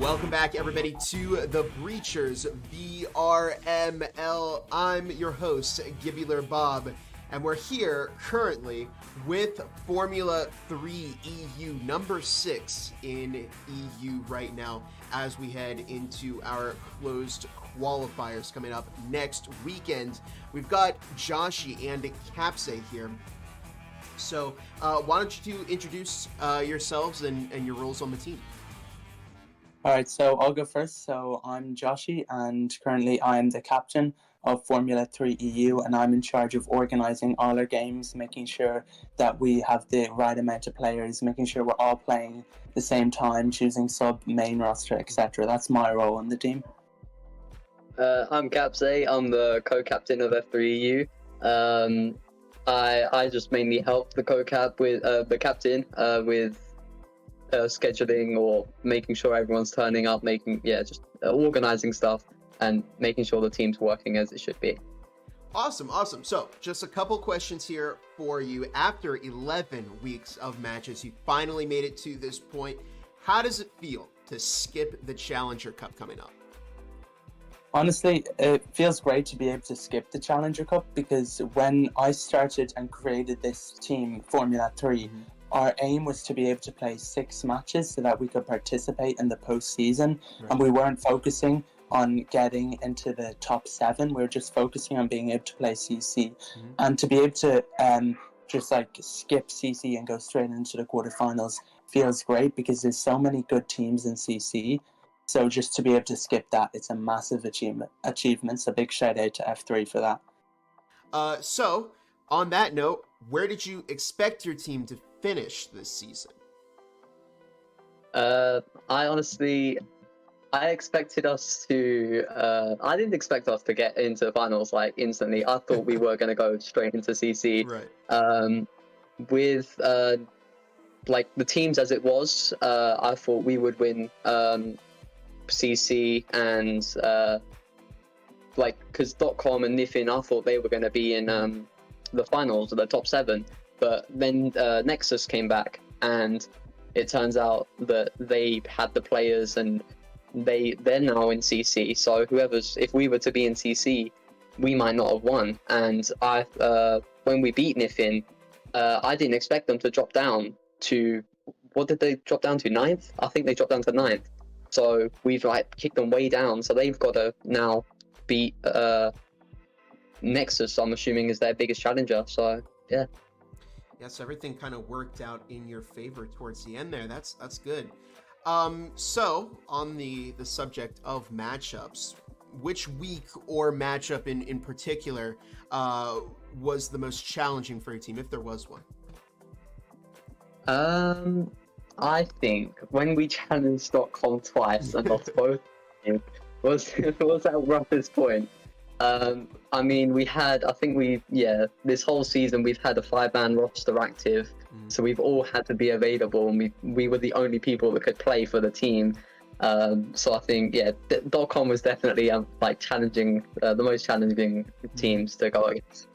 Welcome back, everybody, to the Breachers VRML. I'm your host, Gibular Bob, and we're here currently with Formula 3 EU, number 6 in EU right now, as we head into our closed qualifiers coming up next weekend. We've got Joshi and Capse here. So why don't you two introduce yourselves and your roles on the team? All right, so I'll go first. So I'm Joshi, and currently I am the captain of Formula 3 EU, and I'm in charge of organising all our games, making sure that we have the right amount of players, making sure we're all playing the same time, choosing sub, main roster, etc. That's my role on the team. I'm Capse. I'm the co-captain of F3EU. I just mainly help the co-cap with the captain with scheduling or making sure everyone's turning up, just organizing stuff and making sure the team's working as it should be. Awesome. So just a couple questions here for you. After 11 weeks of matches, you finally made it to this point. How does it feel to skip the Challenger Cup coming up? Honestly, it feels great to be able to skip the Challenger Cup, because when I started and created this team, Formula 3, our aim was to be able to play 6 matches so that we could participate in the postseason. Right. And we weren't focusing on getting into the top 7. We were just focusing on being able to play CC. And to be able to just like skip CC and go straight into the quarterfinals feels great, because there's so many good teams in CC. So just to be able to skip that, it's a massive achievement. So big shout out to F3 for that. So on that note, where did you expect your team to finish this season? I expected us to. I didn't expect us to get into the finals like instantly. I thought we were going to go straight into CC. Right. With like the teams as it was, I thought we would win CC and because .com and Nifin, I thought they were going to be in the finals, the top 7. But then Nexus came back, and it turns out that they had the players, and they're now in CC. So if we were to be in CC, we might not have won. And when we beat Nifin, I didn't expect them to drop down to, what did they drop down to? 9th? I think they dropped down to 9th. So we've kicked them way down. So they've got to now beat Nexus, I'm assuming, is their biggest challenger. So yeah. Yes, everything kind of worked out in your favor towards the end there. That's good. So on the subject of matchups, which week or matchup in particular was the most challenging for your team, if there was one? I think when we challenged .com twice and lost both was our roughest point. I mean, this whole season we've had a 5-man roster active, so we've all had to be available, and we were the only people that could play for the team. So I think, .com was definitely challenging, the most challenging teams to go against.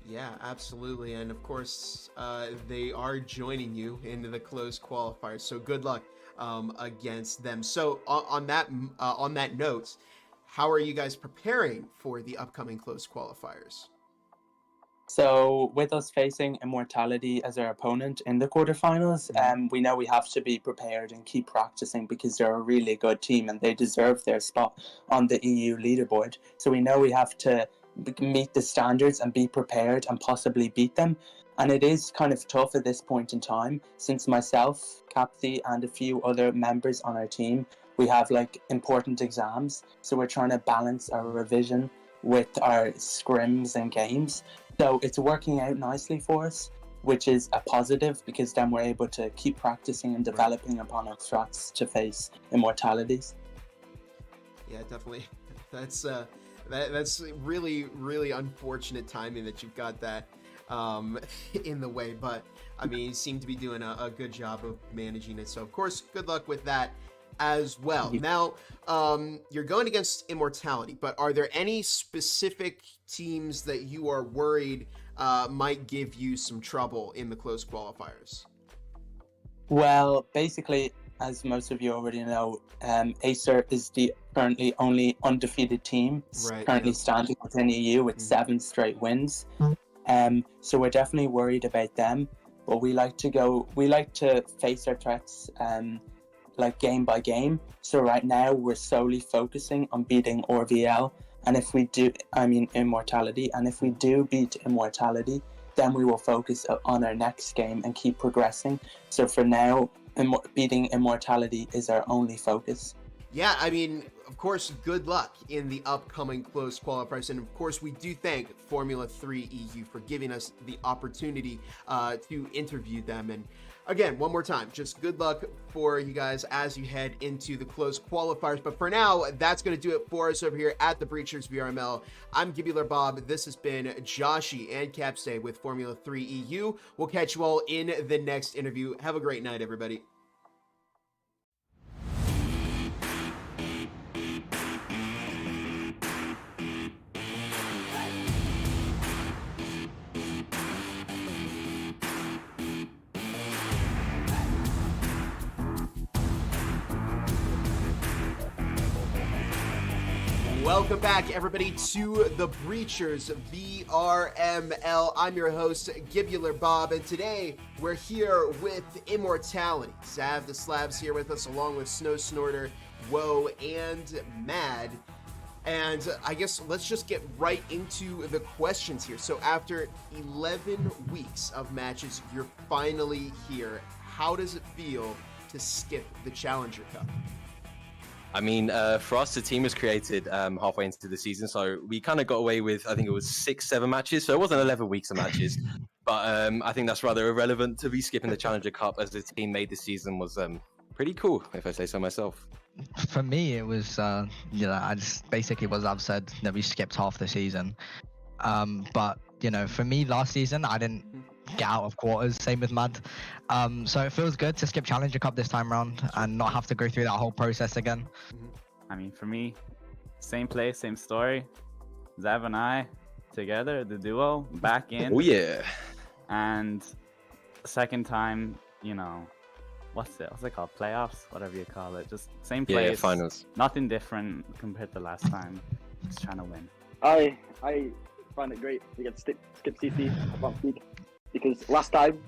Yeah, absolutely, and of course, they are joining you into the closed qualifiers. So good luck against them. So on that note, how are you guys preparing for the upcoming closed qualifiers? So with us facing Immortality as our opponent in the quarterfinals, we know we have to be prepared and keep practicing, because they're a really good team and they deserve their spot on the EU leaderboard. So we know we have to meet the standards and be prepared and possibly beat them. And it is kind of tough at this point in time, since myself, Capthi, and a few other members on our team, we have important exams. So we're trying to balance our revision with our scrims and games. So it's working out nicely for us, which is a positive, because then we're able to keep practicing and developing upon our strats to face Immortalities. Yeah, definitely. That's really, really unfortunate timing that you've got that in the way. But I mean, you seem to be doing a good job of managing it. So of course, good luck with that as well. Now, you're going against Immortality, but are there any specific teams that you are worried might give you some trouble in the closed qualifiers? Well, basically, as most of you already know, Acer is the currently only undefeated team currently standing within EU with 7 straight wins. So we're definitely worried about them, but we like to face our threats like game by game. So right now we're solely focusing on beating RVL, and if we do, Immortality, and if we do beat Immortality, then we will focus on our next game and keep progressing. So for now, beating Immortality is our only focus. Yeah, I mean, of course, good luck in the upcoming close qualifiers. And of course, we do thank Formula 3 EU for giving us the opportunity to interview them. And again, one more time, just good luck for you guys as you head into the close qualifiers. But for now, that's going to do it for us over here at the Breachers VRML. I'm Gibular Bob. This has been Joshy and Capstay with Formula 3 EU. We'll catch you all in the next interview. Have a great night, everybody. Welcome back, everybody, to the Breachers VRML. I'm your host, Gibular Bob, and today we're here with Immortality. Zav the Slab's here with us, along with Snow Snorter, Woe, and Mad. And I guess let's just get right into the questions here. So after 11 weeks of matches, you're finally here. How does it feel to skip the Challenger Cup? I mean, for us, the team was created halfway into the season, so we kind of got away with, I think it was 6-7 matches, so it wasn't 11 weeks of matches, but I think that's rather irrelevant to be skipping the Challenger Cup as the team made the season was pretty cool, if I say so myself. For me, it was, I just basically what I've said, that we skipped half the season. But, for me, last season, I didn't get out of quarters, same with Mad. So it feels good to skip Challenger Cup this time around and not have to go through that whole process again. I mean, for me, same place, same story. Zav and I together, the duo, back in. Oh yeah. And second time, what's it called? Playoffs, whatever you call it. Just same place. Yeah, finals. Nothing different compared to last time. Just trying to win. I find it great to get skip CC last week, because last time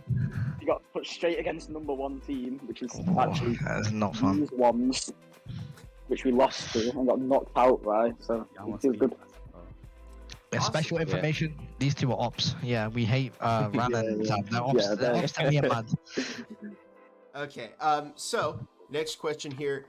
you got put straight against number 1 team, which is actually that's not fun. these ones, which we lost to and got knocked out by. So it feels good. Yeah, special information, these two are ops. Yeah, we hate Ran and Zav. They're ops, they're ops to me and Mad. Okay, so next question here.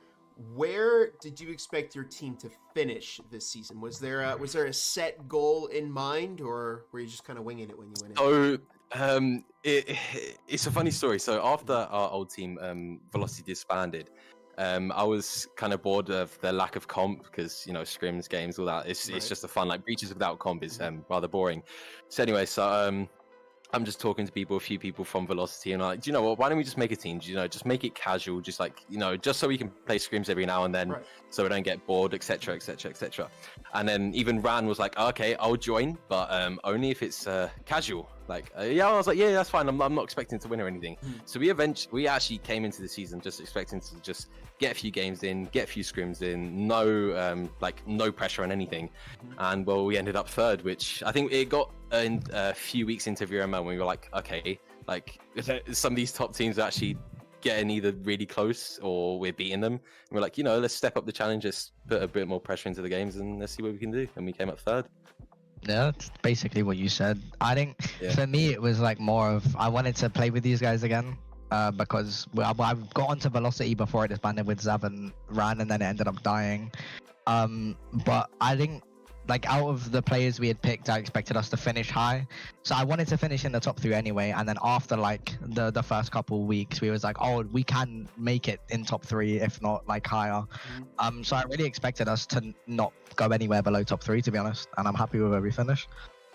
Where did you expect your team to finish this season? Was there a set goal in mind, or were you just kind of winging it when you went in? It's a funny story. So after our old team, Velocity disbanded, I was kind of bored of the lack of comp because, scrims, games, all that. It's just a fun, like, Breaches without comp is rather boring. So anyway, I'm just talking to a few people from Velocity, and I'm like, do you know what? Why don't we just make a team? Just make it casual, just like, just so we can play scrims every now and then, so we don't get bored, etc., etc., etc. And then even Ran was like, okay, I'll join, but only if it's casual. Like, I was like, yeah, that's fine. I'm not expecting to win or anything. So we actually came into the season just expecting to just get a few games in, get a few scrims in, no pressure on anything. And well, we ended up third, which I think it got a few weeks into VRML when we were like, okay, like some of these top teams are actually getting either really close or we're beating them. And we're like, let's step up the challenge, just put a bit more pressure into the games and let's see what we can do. And we came up third. Yeah, that's basically what you said. I think for me it was like more of I wanted to play with these guys again because I got onto Velocity before it disbanded with Zav and Ran, and then it ended up dying. But I think like out of the players we had picked, I expected us to finish high, so I wanted to finish in the top 3 anyway. And then after like the first couple weeks, we was like, oh, we can make it in top 3 if not like higher. So I really expected us to not go anywhere below top 3, to be honest, and I'm happy with where we finished.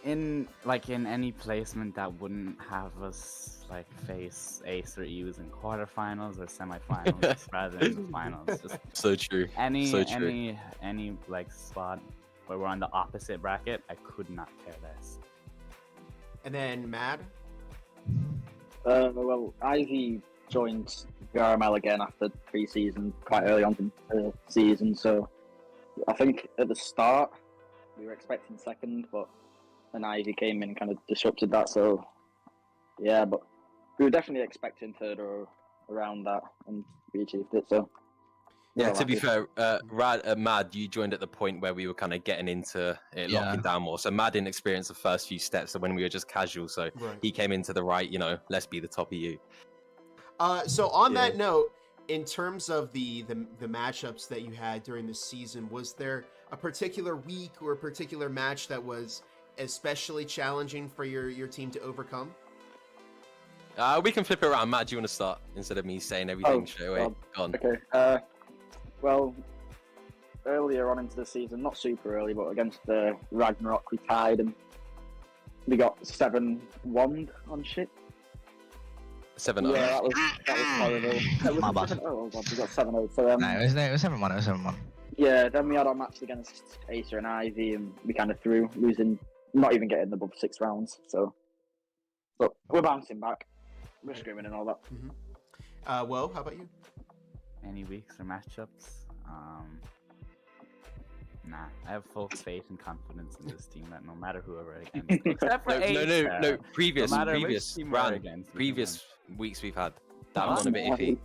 In any placement that wouldn't have us like face Ace or E's in quarterfinals or semifinals rather than the finals. Just so true. Any like spot where we're on the opposite bracket, I could not care less. And then Mad? Well, Ivy joined VRML again after pre-season, quite early on in the season. So I think at the start we were expecting second, but an Ivy came in and kind of disrupted that. So yeah, but we were definitely expecting third or around that, and we achieved it. So yeah, well, to be fair, Mad, you joined at the point where we were kind of getting into it, locking down more. So Mad didn't experience the first few steps of when we were just casual. So he came into the right, let's be the top of you. So on that note, in terms of the matchups that you had during the season, was there a particular week or a particular match that was especially challenging for your team to overcome? We can flip it around. Matt, do you want to start instead of me saying everything straight away? Go on. Okay. Well, earlier on into the season, not super early, but against the Ragnarok, we tied and we got 7-1 on shit. 7-0. Yeah, that was horrible. My bad. Oh god, we got 7-0. So No, it was 7-1. It was 7-1. yeah, then we had our match against Acer and Ivy, and we kind of threw, losing, not even getting above 6 rounds. So, but we're bouncing back. We're screaming and all that. Well, how about you? Any weeks or matchups? Nah, I have full faith and confidence in this team that no matter who we're against, except for No. Previous previous weeks we've had. That was a bit iffy.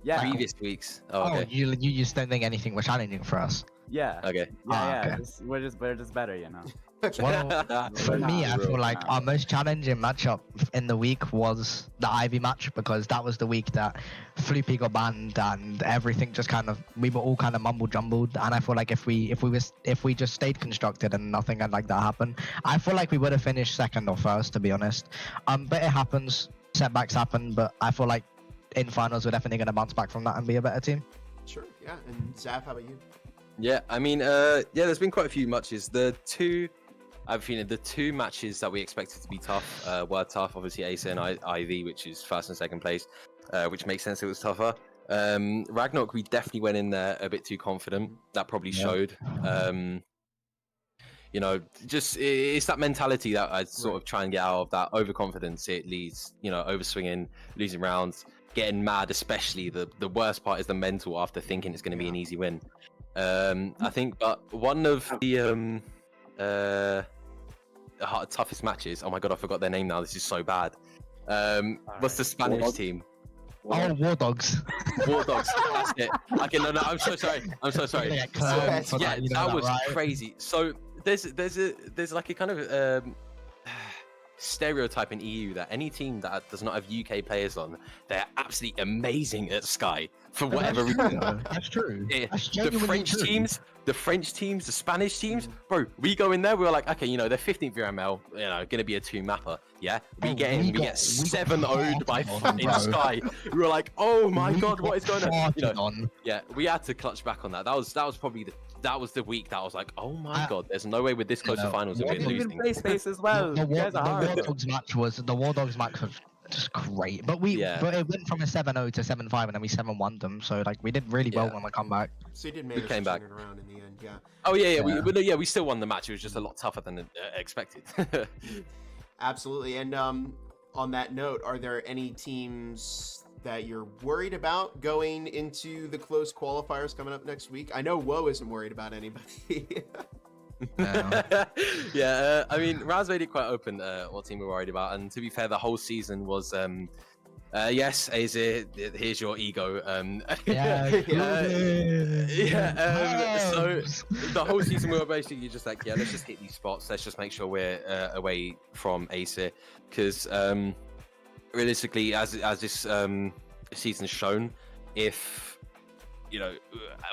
Yeah. Previous weeks. Oh, Oh, okay. you just don't think anything was challenging for us? Yeah. Okay. Okay. We're just better, you know. Well, for me, I feel like our most challenging matchup in the week was the Ivy match, because that was the week that Floopy got banned and everything just we were all kind of mumble jumbled. And I feel like if we just stayed constructed and nothing like that happened, I feel like we would have finished second or first, to be honest. But it happens, setbacks happen. But I feel like in finals we're definitely going to bounce back from that and be a better team. Sure, yeah. And Zaf, how about you? Yeah, I mean, there's been quite a few matches. I have a feeling the two matches that we expected to be tough were tough. Obviously, Ace and IV, which is first and second place, which makes sense. It was tougher. Ragnarok, we definitely went in there a bit too confident. That probably showed. Just it's that mentality that I sort of try and get out of. That overconfidence, it leads, overswinging, losing rounds, getting mad. Especially the worst part is the mental after thinking it's going to be an easy win. I think, but one of the toughest matches. Oh my god, I forgot their name now. This is so bad. What's the Spanish team? Oh, War Dogs. War Dogs. That's it. Okay, no, I'm so sorry. That was crazy. So there's like a kind of stereotype in EU that any team that does not have UK players on, they're absolutely amazing at Sky for whatever reason. That's true. That's The French true. teams, the Spanish teams, bro, we go in there, we're like, okay, they're 15th VRML, gonna be a 2-mapper. Yeah, we get 7-0'd by fucking Sky. We were like, oh my god, what is going on? Yeah, we had to clutch back on that. That was probably the week that I was like, oh my god, there's no way with this close to finals that we're losing. Play space as well. The War Dogs match was just great, but it went from a 7-0 to 7-5, and then we 7-1 them. So like we did really well on the comeback. So you did manage to turn it around in the end, yeah. Oh yeah. We still won the match. It was just a lot tougher than expected. Absolutely. And on that note, are there any teams that you're worried about going into the close qualifiers coming up next week? I know Woe isn't worried about anybody. Yeah, I mean, Raz made it quite open what team we're worried about, and to be fair, the whole season was yes, Azir, here's your ego. So the whole season we were basically just like, let's just hit these spots, let's just make sure we're away from Acer, because realistically, as this season's shown, if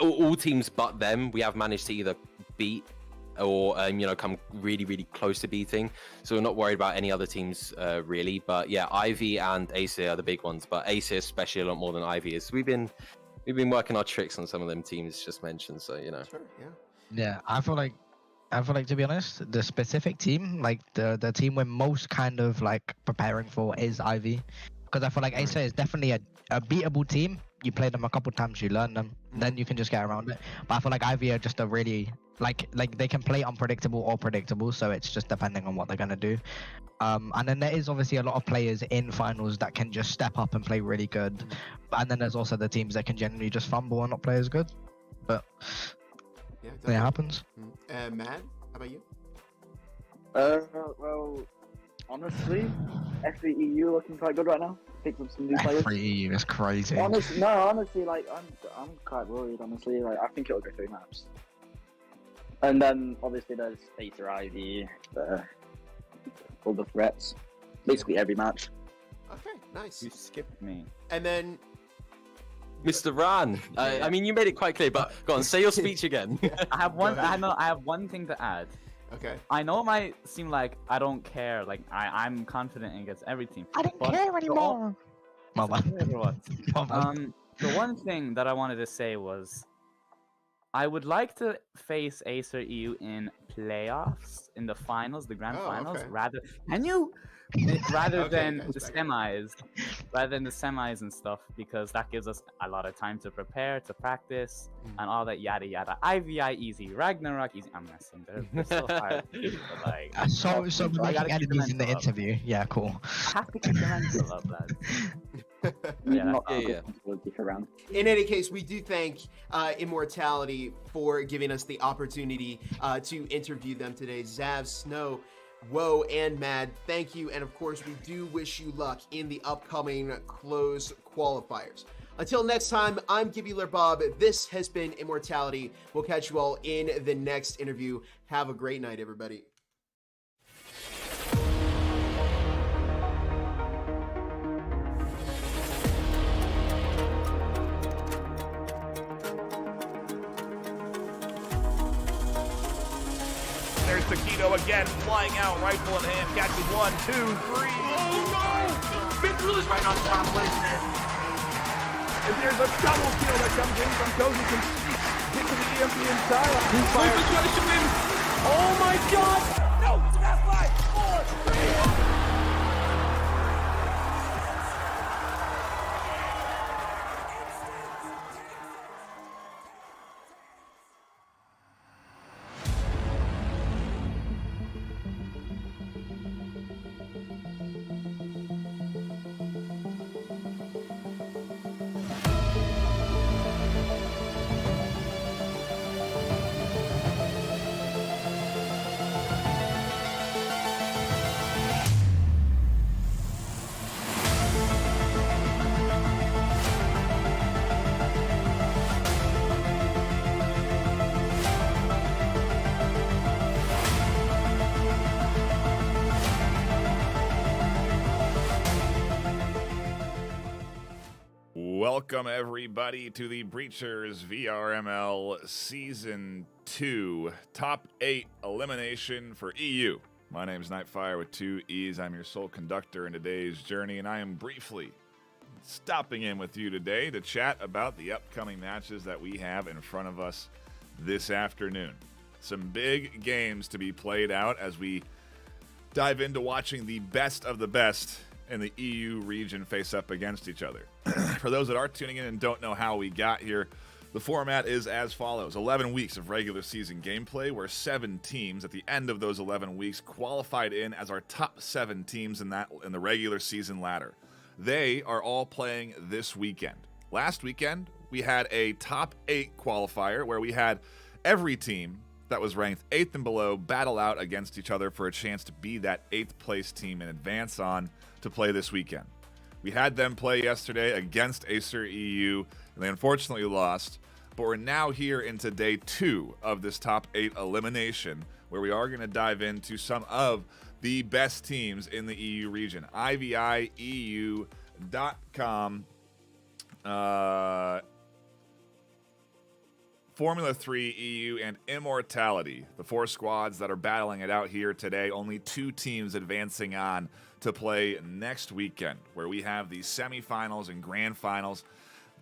all teams but them, we have managed to either beat or come really, really close to beating. So we're not worried about any other teams really. But yeah, Ivy and Acer are the big ones. But Acer especially a lot more than Ivy is. We've been working our tricks on some of them teams just mentioned. So Sure, yeah. Yeah, I feel like to be honest, the specific team, like the team we're most kind of like preparing for is Ivy, because I feel like Acer is definitely a beatable team. You play them a couple times, you learn them, then you can just get around it. But I feel like Ivy are just a really like they can play unpredictable or predictable, so it's just depending on what they're gonna do. And then there is obviously a lot of players in finals that can just step up and play really good, and then there's also the teams that can generally just fumble and not play as good. But Yeah, it happens. Matt, how about you? Well, honestly, FVEU looking quite good right now. Picked up some new players. F3 is crazy. Honestly, like I'm quite worried. Honestly, like I think it'll go 3 maps. And then obviously there's Acer Ivy, all the threats, basically every match. Okay, nice. You skipped me. And then Mr. Ran, I mean, you made it quite clear, but go on, say your speech again. I have one. Go ahead. I have one thing to add. okay. I know it might seem like I don't care. Like I'm confident against every team. I don't But care anymore. Mama. The one thing that I wanted to say was, I would like to face Acer EU in playoffs, in the finals, the grand finals, okay. rather Okay, than guys, the back. semis and stuff, because that gives us a lot of time to prepare, to practice, and all that yada yada. IVI easy, Ragnarok easy. I'm messing. They're so hard, but like. So we're I making gotta keep the enemies in the mental up. interview. Yeah, cool. I have to keep the mental up, lads. Yeah, Yeah, not yeah, a good yeah. responsibility for round. In any case, we do thank Immortality for giving us the opportunity to interview them today. Zav, Snow, Woe, and Mad, thank you. And of course, we do wish you luck in the upcoming closed qualifiers. Until next time, I'm Gibular Bob. This has been Immortality. We'll catch you all in the next interview. Have a great night, everybody. There's Taquito again, flying out, rifle in hand, catches 1, 2, 3. Oh no! Mitchell is right on top, listen. And there's a double kill that comes in from Cozy can hit to the EMP inside. He's fired. Oh my god! No! It's a fast 5, 4, 3. Welcome, everybody, to the Breachers VRML Season 2 Top 8 Elimination for EU. My name is Nightfire with 2 E's. I'm your sole conductor in today's journey, and I am briefly stopping in with you today to chat about the upcoming matches that we have in front of us this afternoon. Some big games to be played out as we dive into watching the best of the best in the EU region face up against each other. For those that are tuning in and don't know how we got here, the format is as follows. 11 weeks of regular season gameplay, where 7 teams at the end of those 11 weeks qualified in as our top 7 teams in the regular season ladder. They are all playing this weekend. Last weekend, we had a top 8 qualifier where we had every team that was ranked 8th and below battle out against each other for a chance to be that 8th place team and advance on to play this weekend. We had them play yesterday against Acer EU, and they unfortunately lost, but we're now here into day 2 of this top 8 elimination, where we are going to dive into some of the best teams in the EU region. IVIEU.com, Formula 3 EU, and Immortality, the 4 squads that are battling it out here today. Only 2 teams advancing on to play next weekend, where we have the semifinals and grand finals,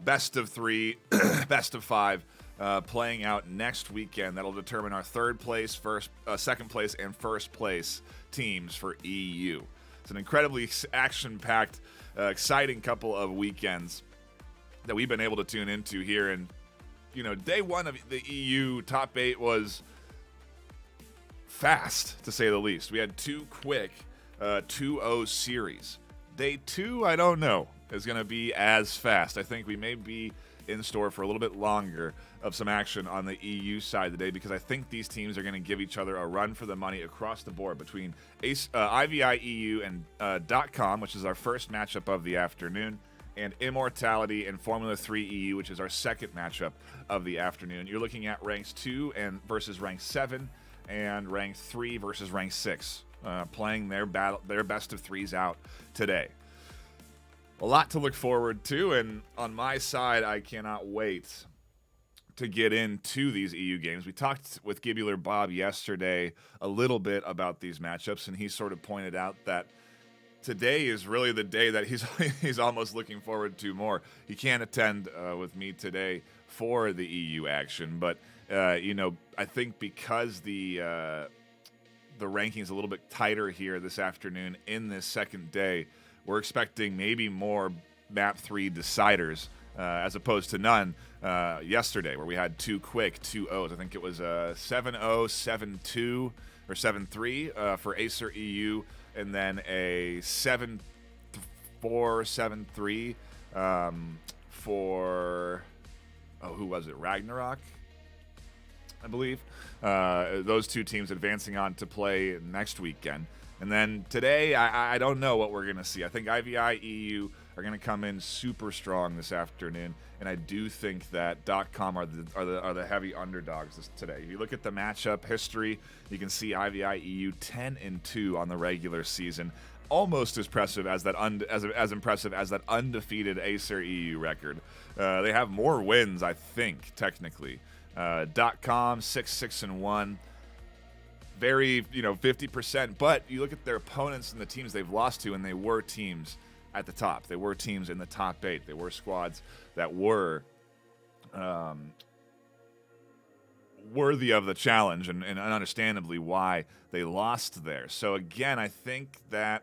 best of 3, best of 5, playing out next weekend. That'll determine our 3rd place, second place, and 1st place teams for EU. It's an incredibly action-packed, exciting couple of weekends that we've been able to tune into here. And, you know, day 1 of the EU top 8 was fast, to say the least. We had 2 quick 2-0 series. Day 2, I don't know, is going to be as fast. I think we may be in store for a little bit longer of some action on the EU side today, because I think these teams are going to give each other a run for the money across the board between IVI EU and .com, which is our first matchup of the afternoon, and Immortality and Formula 3 EU, which is our second matchup of the afternoon. You're looking at ranks 2 and versus rank 7 and rank 3 versus rank 6, playing their best of 3s out today. A lot to look forward to, and on my side, I cannot wait to get into these EU games. We talked with Gibular Bob yesterday a little bit about these matchups, and he sort of pointed out that today is really the day that he's almost looking forward to more. He can't attend with me today for the EU action, but I think because the ranking's a little bit tighter here this afternoon in this second day, we're expecting maybe more map 3 deciders as opposed to none yesterday, where we had 2 quick 2-0s. I think it was 7-0, 7-2, or 7-3 for Acer EU, and then a 7-4, 7-3 for, who was it? Ragnarok, I believe. Those 2 teams advancing on to play next weekend. And then today, I don't know what we're going to see. I think IVI EU are going to come in super strong this afternoon, and I do think that .com are the heavy underdogs today. If you look at the matchup history, you can see IVI EU 10-2 on the regular season, almost as impressive as that impressive as that undefeated Acer EU record. They have more wins, I think, technically. .com 6-6-1. Very, 50%, but you look at their opponents and the teams they've lost to, and they were teams at the top. They were teams in the top 8. They were squads that were worthy of the challenge, and understandably why they lost there. So again, I think that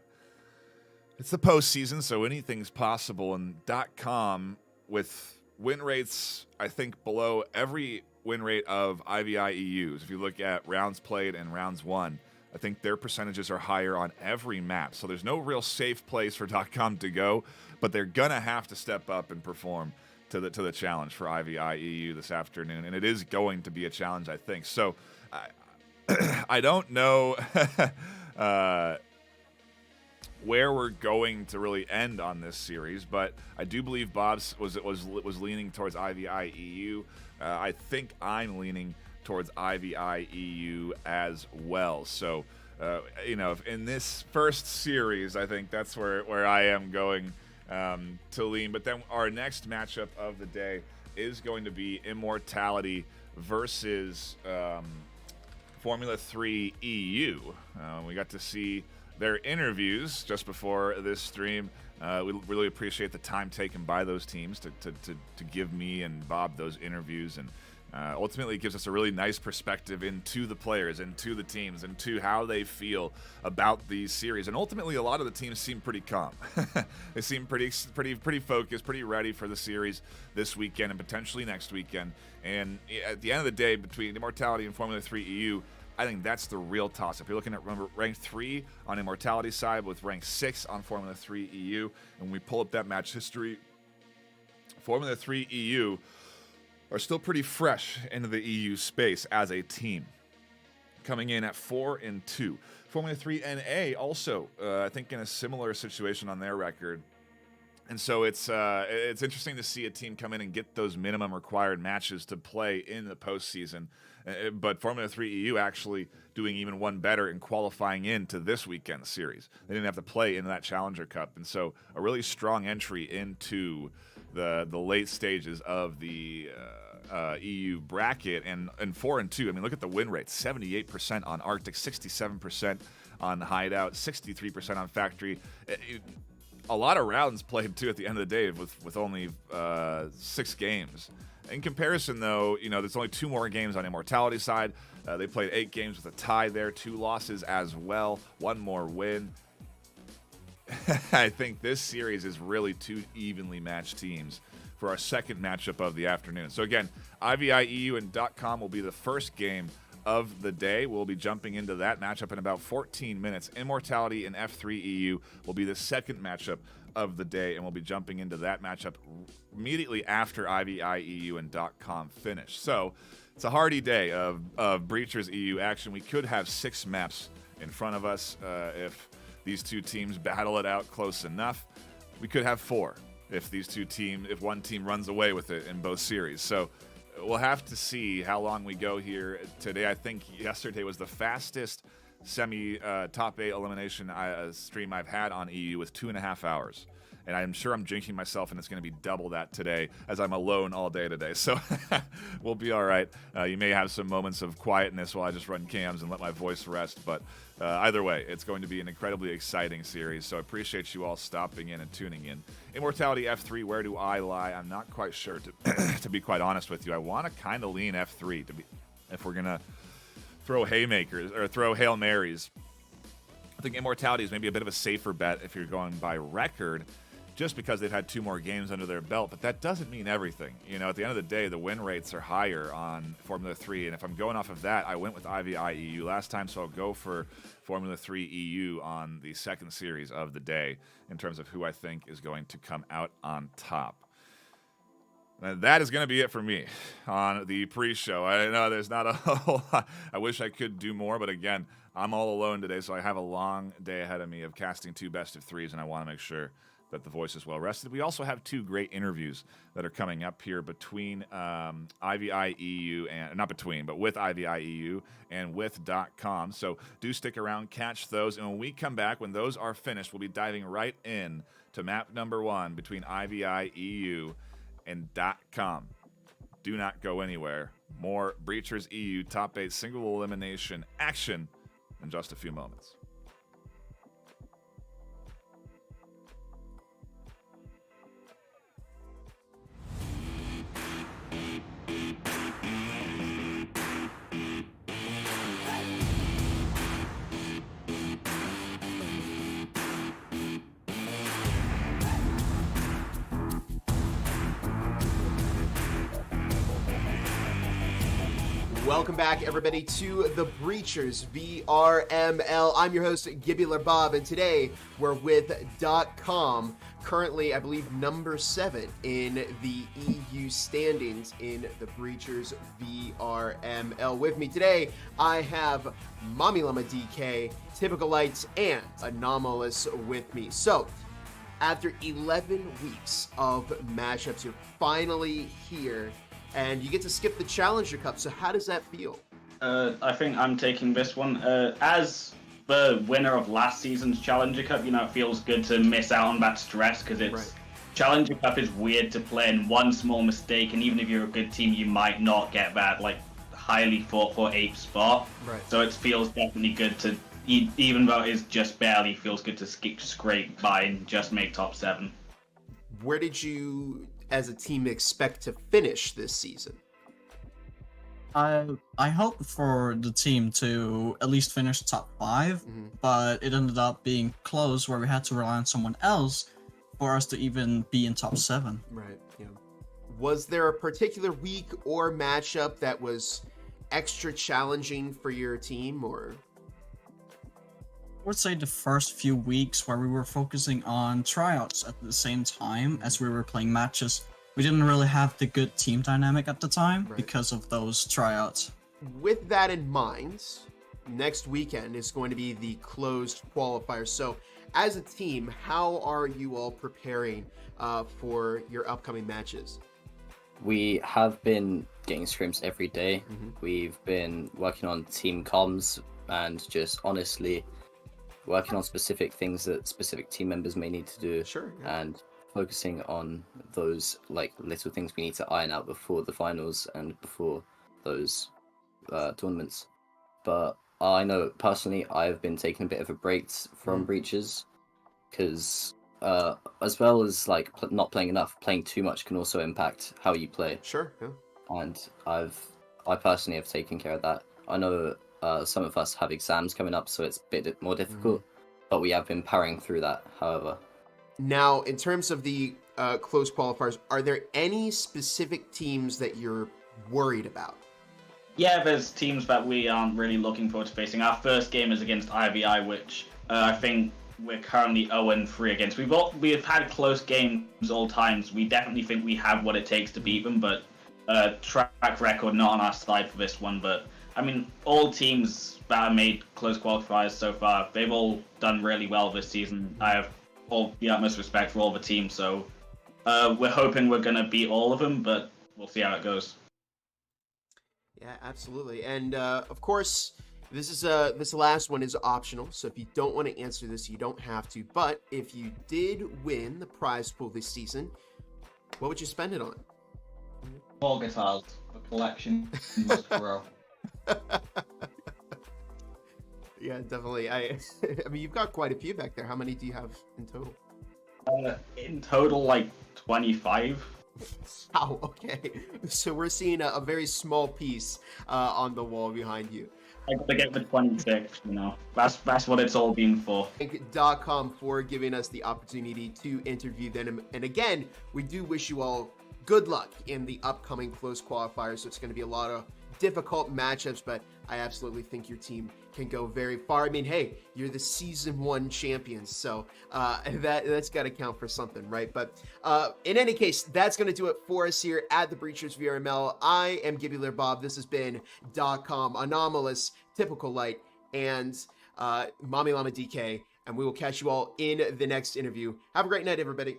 it's the postseason, so anything's possible, and .com with win rates, I think, below every win rate of IVI EUs. If you look at rounds played and rounds won, I think their percentages are higher on every map. So there's no real safe place for .com to go, but they're gonna have to step up and perform to the challenge for IVI EU this afternoon, and it is going to be a challenge, I think. So I don't know where we're going to really end on this series, but I do believe Bob's was leaning towards IVI EU. I think I'm leaning towards IVI EU as well. So, in this first series, I think that's where I am going to lean. But then our next matchup of the day is going to be Immortality versus Formula 3 EU. We got to see their interviews just before this stream. We really appreciate the time taken by those teams to give me and Bob those interviews, and ultimately it gives us a really nice perspective into the players, into the teams, into how they feel about these series. And ultimately, a lot of the teams seem pretty calm. They seem pretty focused, pretty ready for the series this weekend and potentially next weekend. And at the end of the day, between Immortality and Formula 3 EU, I think that's the real toss-up. You're looking at, remember, rank 3 on Immortality side with rank 6 on Formula 3 EU. And when we pull up that match history, Formula 3 EU are still pretty fresh into the EU space as a team, coming in at 4-2. Formula 3 NA also, I think, in a similar situation on their record. And so it's interesting to see a team come in and get those minimum required matches to play in the postseason. But Formula 3 EU actually doing even one better in qualifying into this weekend series. They didn't have to play in that Challenger Cup. And so a really strong entry into the late stages of the EU bracket. And 4-2, I mean, look at the win rate. 78% on Arctic, 67% on Hideout, 63% on Factory. A lot of rounds played, too, at the end of the day with only 6 games. In comparison, though, there's only 2 more games on Immortality side. They played 8 games with a tie there, 2 losses as well, 1 more win. I think this series is really 2 evenly matched teams for our second matchup of the afternoon. So again, IVI EU and .com will be the first game of the day. We'll be jumping into that matchup in about 14 minutes. Immortality and F3 EU will be the second matchup of the day, and we'll be jumping into that matchup immediately after IVI EU and .com finish. So it's a hearty day of Breachers EU action. We could have 6 maps in front of us if these two teams battle it out close enough. We could have 4 if one team runs away with it in both series. So we'll have to see how long we go here today. I think yesterday was the fastest top 8 elimination stream I've had on EU with 2.5 hours. And I'm sure I'm jinxing myself, and it's going to be double that today as I'm alone all day today. So we'll be all right. You may have some moments of quietness while I just run cams and let my voice rest. But either way, it's going to be an incredibly exciting series. So I appreciate you all stopping in and tuning in. Immortality F3, where do I lie? I'm not quite sure, to be quite honest with you. I want to kind of lean F3 if we're going to throw haymakers or throw Hail Marys. I think Immortality is maybe a bit of a safer bet if you're going by record, just because they've had 2 more games under their belt, but that doesn't mean everything. You know, at the end of the day, the win rates are higher on Formula 3, and if I'm going off of that, I went with IVI EU last time, so I'll go for Formula 3 EU on the second series of the day in terms of who I think is going to come out on top. And that is going to be it for me on the pre-show. I know there's not a whole lot. I wish I could do more, but again, I'm all alone today, so I have a long day ahead of me of casting 2 best of 3s, and I want to make sure that the voice is well rested. We also have 2 great interviews that are coming up here between IVI EU and but with IVI EU and with .com. So do stick around, catch those, and when we come back, when those are finished, we'll be diving right in to map number 1 between IVI EU and .com. Do not go anywhere. More Breachers EU top 8 single elimination action in just a few moments. Welcome back, everybody, to the Breachers VRML. I'm your host, Gibular Bob, and today we're with .com, currently, I believe, number 7 in the EU standings in the Breachers VRML. With me today, I have Mommy Llama DK, Typical Lights, and Anomalous with me. So, after 11 weeks of matchups, you're finally here, and you get to skip the Challenger Cup. So how does that feel? I think I'm taking this one. As the winner of last season's Challenger Cup, it feels good to miss out on that stress, because it's Right. Challenger Cup is weird to play, and one small mistake, and even if you're a good team, you might not get that highly fought for 8th spot. Right. So it feels definitely good to, even though it's just barely, feels good to scrape by and just make top 7. Where did you, as a team, expect to finish this season? I hope for the team to at least finish top 5, but it ended up being close where we had to rely on someone else for us to even be in top 7. Right. Yeah. Was there a particular week or matchup that was extra challenging for your team, or? I would say the first few weeks where we were focusing on tryouts at the same time as we were playing matches. We didn't really have the good team dynamic at the time because of those tryouts. With that in mind, next weekend is going to be the closed qualifier. So as a team, how are you all preparing for your upcoming matches? We have been getting scrims every day. We've been working on team comms and just honestly working on specific things that specific team members may need to do. Sure. Yeah. And focusing on those little things we need to iron out before the finals and before those tournaments. But I know personally I've been taking a bit of a break from breaches, because as well as not playing enough, playing too much can also impact how you play. Sure. Yeah. And I personally have taken care of that. I know some of us have exams coming up, so it's a bit more difficult, but we have been powering through that, however. Now, in terms of the close qualifiers, are there any specific teams that you're worried about? Yeah, there's teams that we aren't really looking forward to facing. Our first game is against IVI, which I think we're currently 0-3 against. We've had close games all times. We definitely think we have what it takes to beat them, but track record not on our side for this one. But I mean, all teams that have made close qualifiers so far, they've all done really well this season. I have all the utmost respect for all the teams, so we're hoping we're going to beat all of them, but we'll see how it goes. Yeah, absolutely. And of course, this last one is optional, so if you don't want to answer this, you don't have to. But if you did win the prize pool this season, what would you spend it on? All guitars. The collection must grow. Yeah, definitely. I mean, you've got quite a few back there. How many do you have in total? In total, like 25. Wow, okay. So we're seeing a very small piece on the wall behind you. I gotta get the 26, you know. That's what it's all been for. Thank.com for giving us the opportunity to interview them. And again, we do wish you all good luck in the upcoming close qualifiers. So it's going to be a lot of difficult matchups, but I absolutely think your team can go very far. I mean, hey, you're the season 1 champions, so that's got to count for something, right? But in any case, that's going to do it for us here at the Breachers VRML. I am Gibular Bob. This has been .com, Anomalous, Typical Light, and Mommy Llama DK, and we will catch you all in the next interview. Have a great night, everybody.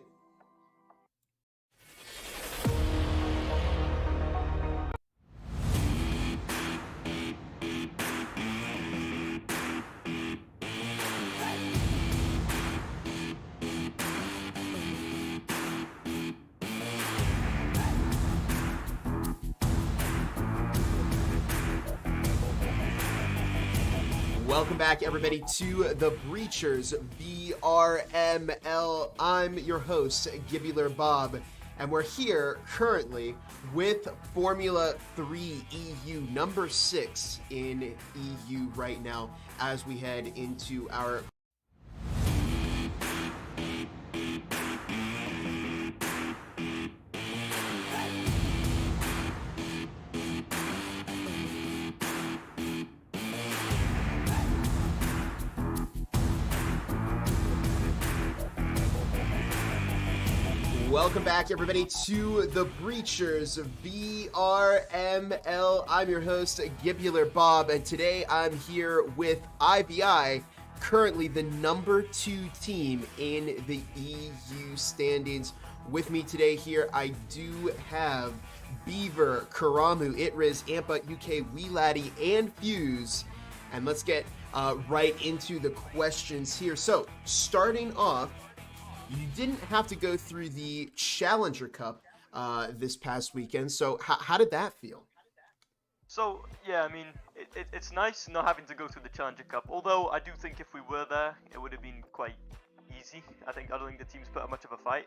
Welcome back, everybody, to the Breachers VRML. I'm your host, Gibular Bob, and we're here currently with Formula 3 EU number 6 in EU right now as we head into our Welcome back, everybody, to the Breachers VRML. I'm your host, Gibular Bob, and today I'm here with IVI, currently the number 2 team in the EU standings. With me today here, I do have Beaver, Karamu, Itriz, Ampa, UK, Wee Laddie, and Fuse. And let's get right into the questions here. So, starting off, you didn't have to go through the Challenger Cup this past weekend, so how did that feel? So, yeah, I mean, it's nice not having to go through the Challenger Cup, although I do think if we were there, it would have been quite easy. I don't think the teams put up much of a fight.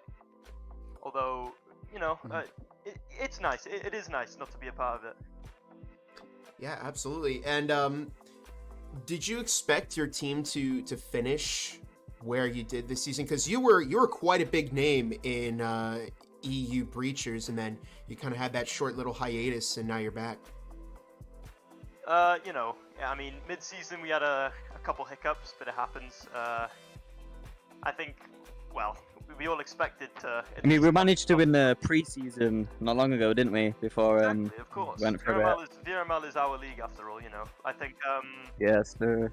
Although, you know, it's nice. It is nice not to be a part of it. Yeah, absolutely. And did you expect your team to finish where you did this season? Because you were quite a big name in EU Breachers, and then you kind of had that short little hiatus, and now you're back. You know, I mean, mid-season we had a couple hiccups, but it happens. I think, well, we all expected to. I mean, we managed to win the pre-season not long ago, didn't we? Before exactly, of course. went for VRML is our league after all, you know. I think. Yes, sir.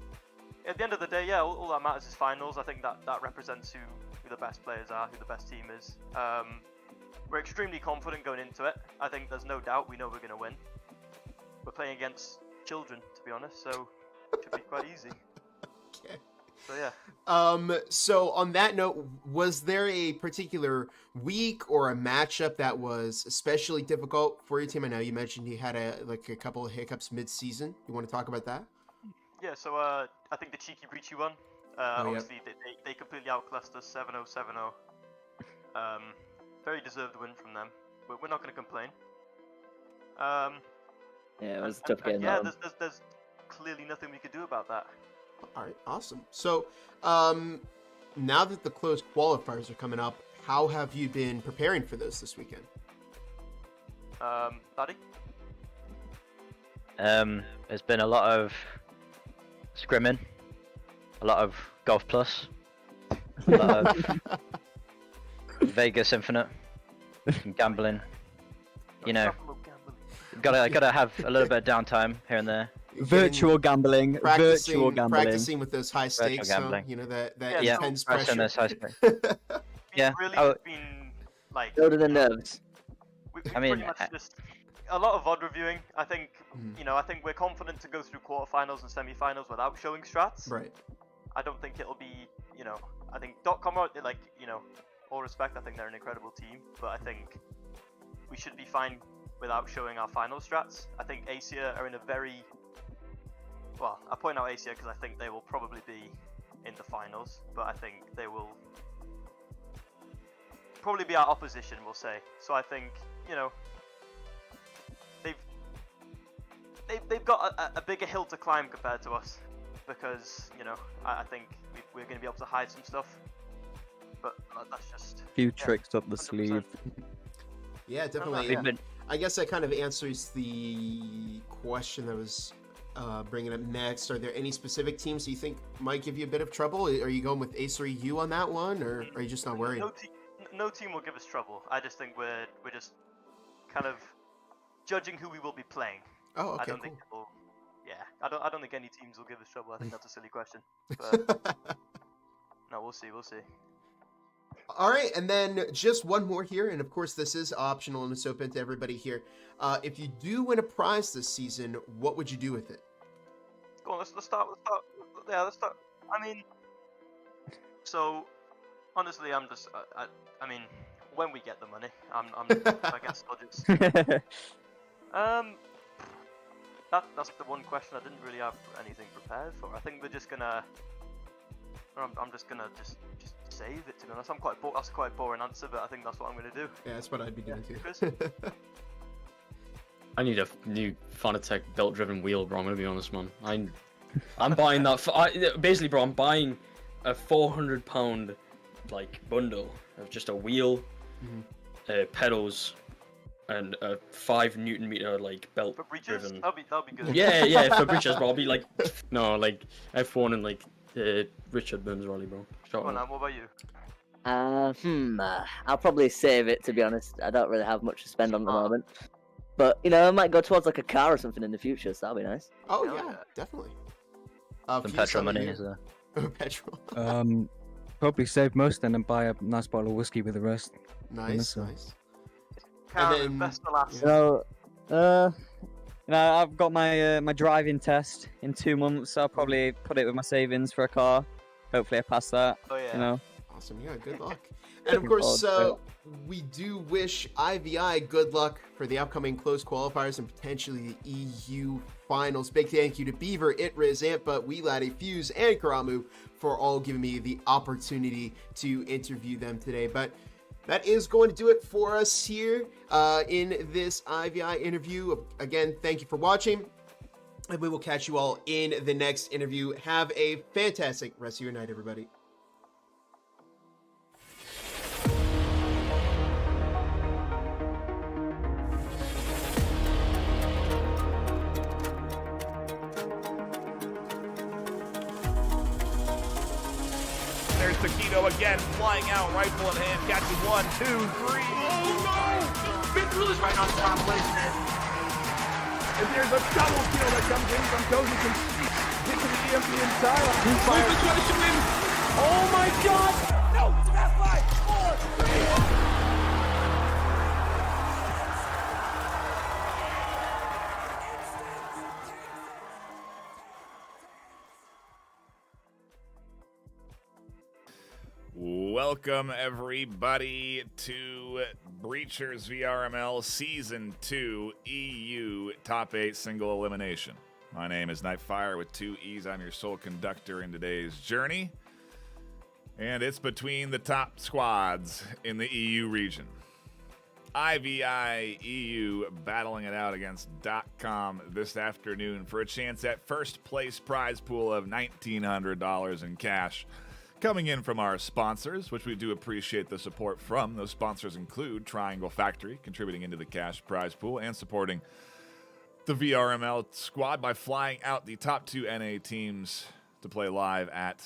At the end of the day, yeah, all that matters is finals. I think that represents who the best players are, who the best team is. We're extremely confident going into it. I think there's no doubt we know we're going to win. We're playing against children, to be honest, so it should be quite easy. Okay. So yeah. So on that note, was there a particular week or a matchup that was especially difficult for your team? I know you mentioned you had a couple of hiccups mid-season. You want to talk about that? Yeah, so I think the cheeky breachy one. Obviously, they completely outclassed us 7-0, 7-0. Very deserved win from them, but we're not going to complain. Yeah, it was tough getting yeah, there's clearly nothing we could do about that. All right, awesome. So now that the closed qualifiers are coming up, how have you been preparing for those this weekend? Laddie? There's been a lot of scrimming, a lot of Golf Plus, a lot of Vegas Infinite, some gambling. You know, gotta have a little bit of downtime here and there. Virtual gambling. Practicing with those high stakes, gambling. you know, that Yeah, intense pressing pressure. those high stakes. Yeah. Really Oh, been like Building the nerves. we I mean, pretty much just a lot of VOD reviewing. I think I think we're confident to go through quarterfinals and semi-finals without showing strats. Right. I don't think it'll be, I think .com are like, all respect, I think they're an incredible team, but I think we should be fine without showing our final strats. I think Asia are in a very, well, I point out Asia because I think they will probably be in the finals, but I think they will probably be our opposition, we'll say. So I think, they've got a bigger hill to climb compared to us, because I think we're going to be able to hide some stuff, but that's just Few tricks up the sleeve. Yeah, definitely. I guess that kind of answers the question that was bringing up next. Are there any specific teams you think might give you a bit of trouble? Are you going with Ace or EU on that one, or are you just not worried? No team will give us trouble. I just think we're just kind of judging who we will be playing. Oh, okay, I don't cool. think it will. Yeah, I don't think any teams will give us trouble. I think that's a silly question. But no, we'll see. We'll see. All right, and then just one more here, and of course this is optional and it's open to everybody here. If you do win a prize this season, what would you do with it? Go on, let's start. Yeah, let's start. I mean, so honestly, I'm just. I mean, when we get the money, I guess I'll just. That's the one question I didn't really have anything prepared for. I think we're just gonna. I'm just gonna just save it, to be honest. That's quite a boring answer, but I think that's what I'm gonna do. Yeah, that's what I'd be doing too. Chris? I need a new Fanatec belt-driven wheel, bro. I'm gonna be honest, man. I'm buying that. Basically, bro, I'm buying a £400 like bundle of just a wheel, pedals, and a 5 Newton meter like belt driven. That'll be good. Yeah, for breaches, bro. I'll be like, no, like F1 and like Richard Burns rally, bro. Come on, what about you? I'll probably save it, to be honest. I don't really have much to spend on at the moment. But, I might go towards like a car or something in the future, so that'll be nice. Oh, yeah, definitely. Some petrol money is petrol. Probably save most and then buy a nice bottle of whiskey with the rest. Nice, nice. Karen, best for last. So, I've got my my driving test in 2 months, so I'll probably put it with my savings for a car. Hopefully I pass that. Oh, yeah. Awesome, yeah, good luck. And of course, we do wish IVI good luck for the upcoming close qualifiers and potentially the EU finals. Big thank you to Beaver, Itriz, Ampa, Weeladdie, Fuse, and Karamu for all giving me the opportunity to interview them today. But that is going to do it for us here in this IVI interview. Again, thank you for watching, and we will catch you all in the next interview. Have a fantastic rest of your night, everybody. There's Taquito again, flying out, rifle in hand, catches 1, 2, 3. Oh no! Big Bruce right on top, and there's a double kill that comes in from Cozy from hitting the EMP inside. Oh my god! No! That's 5, 4, 3. Welcome everybody to Breachers VRML Season 2 EU Top 8 Single Elimination. My name is Nightfire with 2 E's. I'm your sole conductor in today's journey. And it's between the top squads in the EU region. IVI EU battling it out against .com this afternoon for a chance at first place prize pool of $1,900 in cash. Coming in from our sponsors, which we do appreciate the support from. Those sponsors include Triangle Factory, contributing into the cash prize pool and supporting the VRML squad by flying out the top 2 NA teams to play live at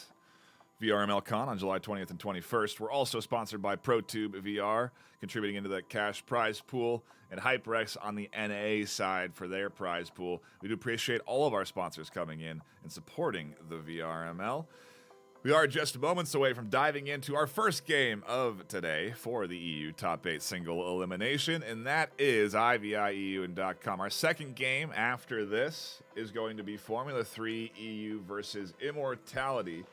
VRML Con on July 20th and 21st. We're also sponsored by ProTube VR, contributing into the cash prize pool, and HyperX on the NA side for their prize pool. We do appreciate all of our sponsors coming in and supporting the VRML. We are just moments away from diving into our first game of today for the EU Top 8 single elimination, and that is IVI-EU and .com. Our second game after this is going to be Formula 3 EU versus Immortality,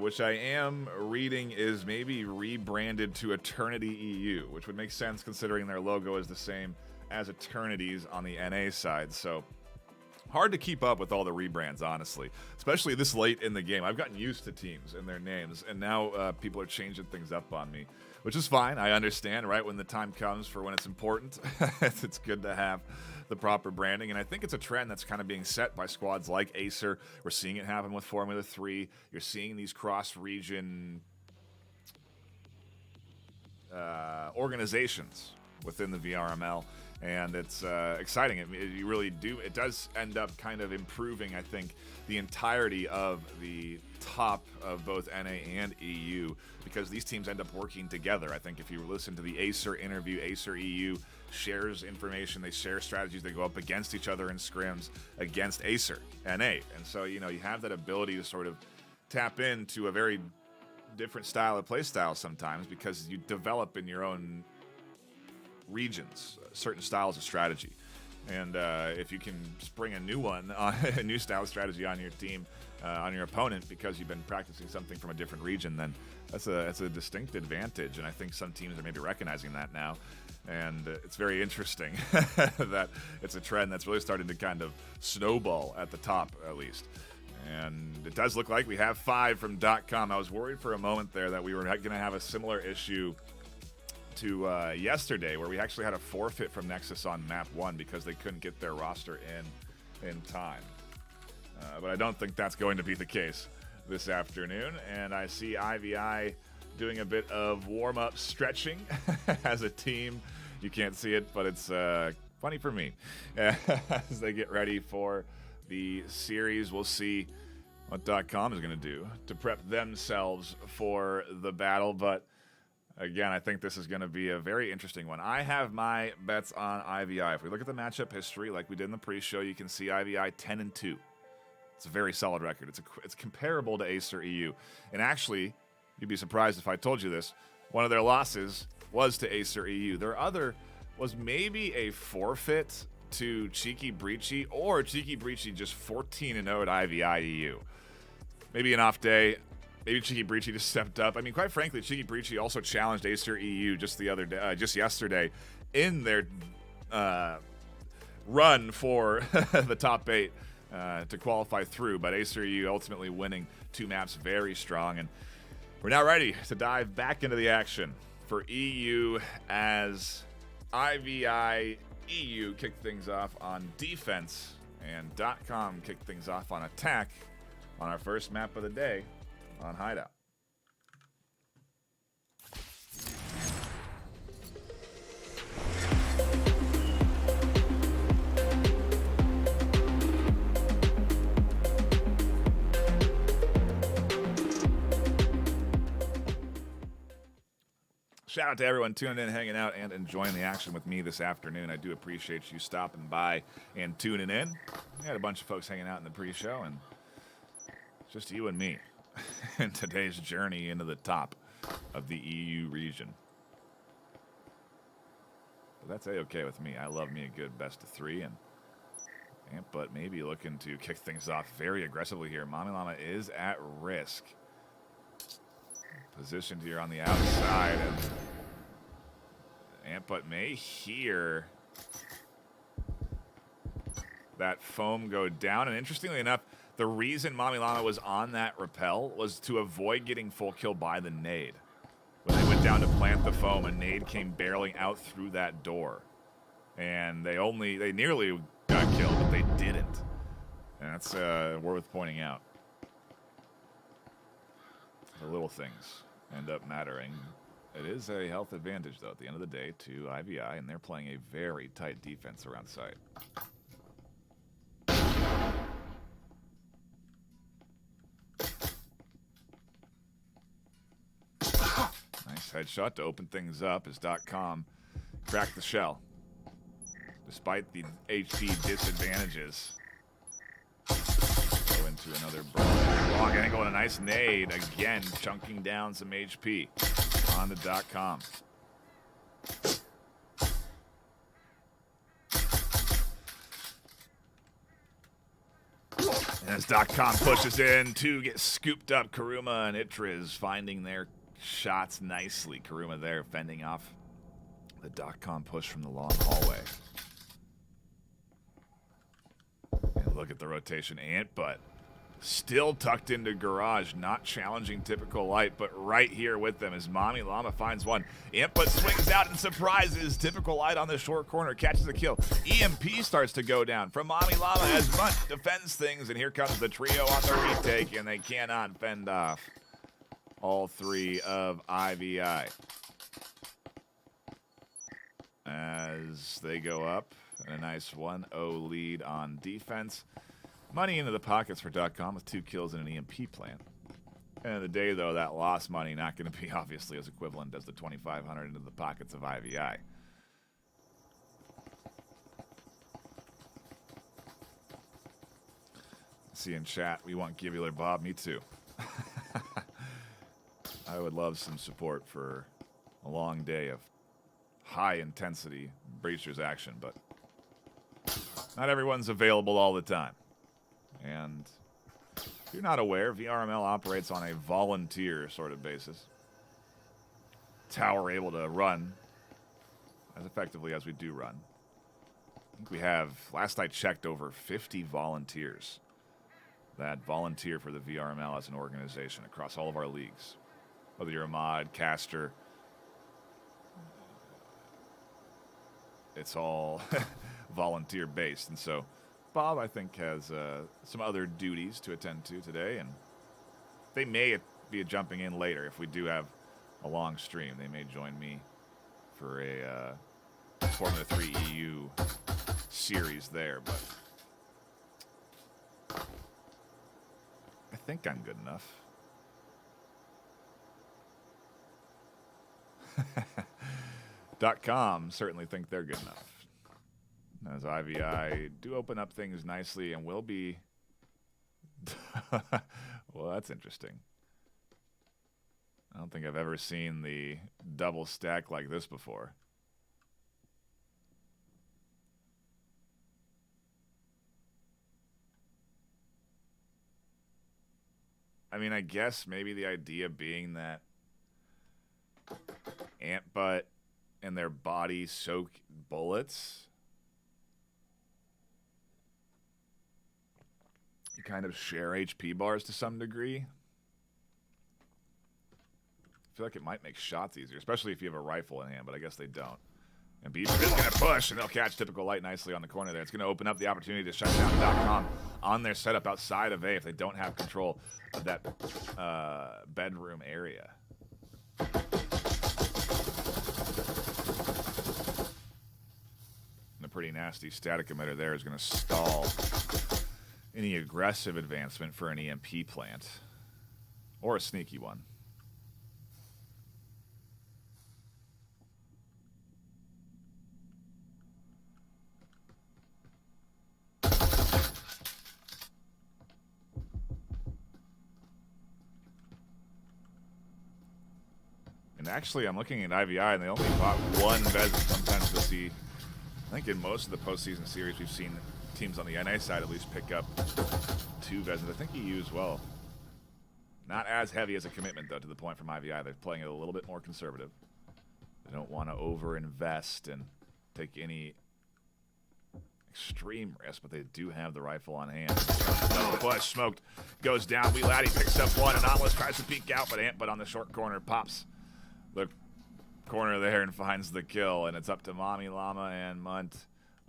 which I am reading is maybe rebranded to Eternity EU, which would make sense considering their logo is the same as Eternity's on the NA side. So hard to keep up with all the rebrands, honestly, especially this late in the game. I've gotten used to teams and their names, and now people are changing things up on me, which is fine. I understand, right? When the time comes for when it's important, it's good to have the proper branding, and I think it's a trend that's kind of being set by squads like Acer. We're seeing it happen with Formula 3. You're seeing these cross-region organizations within the VRML. And it's exciting. You really do. It does end up kind of improving, I think, the entirety of the top of both NA and EU, because these teams end up working together. I think if you listen to the Acer interview, Acer EU shares information, they share strategies, they go up against each other in scrims against Acer NA. And so, you know, you have that ability to sort of tap into a very different style of play style sometimes, because you develop in your own regions certain styles of strategy, and if you can spring a new one a new style of strategy on your team, on your opponent, because you've been practicing something from a different region, then that's a distinct advantage. And I think some teams are maybe recognizing that now, and it's very interesting that it's a trend that's really starting to kind of snowball at the top, at least. And it does look like we have 5 from .com. I was worried for a moment there that we were going to have a similar issue to yesterday, where we actually had a forfeit from Nexus on map 1 because they couldn't get their roster in time. But I don't think that's going to be the case this afternoon. And I see IVI doing a bit of warm-up stretching as a team. You can't see it, but it's funny for me as they get ready for the series. We'll see what .com is going to do to prep themselves for the battle, but again, I think this is going to be a very interesting one. I have my bets on IVI. If we look at the matchup history, like we did in the pre-show, you can see IVI 10-2. It's a very solid record. It's comparable to Acer EU. And actually, you'd be surprised if I told you this, one of their losses was to Acer EU. Their other was maybe a forfeit to Cheeky Breachy, or Cheeky Breachy just 14-0 at IVI EU. Maybe an off day. Maybe Cheeky Breachy just stepped up. I mean, quite frankly, Cheeky Breachy also challenged Acer EU just the other day, just yesterday, in their run for the top 8 to qualify through. But Acer EU ultimately winning 2 maps very strong, and we're now ready to dive back into the action for EU as IVI EU kicked things off on defense, and .com kicked things off on attack on our first map of the day on Hideout. Shout out to everyone tuning in, hanging out, and enjoying the action with me this afternoon. I do appreciate you stopping by and tuning in. We had a bunch of folks hanging out in the pre-show, and it's just you and me in today's journey into the top of the EU region. But that's A-okay with me. I love me a good best of 3, and but maybe looking to kick things off very aggressively here. Mami Llama is at risk. Positioned here on the outside, and But may hear that foam go down. And interestingly enough, the reason Mami Llama was on that rappel was to avoid getting full kill by the nade. When they went down to plant the foam, a nade came barreling out through that door. And they nearly got killed, but they didn't. And that's worth pointing out. The little things end up mattering. It is a health advantage, though, at the end of the day, to IVI, and they're playing a very tight defense around site. headshot to open things up as .com cracked the shell. Despite the HP disadvantages. Go into another long angle and a nice nade. Again, chunking down some HP on the .com. And as .com pushes in, two get scooped up. Karuma and Itriz finding their shots nicely. Karuma there fending off the .com push from the long hallway. And look at the rotation. Antbutt still tucked into garage, not challenging typical light, but right here with them as Mommy Llama finds one. Antbutt swings out and surprises typical light on the short corner, catches the kill. EMP starts to go down from Mommy Llama as Munt defends things, and here comes the trio on the retake, and they cannot fend off all three of IVI. As they go up, and a nice 1-0 lead on defense. Money into the pockets for .com with 2 kills and an EMP plant. End of the day, though, that lost money not going to be obviously as equivalent as the 2,500 into the pockets of IVI. See in chat, we want Gibular Bob. Me too. I would love some support for a long day of high-intensity Breachers action, but not everyone's available all the time. And if you're not aware, VRML operates on a volunteer sort of basis. It's how we're able to run as effectively as we do run. I think we have, last I checked, over 50 volunteers that volunteer for the VRML as an organization across all of our leagues. Whether you're a mod, caster, it's all volunteer based. And so Bob, I think, has some other duties to attend to today, and they may be jumping in later if we do have a long stream. They may join me for a Formula 3 EU series there, but I think I'm good enough. .com certainly think they're good enough. As IVI do open up things nicely and will be... Well, that's interesting. I don't think I've ever seen the double stack like this before. I mean, I guess maybe the idea being that Antbutt and their body soak bullets. You kind of share HP bars to some degree. I feel like it might make shots easier, especially if you have a rifle in hand, but I guess they don't. And Beaver is going to push, and they'll catch typical light nicely on the corner there. It's going to open up the opportunity to shut down .com on their setup outside of A if they don't have control of that bedroom area. And a pretty nasty static emitter there is going to stall any aggressive advancement for an EMP plant, or a sneaky one. And actually, I'm looking at IVI, and they only bought one Vezin. Sometimes we'll see, I think in most of the postseason series, we've seen teams on the NA side at least pick up 2 Vezins. I think EU as well. Not as heavy as a commitment, though, to the point from IVI. They're playing it a little bit more conservative. They don't want to over-invest and take any extreme risk, but they do have the rifle on hand. Double push, smoked, goes down. Wee Laddie picks up one. Anomalous tries to peek out, but on the short corner pops the corner there and finds the kill. And it's up to Mommy Llama and Munt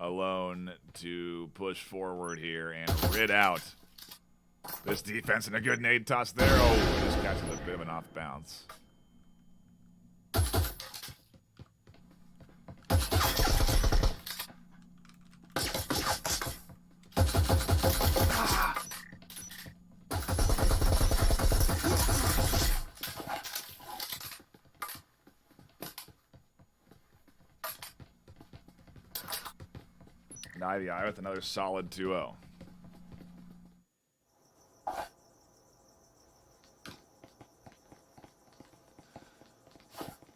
alone to push forward here and rid out this defense. And a good nade toss there. Oh, just catches a bit of an off bounce. And IVI with another solid 2-0.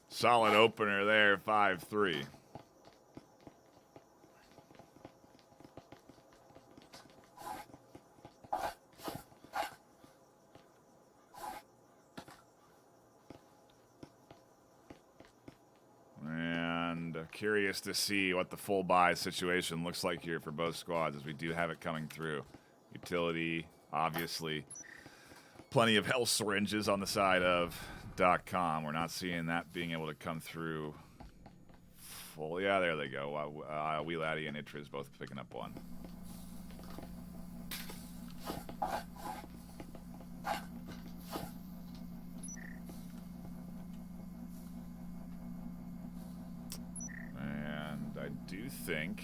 Solid opener there, 5-3. And curious to see what the full buy situation looks like here for both squads, as we do have it coming through. Utility, obviously. Plenty of health syringes on the side of .com. We're not seeing that being able to come through full. Yeah, there they go. Wheelatty and Itriz both picking up one. And I do think...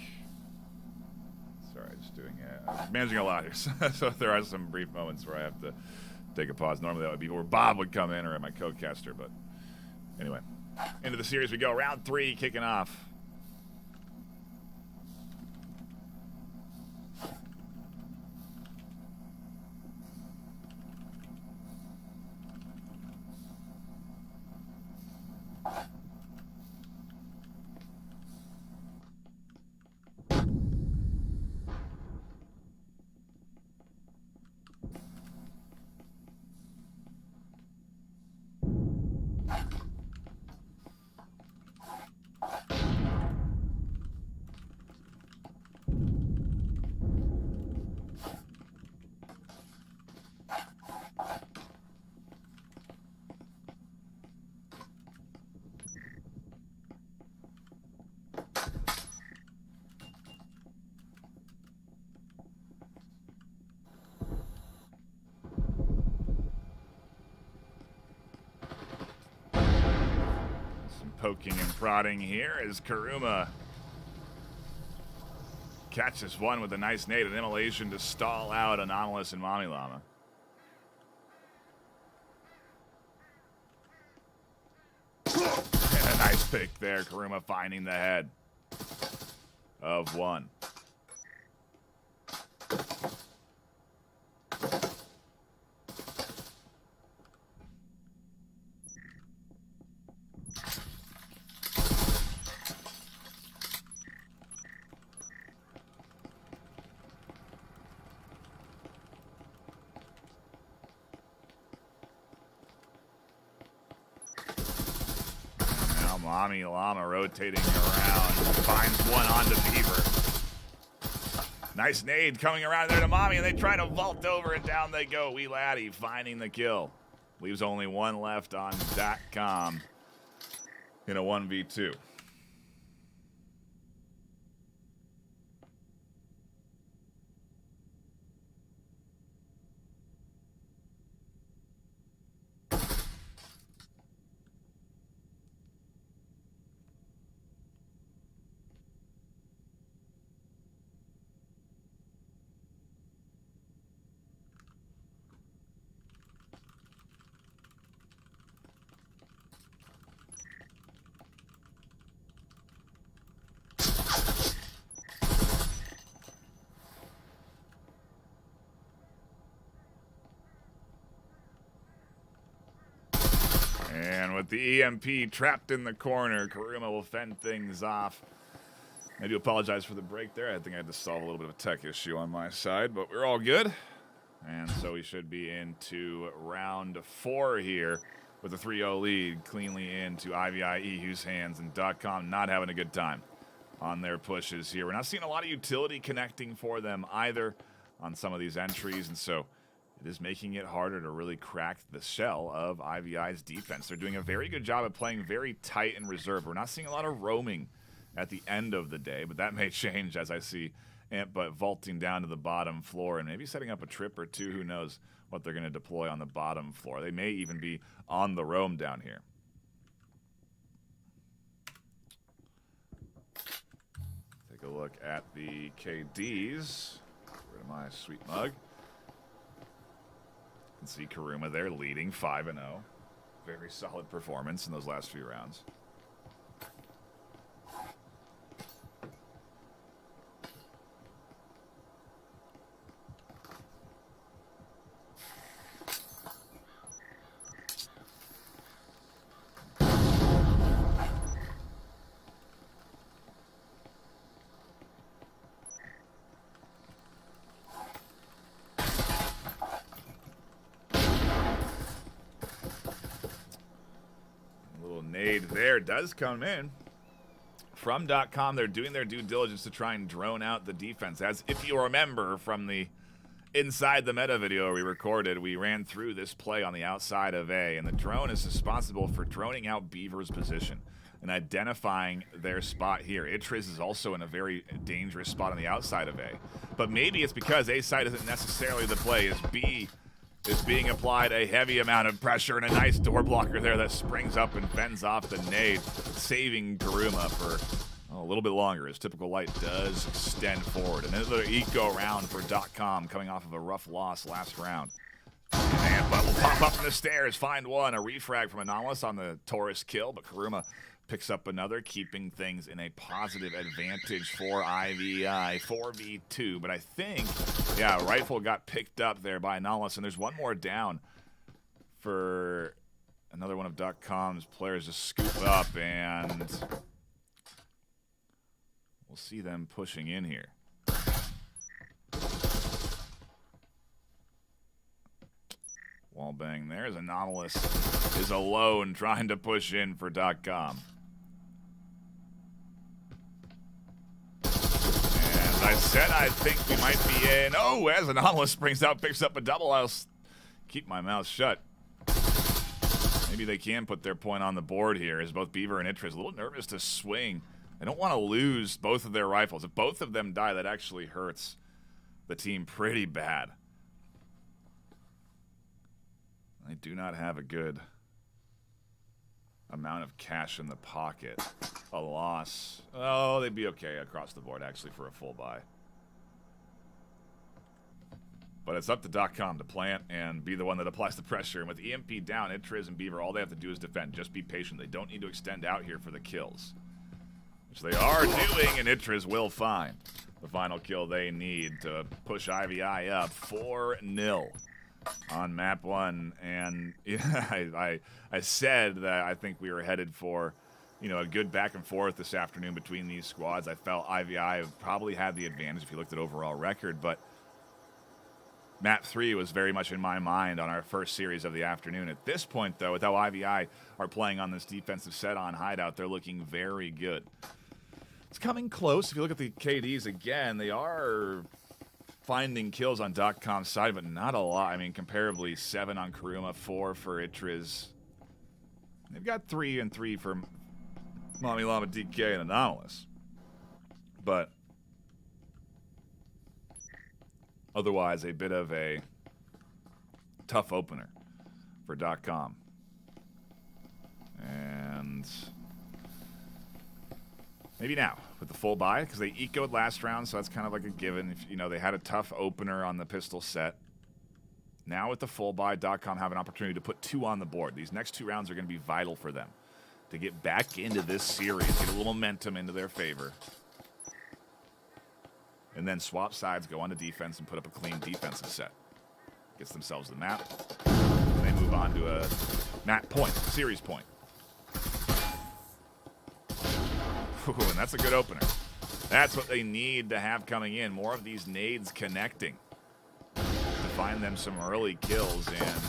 Sorry, just doing it. I'm managing a lot here, so there are some brief moments where I have to take a pause. Normally that would be where Bob would come in or my co-caster, but anyway. Into the series we go. Round 3 kicking off. Poking and prodding here as Karuma catches one with a nice nade, an immolation to stall out Anomalous and Mami Llama. And a nice pick there, Karuma finding the head of one. Mami Llama rotating around, finds one onto Beaver. Nice nade coming around there to Mami, and they try to vault over, and down they go. Wheelatty finding the kill. Leaves only one left on .com in a 1v2. And with the EMP trapped in the corner, Karuma will fend things off. I do apologize for the break there. I think I had to solve a little bit of a tech issue on my side, but we're all good. And so we should be into round 4 here with a 3-0 lead cleanly into IVI EU's hands, and .com not having a good time on their pushes here. We're not seeing a lot of utility connecting for them either on some of these entries, and so it is making it harder to really crack the shell of IVI's defense. They're doing a very good job of playing very tight and reserved. We're not seeing a lot of roaming at the end of the day, but that may change as I see Amp vaulting down to the bottom floor and maybe setting up a trip or two. Who knows what they're going to deploy on the bottom floor. They may even be on the roam down here. Take a look at the KDs. Rid of my sweet mug. You can see Karuma there leading 5-0. Very solid performance in those last few rounds. there does come in from .com. They're doing their due diligence to try and drone out the defense. As if you remember from the Inside the Meta video we recorded, we ran through this play on the outside of A, and the drone is responsible for droning out Beaver's position and identifying their spot here. Itriz is also in a very dangerous spot on the outside of A. But maybe it's because A side isn't necessarily the play, as B is being applied a heavy amount of pressure, and a nice door blocker there that springs up and fends off the nade, saving Karuma for a little bit longer. His typical light does extend forward. Another eco round for .com coming off of a rough loss last round. And but will pop up in the stairs, find one. A refrag from Anomalous on the Taurus kill, but Karuma picks up another, keeping things in a positive advantage for IVI. 4v2, but I think, yeah, Rifle got picked up there by Anomalous, and there's one more down for another one of .com's players to scoop up, and we'll see them pushing in here. Wall bang there as Anomalous is alone trying to push in for .com. And I said I think we might be in. Oh, as Anomalous springs out, picks up a double, I'll keep my mouth shut. Maybe they can put their point on the board here, as both Beaver and Itriz a little nervous to swing. They don't want to lose both of their rifles. If both of them die, that actually hurts the team pretty bad. They do not have a good amount of cash in the pocket. A loss. Oh, they'd be okay across the board, actually, for a full buy. But it's up to .com to plant and be the one that applies the pressure. And with EMP down, Itriz and Beaver, all they have to do is defend. Just be patient. They don't need to extend out here for the kills, which they are doing, and Itriz will find the final kill they need to push IVI up 4-0 on map 1. And yeah, I said that I think we were headed for, you know, a good back and forth this afternoon between these squads. I felt IVI probably had the advantage if you looked at overall record, but map 3 was very much in my mind on our first series of the afternoon. At this point, though, with how IVI are playing on this defensive set on Hideout, they're looking very good. It's coming close. If you look at the KDs again, they are finding kills on .com's side, but not a lot. I mean, comparably, 7 on Karuma, 4 for Itriz. They've got 3 and 3 for Mommy Llama DK and Anomalous. But otherwise, a bit of a tough opener for .com. And maybe now with the full buy, because they ecoed last round, so that's kind of like a given. If, you know, they had a tough opener on the pistol set. Now with the full buy, .com have an opportunity to put 2 on the board. These next 2 rounds are going to be vital for them to get back into this series, get a little momentum into their favor, and then swap sides, go on to defense, and put up a clean defensive set. Gets themselves the map, and they move on to a map point, series point. Ooh, and that's a good opener. That's what they need to have coming in. More of these nades connecting to find them some early kills, and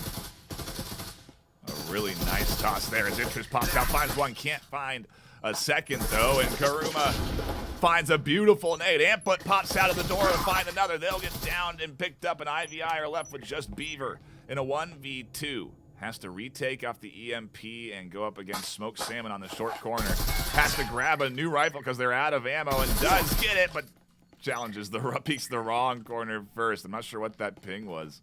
a really nice toss there as Itriz pops out, finds one, can't find a second though, and Karuma finds a beautiful nade. Amput pops out of the door to find another. They'll get downed and picked up, and IVI are left with just Beaver in a 1v2. Has to retake off the EMP and go up against Smoked Salmon on the short corner. Has to grab a new rifle because they're out of ammo, and does get it, but challenges peeks the wrong corner first. I'm not sure what that ping was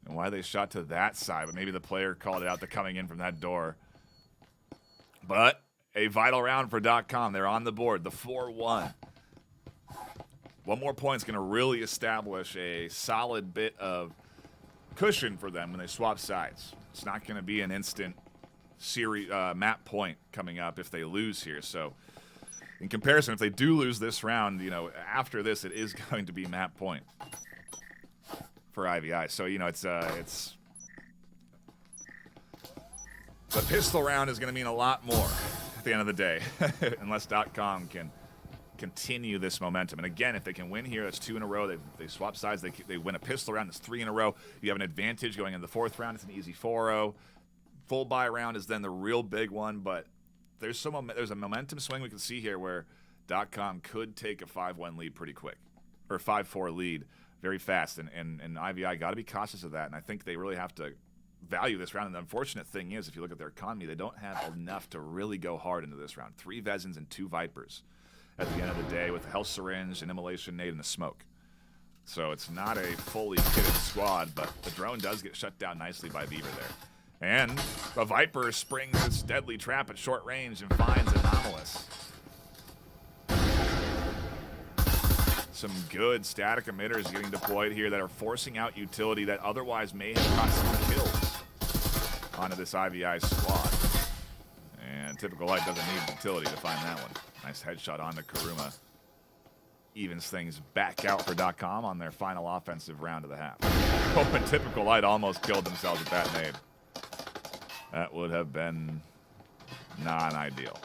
and why they shot to that side, but maybe the player called it out to coming in from that door. But a vital round for .com. They're on the board, the 4-1. One more point is going to really establish a solid bit of cushion for them when they swap sides. It's not going to be an instant series map point coming up if they lose here. So in comparison, if they do lose this round, you know, after this, it is going to be map point for IVI. So, you know, it's the pistol round is going to mean a lot more at the end of the day, unless .com can continue this momentum. And again, if they can win here, that's 2 in a row. They swap sides. They win a pistol round. That's 3 in a row. You have an advantage going into the 4th round. It's an easy 4-0. Full buy round is then the real big one, but there's a momentum swing we can see here where .com could take a 5-1 lead pretty quick, or 5-4 lead very fast, and IVI got to be cautious of that, and I think they really have to value this round. And the unfortunate thing is, if you look at their economy, they don't have enough to really go hard into this round. 3 Vezins and 2 Vipers at the end of the day, with the Health Syringe, an Immolation Nade, and the Smoke. So it's not a fully kitted squad, but the drone does get shut down nicely by Beaver there. And the Viper springs its deadly trap at short range and finds Anomalous. Some good static emitters getting deployed here that are forcing out utility that otherwise may have got some kills onto this IVI squad. And Typical Light doesn't need utility to find that one. Nice headshot onto Karuma. Evens things back out for .com on their final offensive round of the half. Oh, and Typical Light almost killed themselves with that nade. That would have been non-ideal.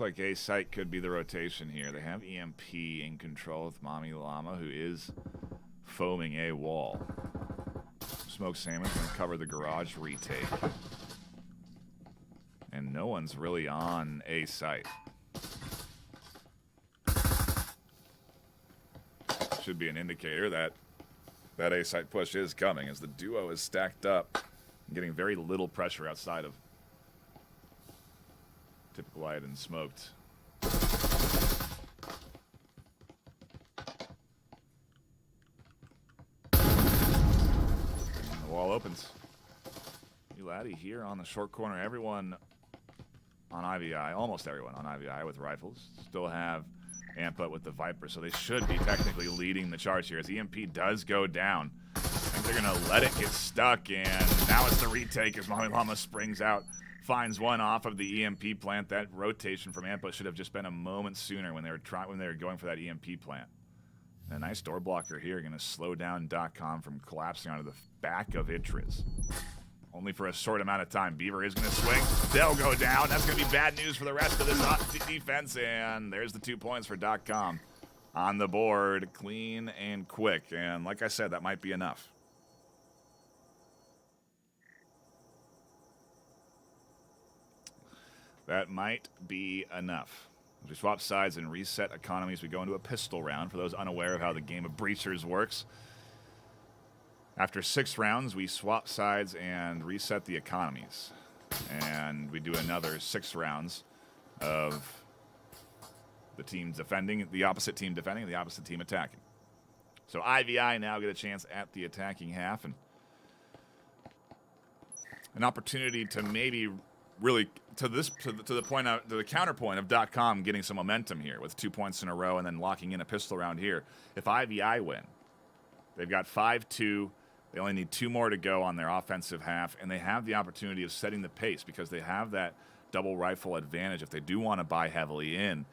Looks like A site could be the rotation here. They have EMP in control with Mommy Llama, who is foaming a wall. Smoke Salmon's going to cover the garage retake. And no one's really on A site. Should be an indicator that that A site push is coming, as the duo is stacked up and getting very little pressure outside of Typical Light and Smoked. And the wall opens. Laddie here on the short corner. Everyone on IVI, almost everyone on IVI with rifles, still have Ampa with the Viper, so they should be technically leading the charge here as EMP does go down. I think they're going to let it get stuck, and now it's the retake as Mommy Llama springs out. Finds one off of the EMP plant. That rotation from Ampa should have just been a moment sooner when they were going for that EMP plant. And a nice door blocker here, going to slow down .com from collapsing onto the back of Itris. Only for a short amount of time. Beaver is going to swing. They'll go down. That's going to be bad news for the rest of this defense. And there's the 2 points for .com on the board, clean and quick. And like I said, that might be enough. That might be enough. As we swap sides and reset economies, we go into a pistol round. For those unaware of how the game of Breachers works, after 6 rounds, we swap sides and reset the economies. And we do another 6 rounds of the team defending, the opposite team defending, and the opposite team attacking. So IVI now get a chance at the attacking half, and an opportunity to maybe really to the counterpoint of .com getting some momentum here with 2 points in a row and then locking in a pistol round here. If IVI win, they've got 5-2. They only need 2 more to go on their offensive half, and they have the opportunity of setting the pace because they have that double rifle advantage if they do want to buy heavily in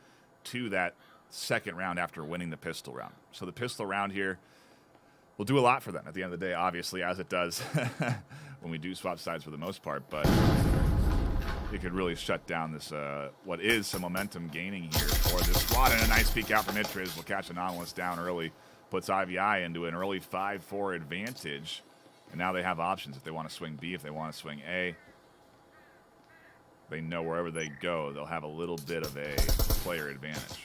to that second round after winning the pistol round. So the pistol round here will do a lot for them at the end of the day, obviously, as it does when we do swap sides for the most part, but it could really shut down this, what is some momentum gaining here for this squad. And a nice peek out from Itris will catch Anomalous down early, puts IVI into an early 5-4 advantage. And now they have options if they want to swing B, if they want to swing A. They know wherever they go, they'll have a little bit of a player advantage.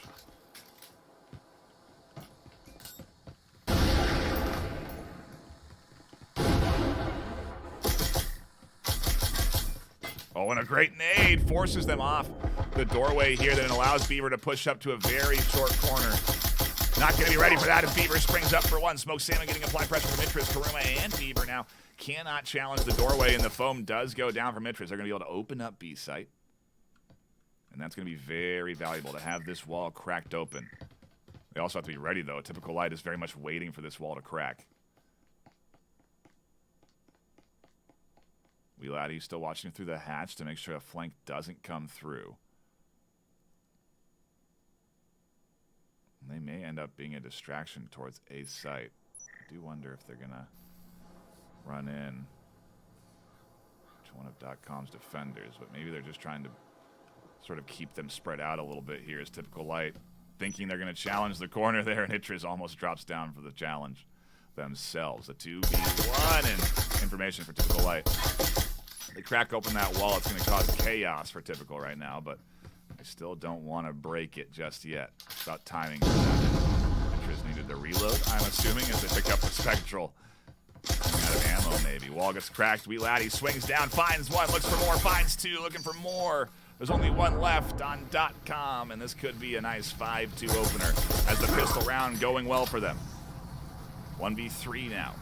Oh, and a great nade forces them off the doorway here. Then it allows Beaver to push up to a very short corner. Not going to be ready for that, and Beaver springs up for one. Smoke Salmon getting applied pressure from Itris. Karuma and Beaver now cannot challenge the doorway, and the foam does go down from Itris. They're going to be able to open up B site. And that's going to be very valuable to have this wall cracked open. They also have to be ready, though. Typical Light is very much waiting for this wall to crack. Wheeladdy's still watching through the hatch to make sure a flank doesn't come through. They may end up being a distraction towards A site. do wonder if they're gonna run in to one of .com's defenders, but maybe they're just trying to sort of keep them spread out a little bit here as Typical Light, thinking they're going to challenge the corner there, and Itriz almost drops down for the challenge themselves. A 2v1 and information for Typical Light. They crack open that wall. It's going to cause chaos for Typical right now, but I still don't want to break it just yet. It's about timing for that. Itriz needed to reload, I'm assuming, as they pick up the Spectral. Running out of ammo, maybe. Wall gets cracked. Weeladdie swings down, finds one, looks for more, finds two, looking for more. There's only one left on .com, and this could be a nice 5-2 opener as the pistol round going well for them. 1v3 now.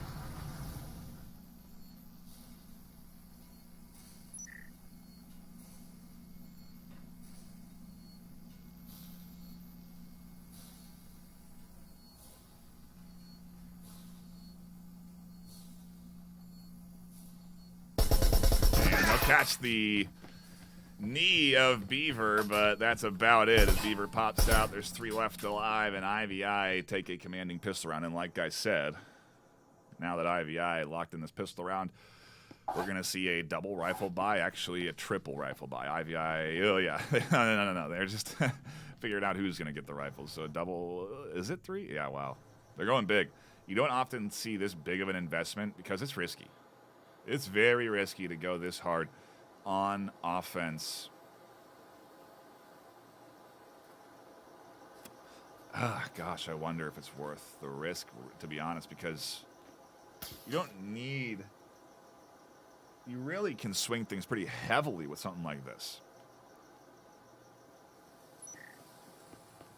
And they'll catch the knee of Beaver, but that's about it. As Beaver pops out, there's 3 left alive, and IVI take a commanding pistol round. And like I said, now that IVI locked in this pistol round, we're going to see a double rifle buy, actually a triple rifle buy. IVI, oh yeah, no. They're just figuring out who's going to get the rifles. So a double, is it 3? Yeah, wow. They're going big. You don't often see this big of an investment because it's risky. It's very risky to go this hard on offense. Gosh, I wonder if it's worth the risk, to be honest, because you don't need... You really can swing things pretty heavily with something like this.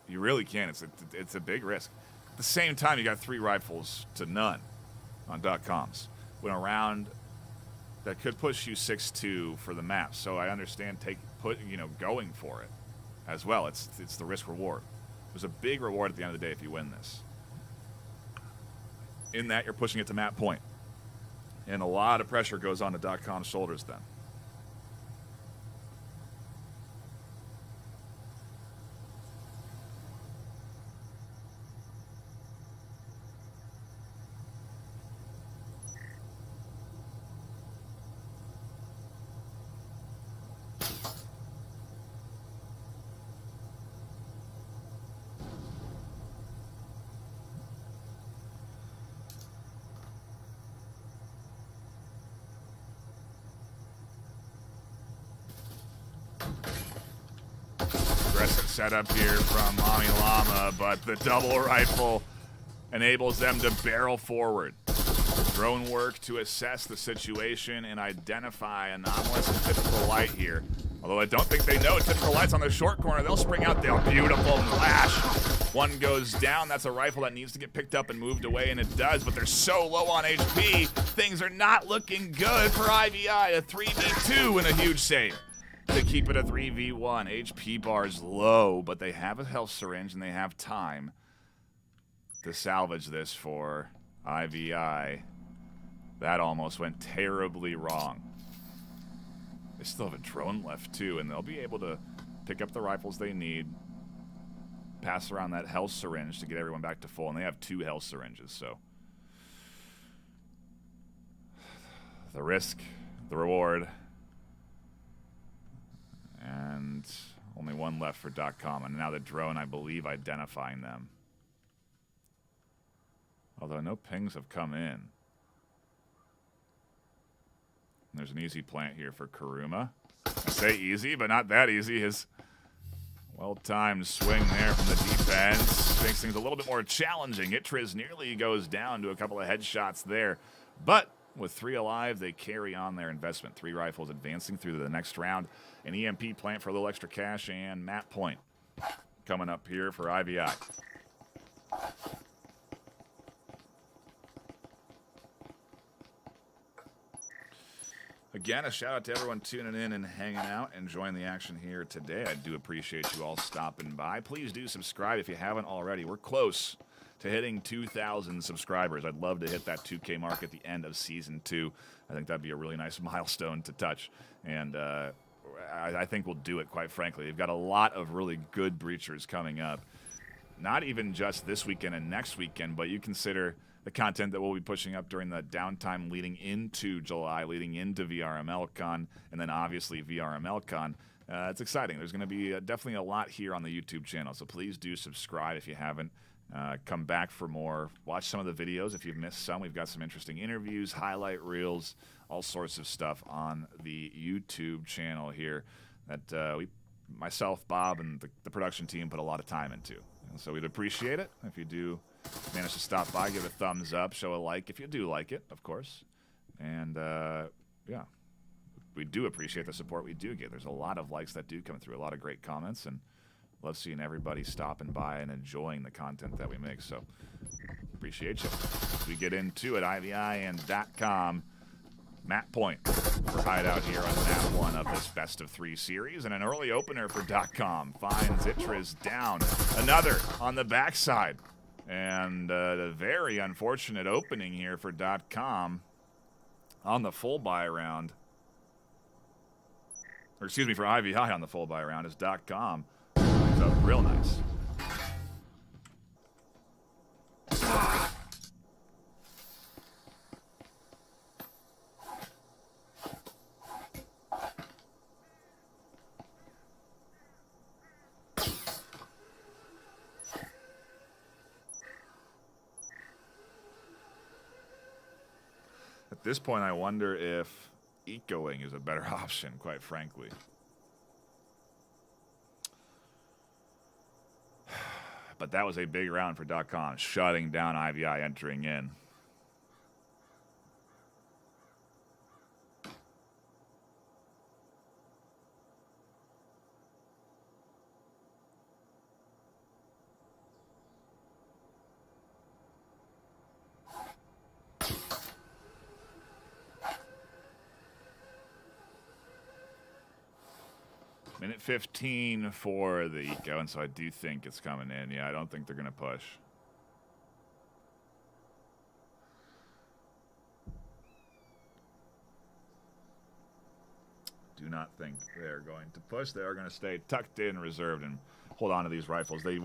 You really can. It's a big risk. At the same time, you got 3 rifles to none on .coms. When a round that could push you 6-2 for the map. So I understand going for it as well. It's the risk reward. There's a big reward at the end of the day if you win this. In that, you're pushing it to map point. And a lot of pressure goes on to .com's shoulders then. Setup here from Lami Lama, but the double rifle enables them to barrel forward. Drone work to assess the situation and identify anomalous and Typical Light here. Although I don't think they know Typical Light's on the short corner. They'll spring out. They'll beautiful flash. One goes down. That's a rifle that needs to get picked up and moved away, and it does, but they're so low on HP. Things are not looking good for IVI. A 3v2 and a huge save to keep it a 3v1. HP bar's low, but they have a health syringe and they have time to salvage this for IVI. That almost went terribly wrong. They still have a drone left too, and they'll be able to pick up the rifles they need, pass around that health syringe to get everyone back to full, and they have 2 health syringes, so the risk, the reward. And only 1 left for .com, and now the drone, I believe, identifying them. Although no pings have come in. There's an easy plant here for Kuruma. I say easy, but not that easy. His well-timed swing there from the defense makes things a little bit more challenging. Itriz nearly goes down to a couple of headshots there. But with 3 alive, they carry on their investment. 3 rifles advancing through to the next round. An EMP plant for a little extra cash, and map point coming up here for IVI. Again, a shout out to everyone tuning in and hanging out, enjoying the action here today. I do appreciate you all stopping by. Please do subscribe if you haven't already. We're close to hitting 2,000 subscribers. I'd love to hit that 2K mark at the end of Season 2. I think that'd be a really nice milestone to touch. And I think we'll do it, quite frankly. We've got a lot of really good breachers coming up. Not even just this weekend and next weekend, but you consider the content that we'll be pushing up during the downtime leading into July, leading into VRMLCon, and then obviously VRMLCon. It's exciting. There's going to be definitely a lot here on the YouTube channel, so please do subscribe if you haven't. Come back for more. Watch some of the videos if you've missed some. We've got some interesting interviews, highlight reels, all sorts of stuff on the YouTube channel here that myself, Bob, and the production team put a lot of time into. And so we'd appreciate it if you do manage to stop by, give a thumbs up, show a like if you do like it, of course. And, yeah, we do appreciate the support we do get. There's a lot of likes that do come through, a lot of great comments, and love seeing everybody stopping by and enjoying the content that we make. So appreciate you. As we get into it, IVI and .com. Matt Point for Hideout here on Map 1 of this best of 3 series, and an early opener for .com. Finds Itra's down. Another on the backside. And a very unfortunate opening here for .com on the full buy round. Or excuse me, for IVI on the full buy round is .com. So real nice. At this point, I wonder if ecoing is a better option, quite frankly. But that was a big round for .com, shutting down IVI entering in. Minute 15 for the eco, and so I do think it's coming in. Yeah, I don't think they're going to push. Do not think they're going to push. They are going to stay tucked in, reserved, and hold on to these rifles. They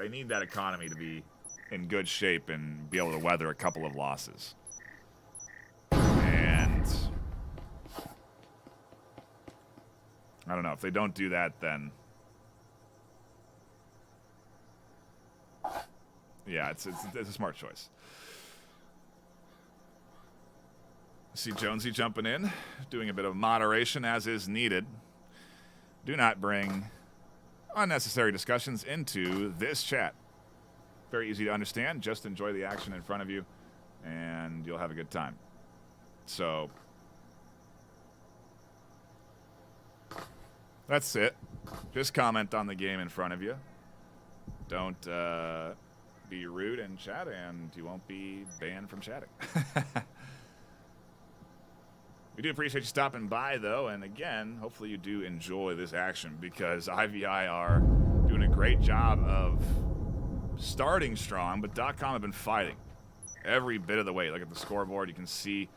need that economy to be in good shape and be able to weather a couple of losses. And I don't know. If they don't do that, then yeah, it's a smart choice. See Jonesy jumping in, doing a bit of moderation as is needed. Do not bring unnecessary discussions into this chat. Very easy to understand. Just enjoy the action in front of you, and you'll have a good time. So that's it. Just comment on the game in front of you. Don't be rude in chat, and you won't be banned from chatting. We do appreciate you stopping by, though, and again, hopefully you do enjoy this action, because IVI are doing a great job of starting strong, but .com have been fighting every bit of the way. Look at the scoreboard. You can see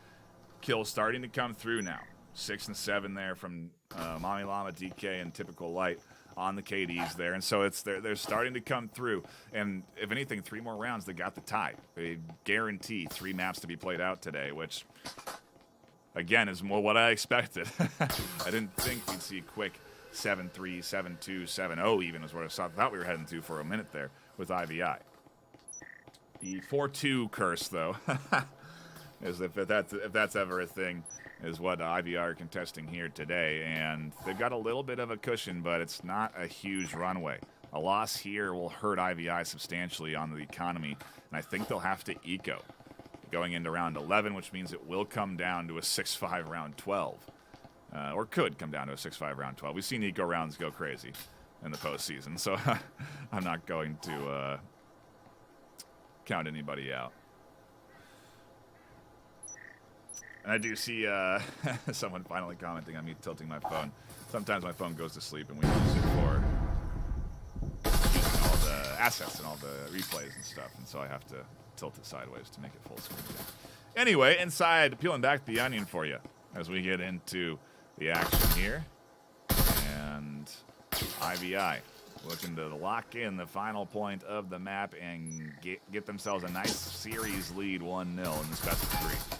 kills starting to come through now. 6 and 7 there from Mami Llama, DK, and Typical Light on the KDs there. And so they're starting to come through. And if anything, 3 more rounds, they got the tie. They guarantee 3 maps to be played out today, which, again, is more what I expected. I didn't think we'd see a quick 7-3, 7-2, 7-0 even is what I thought we were heading to for a minute there with IVI. The 4-2 curse, though, is if that's ever a thing, is what IVI are contesting here today. And they've got a little bit of a cushion, but it's not a huge runway. A loss here will hurt IVI substantially on the economy, and I think they'll have to eco going into round 11, which means it will come down to a 6-5 round 12. Or could come down to a 6-5 round 12. We've seen eco rounds go crazy in the postseason, so I'm not going to count anybody out. And I do see someone finally commenting on me tilting my phone. Sometimes my phone goes to sleep and we use it for using all the assets and all the replays and stuff, and so I have to tilt it sideways to make it full screen again. Anyway, inside, peeling back the onion for you as we get into the action here. And IVI looking to lock in the final point of the map and get themselves a nice series lead 1-0 in this best of 3.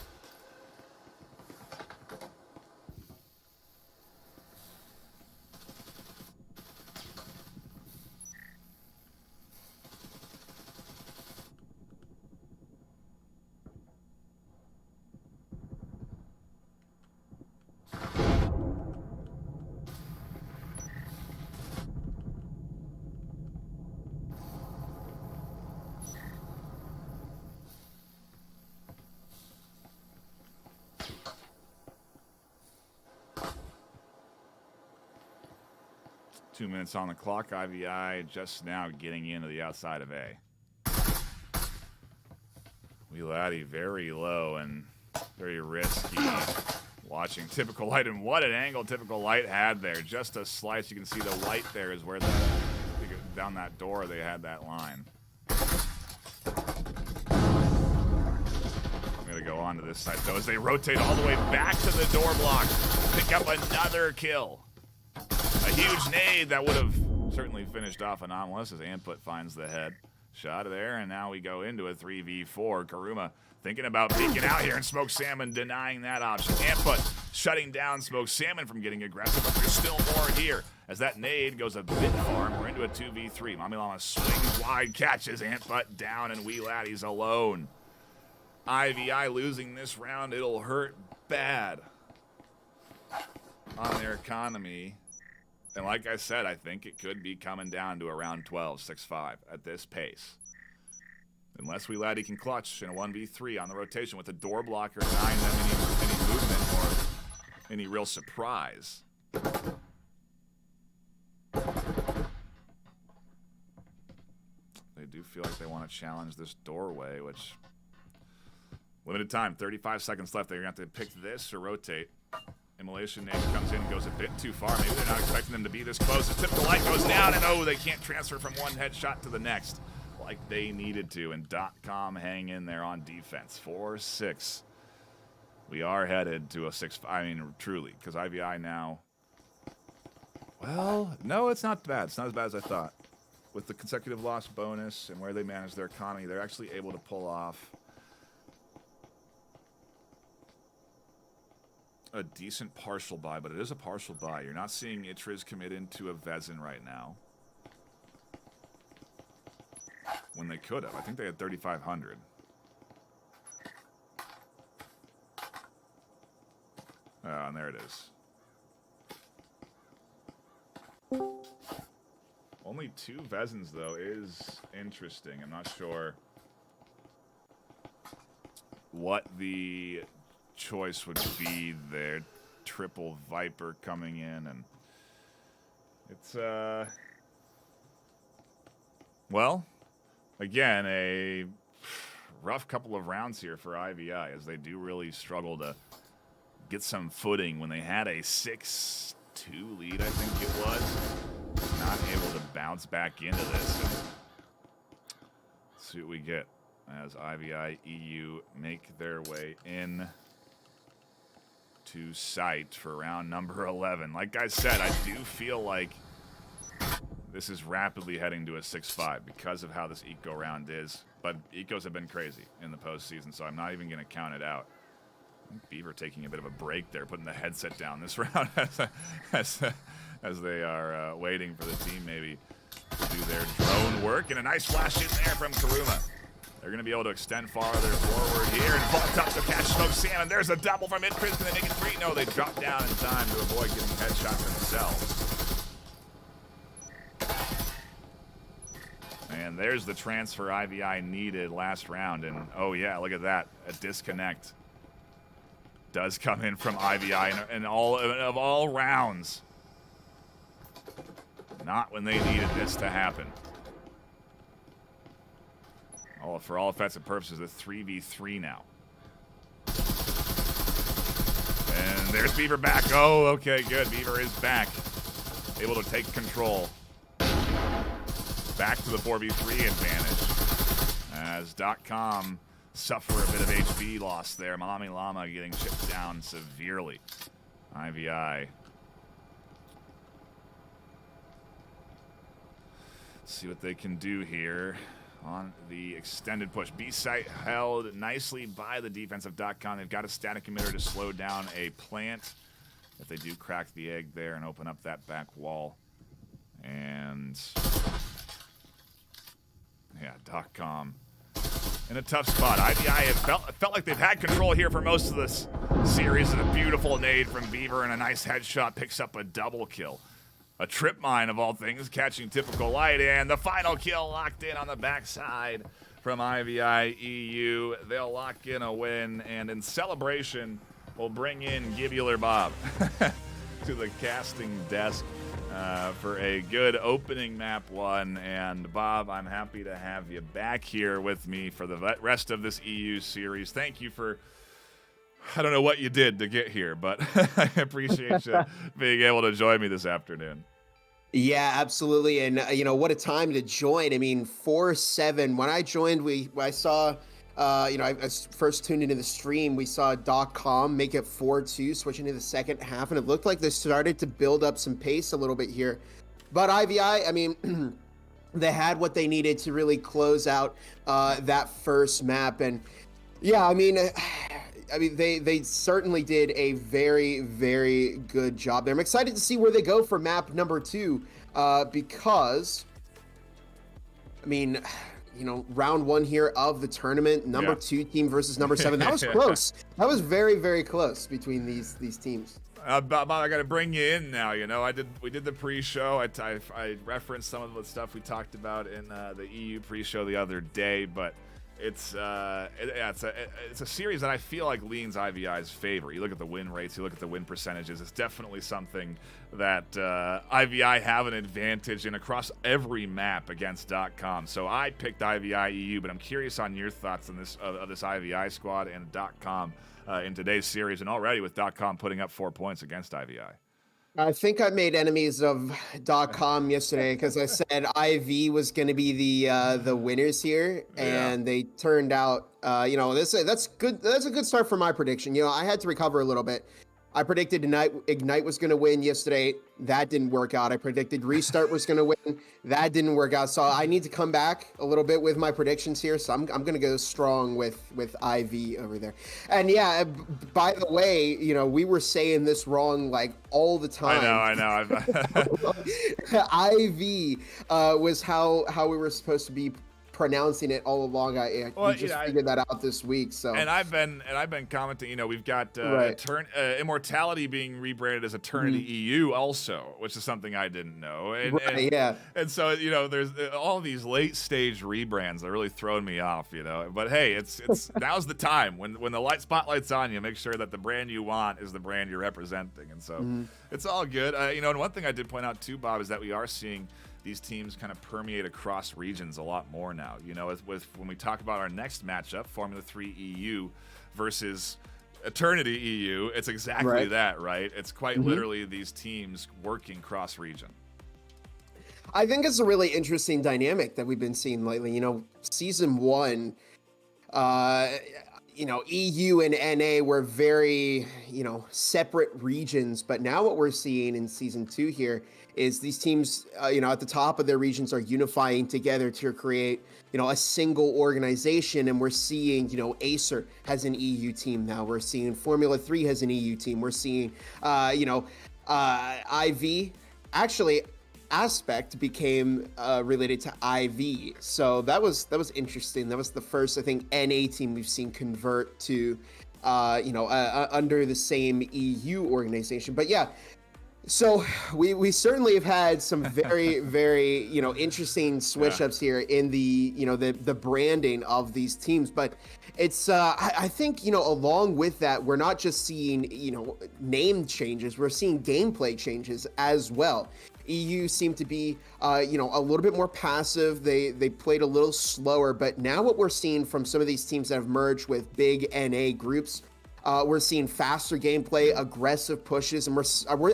Two minutes on the clock. IVI just now getting into the outside of A. Wheelatty very low and very risky. Watching Typical Light, and what an angle Typical Light had there. Just a slice. You can see the white there is where down that door they had that line. I'm going to go on to this side, though, as they rotate all the way back to the door block. Pick up another kill. A huge nade that would have certainly finished off Anomalous as Input finds the head. Shot there, and now we go into a 3v4. Karuma thinking about peeking out here, and Smoked Salmon denying that option. Input shutting down Smoked Salmon from getting aggressive, but there's still more here as that nade goes a bit far, and we're into a 2v3. Mami Llama swings wide, catches Input down, and Wheelatty's alone. IVI losing this round, it'll hurt bad on their economy. And like I said, I think it could be coming down to around 12, 6-5 at this pace. Unless Wheelatty can clutch in a 1v3 on the rotation with the door blocker denying them any movement or any real surprise. They do feel like they want to challenge this doorway, which... Limited time, 35 seconds left. They're going to have to pick this or rotate. Immolation name comes in and goes a bit too far. Maybe they're not expecting them to be this close. The Typical Light goes down, and oh, they can't transfer from one headshot to the next like they needed to. And .com hang in there on defense. 4-6. We are headed to a 6. I mean, truly, because IVI now. Well, no, it's not bad. It's not as bad as I thought. With the consecutive loss bonus and where they manage their economy, they're actually able to pull off a decent partial buy, but it is a partial buy. You're not seeing Itriz commit into a Vezin right now. When they could have. I think they had 3,500. Oh, and there it is. Only 2 Vezins, though, is interesting. I'm not sure what the choice would be there. Triple Viper coming in, and it's well, again, a rough couple of rounds here for IVI as they do really struggle to get some footing when they had a 6-2 lead, I think it was. Not able to bounce back into this. And let's see what we get as IVI EU make their way in to sight for round number 11. Like I said, I do feel like this is rapidly heading to a 6-5 because of how this eco round is. But ecos have been crazy in the postseason, so I'm not even going to count it out. I think Beaver taking a bit of a break there, putting the headset down this round as they are waiting for the team maybe to do their drone work. And a nice flash in there from Karuma. They're going to be able to extend farther forward here and vault up to catch Smoked Salmon. There's a double from Itriz. Can they make it 3? No, they drop down in time to avoid getting headshots themselves. And there's the transfer IVI needed last round. And oh yeah, look at that. A disconnect does come in from IVI in all rounds. Not when they needed this to happen. For all effects and purposes, a 3v3 now. And there's Beaver back. Oh, okay, good. Beaver is back. Able to take control. Back to the 4v3 advantage. As .com suffer a bit of HP loss there. Mami Llama getting chipped down severely. IVI. see what they can do here on the extended push. B site held nicely by the defense of .com. They've got a static emitter to slow down a plant if they do crack the egg there and open up that back wall. And yeah, .com in a tough spot. IBI felt like they've had control here for most of this series. And a beautiful nade from Beaver and a nice headshot picks up a double kill. A trip mine of all things, catching typical light, and the final kill locked in on the backside from IVI EU. They'll lock in a win, and in celebration, we'll bring in Gibular Bob to the casting desk for a good opening map 1. And Bob, I'm happy to have you back here with me for the rest of this EU series. Thank you for, I don't know what you did to get here, but I appreciate you being able to join me this afternoon. Yeah, absolutely. And, what a time to join. I mean, 4-7. When I joined, I saw, I first tuned into the stream. We saw .com make it 4-2, switching to the second half. And it looked like they started to build up some pace a little bit here. But IVI, I mean, they had what they needed to really close out that first map. And, yeah, I mean, they certainly did a very, very good job there. I'm excited to see where they go for map number 2 because, I mean, round 1 here of the tournament, number 2 team versus number 7. That was close. That was very, very close between these teams. Bob, I got to bring you in now. We did the pre-show. I referenced some of the stuff we talked about in the EU pre-show the other day, but it's a series that I feel like leans IVI's favor. You look at the win rates, you look at the win percentages. It's definitely something that IVI have an advantage in across every map against .com. So I picked IVI EU, but I'm curious on your thoughts on this of this IVI squad and .com in today's series, and already with .com putting up 4 points against IVI. I think I made enemies of .com yesterday because I said IV was going to be the winners here, and they turned out. That's good. That's a good start for my prediction. I had to recover a little bit. I predicted Ignite was going to win yesterday. That didn't work out. I predicted Restart was going to win. That didn't work out. So I need to come back a little bit with my predictions here. So I'm going to go strong with IV over there. And yeah, by the way, we were saying this wrong like all the time. I know. IV was how we were supposed to be pronouncing it all along. We just figured that out this week. So and I've been commenting. We've got Immortality being rebranded as Eternity EU also, which is something I didn't know. And so there's all these late stage rebrands that are really throwing me off. But hey, it's now's the time when the light spotlight's on you. Make sure that the brand you want is the brand you're representing, and so it's all good. And one thing I did point out too, Bob, is that we are seeing these teams kind of permeate across regions a lot more now. With when we talk about our next matchup, Formula 3 EU versus Eternity EU, it's exactly that, right? It's quite literally these teams working cross-region. I think it's a really interesting dynamic that we've been seeing lately. Season 1, EU and NA were very, separate regions, but now what we're seeing in Season 2 here is these teams, at the top of their regions are unifying together to create, a single organization. And we're seeing, Acer has an EU team now. We're seeing Formula 3 has an EU team. We're seeing, IV. Actually, Aspect became related to IV. So that was interesting. That was the first, I think, NA team we've seen convert to, under the same EU organization. But yeah, so we certainly have had some very, very, interesting switch ups here in the, the branding of these teams. But it's, I think, along with that, we're not just seeing, name changes, we're seeing gameplay changes as well. EU seemed to be, a little bit more passive. They played a little slower, but now what we're seeing from some of these teams that have merged with big NA groups, we're seeing faster gameplay, aggressive pushes, and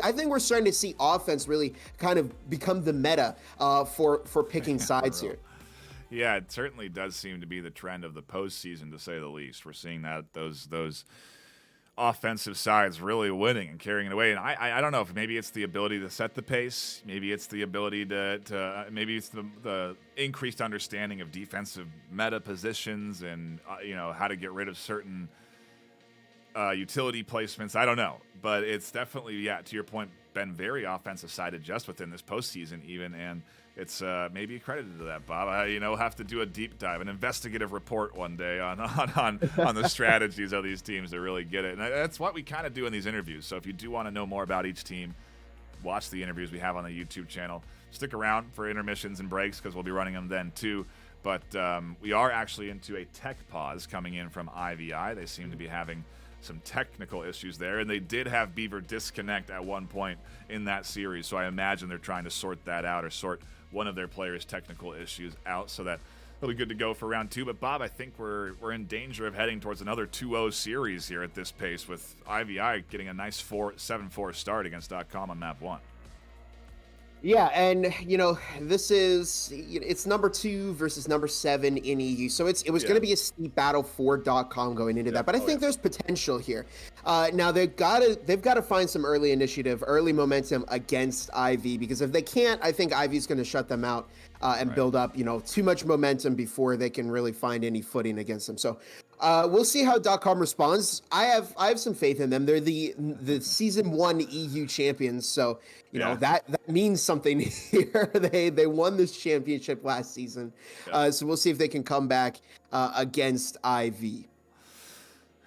I think we're starting to see offense really kind of become the meta for picking sides here. Yeah, it certainly does seem to be the trend of the postseason, to say the least. We're seeing that those offensive sides really winning and carrying it away. And I don't know if maybe it's the ability to set the pace, maybe it's the ability to maybe it's the increased understanding of defensive meta positions and how to get rid of certain utility placements. I don't know, but it's definitely, to your point, been very offensive sided just within this postseason even, and it's maybe credited to that, Bob. We'll have to do a deep dive, an investigative report one day on the strategies of these teams to really get it. And that's what we kind of do in these interviews. So if you do want to know more about each team, watch the interviews we have on the YouTube channel. Stick around for intermissions and breaks because we'll be running them then too. But we are actually into a tech pause coming in from IVI. They seem to be having some technical issues there, and they did have Beaver disconnect at one point in that series. So I imagine they're trying to sort that out, or sort one of their players' technical issues out, so that they'll be good to go for round 2. But Bob, I think we're in danger of heading towards another 2-0 series here at this pace, with IVI getting a nice 7-4 start against .com on map 1. Yeah, and this is it's number 2 versus number 7 in EU, so it was going to be a steep battle for .com going into that. But I think there's potential here. Now they've got to find some early initiative, early momentum against IV, because if they can't, I think IV's going to shut them out and build up too much momentum before they can really find any footing against them. So we'll see how .com responds. I have some faith in them. They're the season 1 EU champions, so that means something here. They won this championship last season, so we'll see if they can come back against IV.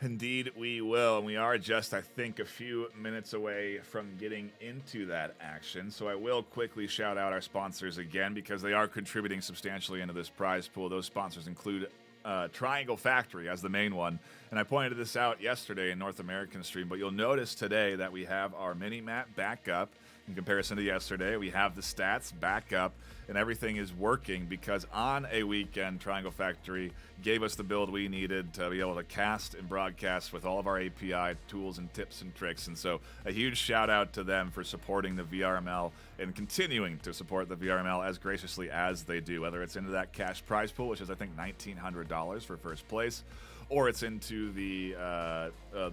Indeed, we will. And we are just, I think, a few minutes away from getting into that action. So I will quickly shout out our sponsors again, because they are contributing substantially into this prize pool. Those sponsors include Triangle Factory as the main one. And I pointed this out yesterday in North American stream, but you'll notice today that we have our mini-map back up. In comparison to yesterday, we have the stats back up, and everything is working because on a weekend, Triangle Factory gave us the build we needed to be able to cast and broadcast with all of our API tools and tips and tricks. And so a huge shout out to them for supporting the VRML and continuing to support the VRML as graciously as they do, whether it's into that cash prize pool, which is I think $1,900 for first place, or it's into the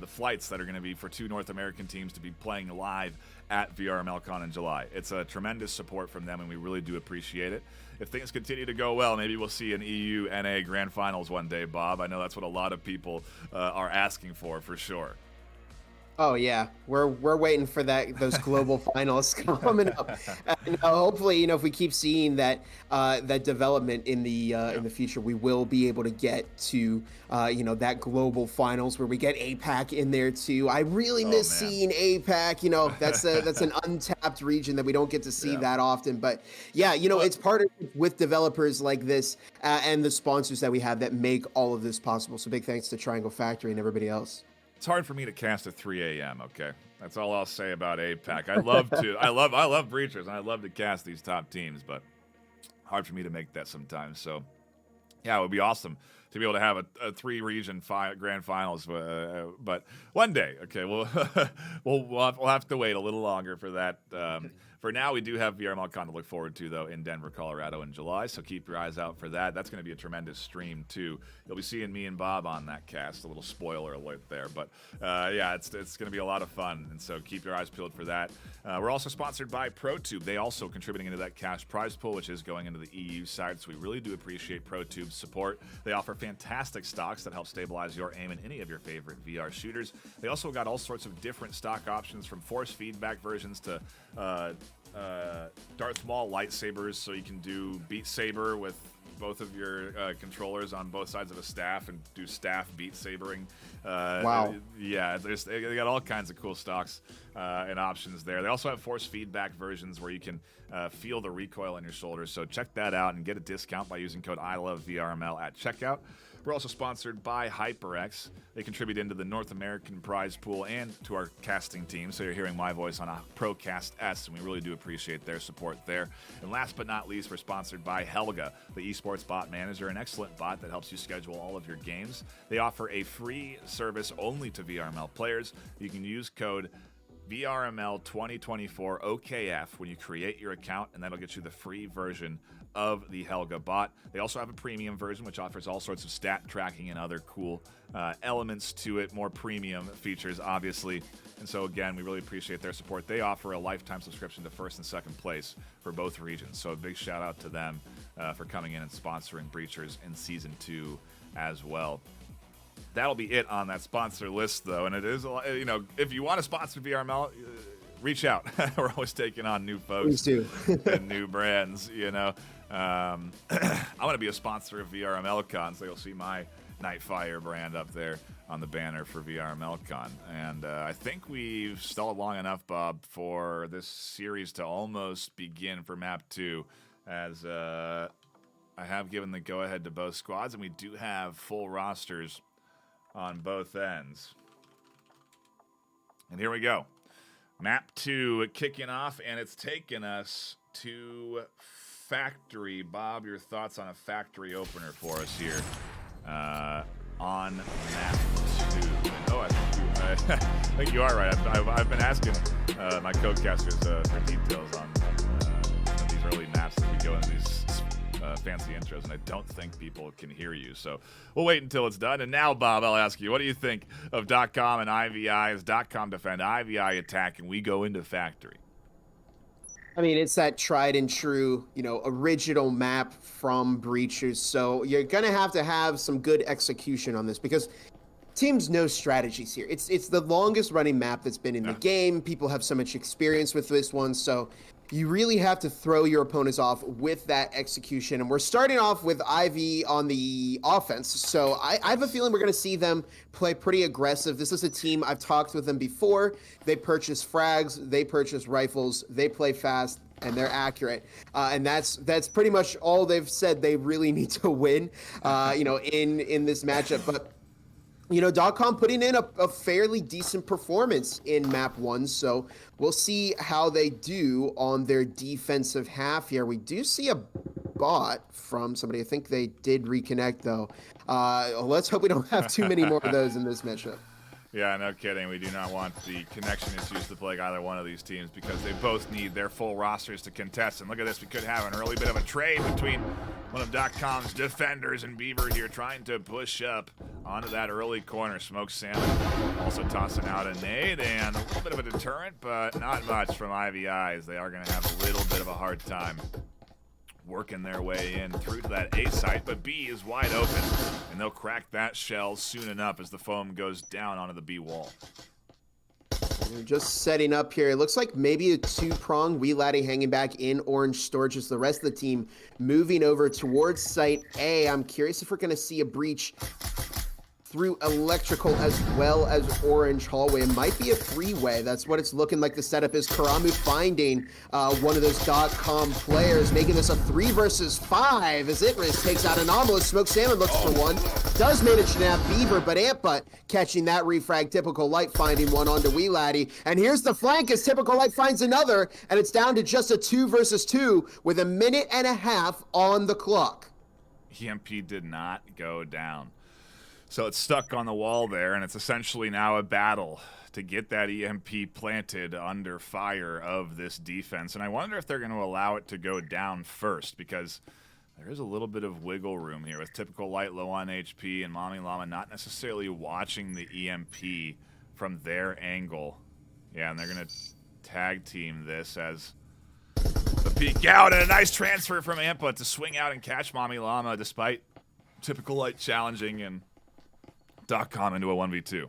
flights that are going to be for 2 North American teams to be playing live at VRMLCon in July. It's a tremendous support from them, and we really do appreciate it. If things continue to go well, maybe we'll see an EU NA Grand Finals one day, Bob. I know that's what a lot of people are asking for sure. Oh yeah, we're waiting for those global finals coming up. And, hopefully, if we keep seeing that development in the future, we will be able to get to that global finals where we get APAC in there too. I really miss seeing APAC. That's an untapped region that we don't get to see that often. But it's partnerships with developers like this and the sponsors that we have that make all of this possible. So big thanks to Triangle Factory and everybody else. It's hard for me to cast at 3 a.m., okay? That's all I'll say about APAC. I love Breachers, and I love to cast these top teams, but hard for me to make that sometimes. So, yeah, it would be awesome to be able to have a 3-region grand finals, but one day, okay, we'll have to wait a little longer for that. For now, we do have VRMLCon to look forward to, though, in Denver, Colorado in July, so keep your eyes out for that. That's going to be a tremendous stream, too. You'll be seeing me and Bob on that cast. A little spoiler alert there, but it's going to be a lot of fun, and so keep your eyes peeled for that. We're also sponsored by ProTube. They also contributing into that cash prize pool, which is going into the EU side, so we really do appreciate ProTube's support. They offer fantastic stocks that help stabilize your aim in any of your favorite VR shooters. They also got all sorts of different stock options, from force feedback versions to Darth Maul lightsabers, so you can do Beat Saber with both of your controllers on both sides of a staff and do staff Beat Sabering. Wow. Yeah, they got all kinds of cool stocks and options there. They also have force feedback versions where you can feel the recoil on your shoulders, so check that out and get a discount by using code ILOVEVRML at checkout. We're also sponsored by HyperX. They contribute into the North American prize pool and to our casting team, so you're hearing my voice on a ProCast S, and we really do appreciate their support there. And last but not least, we're sponsored by Helga, the esports bot manager, an excellent bot that helps you schedule all of your games. They offer a free service only to VRML players. You can use code VRML 2024 OKF when you create your account, and that'll get you the free version of the Helga bot. They also have a premium version, which offers all sorts of stat tracking and other cool elements to it, more premium features, obviously. And so, again, we really appreciate their support. They offer a lifetime subscription to first and second place for both regions. So a big shout out to them for coming in and sponsoring Breachers in Season 2 as well. That'll be it on that sponsor list, though. And it is, you know, if you want to sponsor VRML, reach out. We're always taking on new folks and new brands, you know. I want to be a sponsor of VRML Con, so you'll see my Nightfire brand up there on the banner for VRML Con. And I think we've stalled long enough, Bob, for this series to almost begin for Map 2, as I have given the go-ahead to both squads, and we do have full rosters on both ends. And here we go. Map 2 kicking off, and it's taken us to Factory. Bob, your thoughts on a Factory opener for us here on Map 2. Oh, I think you are right. I've been asking my codecasters for details on these early maps as we go into these fancy intros, and I don't think people can hear you, so we'll wait until it's done. And now, Bob, I'll ask you, what do you think of .com and IVI as .com defend, IVI attack, and we go into Factory? I mean, it's that tried and true, you know, original map from Breachers, so you're going to have some good execution on this, because teams know strategies here. It's the longest running map that's been in the game. People have so much experience with this one, so you really have to throw your opponents off with that execution. And we're starting off with IV on the offense. So I have a feeling we're going to see them play pretty aggressive. This is a team, I've talked with them before. They purchase frags, they purchase rifles, they play fast, and they're accurate. And that's pretty much all they've said they really need to win, you know, in this matchup. But you know, .com putting in a fairly decent performance in Map 1, so we'll see how they do on their defensive half here. We do see a bot from somebody. I think they did reconnect, though. Let's hope we don't have too many more of those in this matchup. Yeah, no kidding. We do not want the connection issues to plague either one of these teams, because they both need their full rosters to contest. And look at this. We could have an early bit of a trade between one of .com's defenders and Beaver here, trying to push up onto that early corner. Smoked Salmon also tossing out a nade, and a little bit of a deterrent, but not much from IVI, as they are going to have a little bit of a hard time working their way in through to that A site, but B is wide open, and they'll crack that shell soon enough as the foam goes down onto the B wall. They're just setting up here. It looks like maybe a two-prong. Wheelatty hanging back in orange storage as the rest of the team moving over towards site A. I'm curious if we're going to see a breach through electrical as well as orange hallway. It might be a three-way. That's what it's looking like. The setup is Karamu finding one of those .com players, making this a 3 versus 5 as Itris takes out Anomalous. Smoked Salmon looks for one. Does manage to nab Beaver, but Amput catching that refrag. Typical Light finding one onto Wheelatty. And here's the flank as Typical Light finds another, and it's down to just a 2 versus 2 with a minute and a half on the clock. EMP did not go down. So it's stuck on the wall there, and it's essentially now a battle to get that EMP planted under fire of this defense. And I wonder if they're going to allow it to go down first, because there is a little bit of wiggle room here with Typical Light low on HP and Mommy Llama not necessarily watching the EMP from their angle. Yeah, and they're going to tag team this as the peek out, and a nice transfer from Amput to swing out and catch Mommy Llama, despite Typical Light challenging and .com into a 1v2.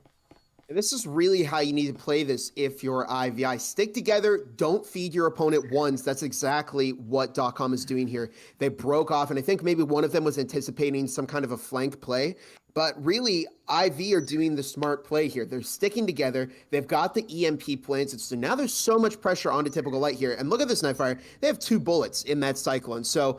This is really how you need to play this if you're IVI. Stick together, don't feed your opponent once. That's exactly what .com is doing here. They broke off, and I think maybe one of them was anticipating some kind of a flank play. But really, IV are doing the smart play here. They're sticking together. They've got the EMP planted. So now there's so much pressure onto Typical Light here. And look at this Nightfire. They have 2 bullets in that Cyclone. So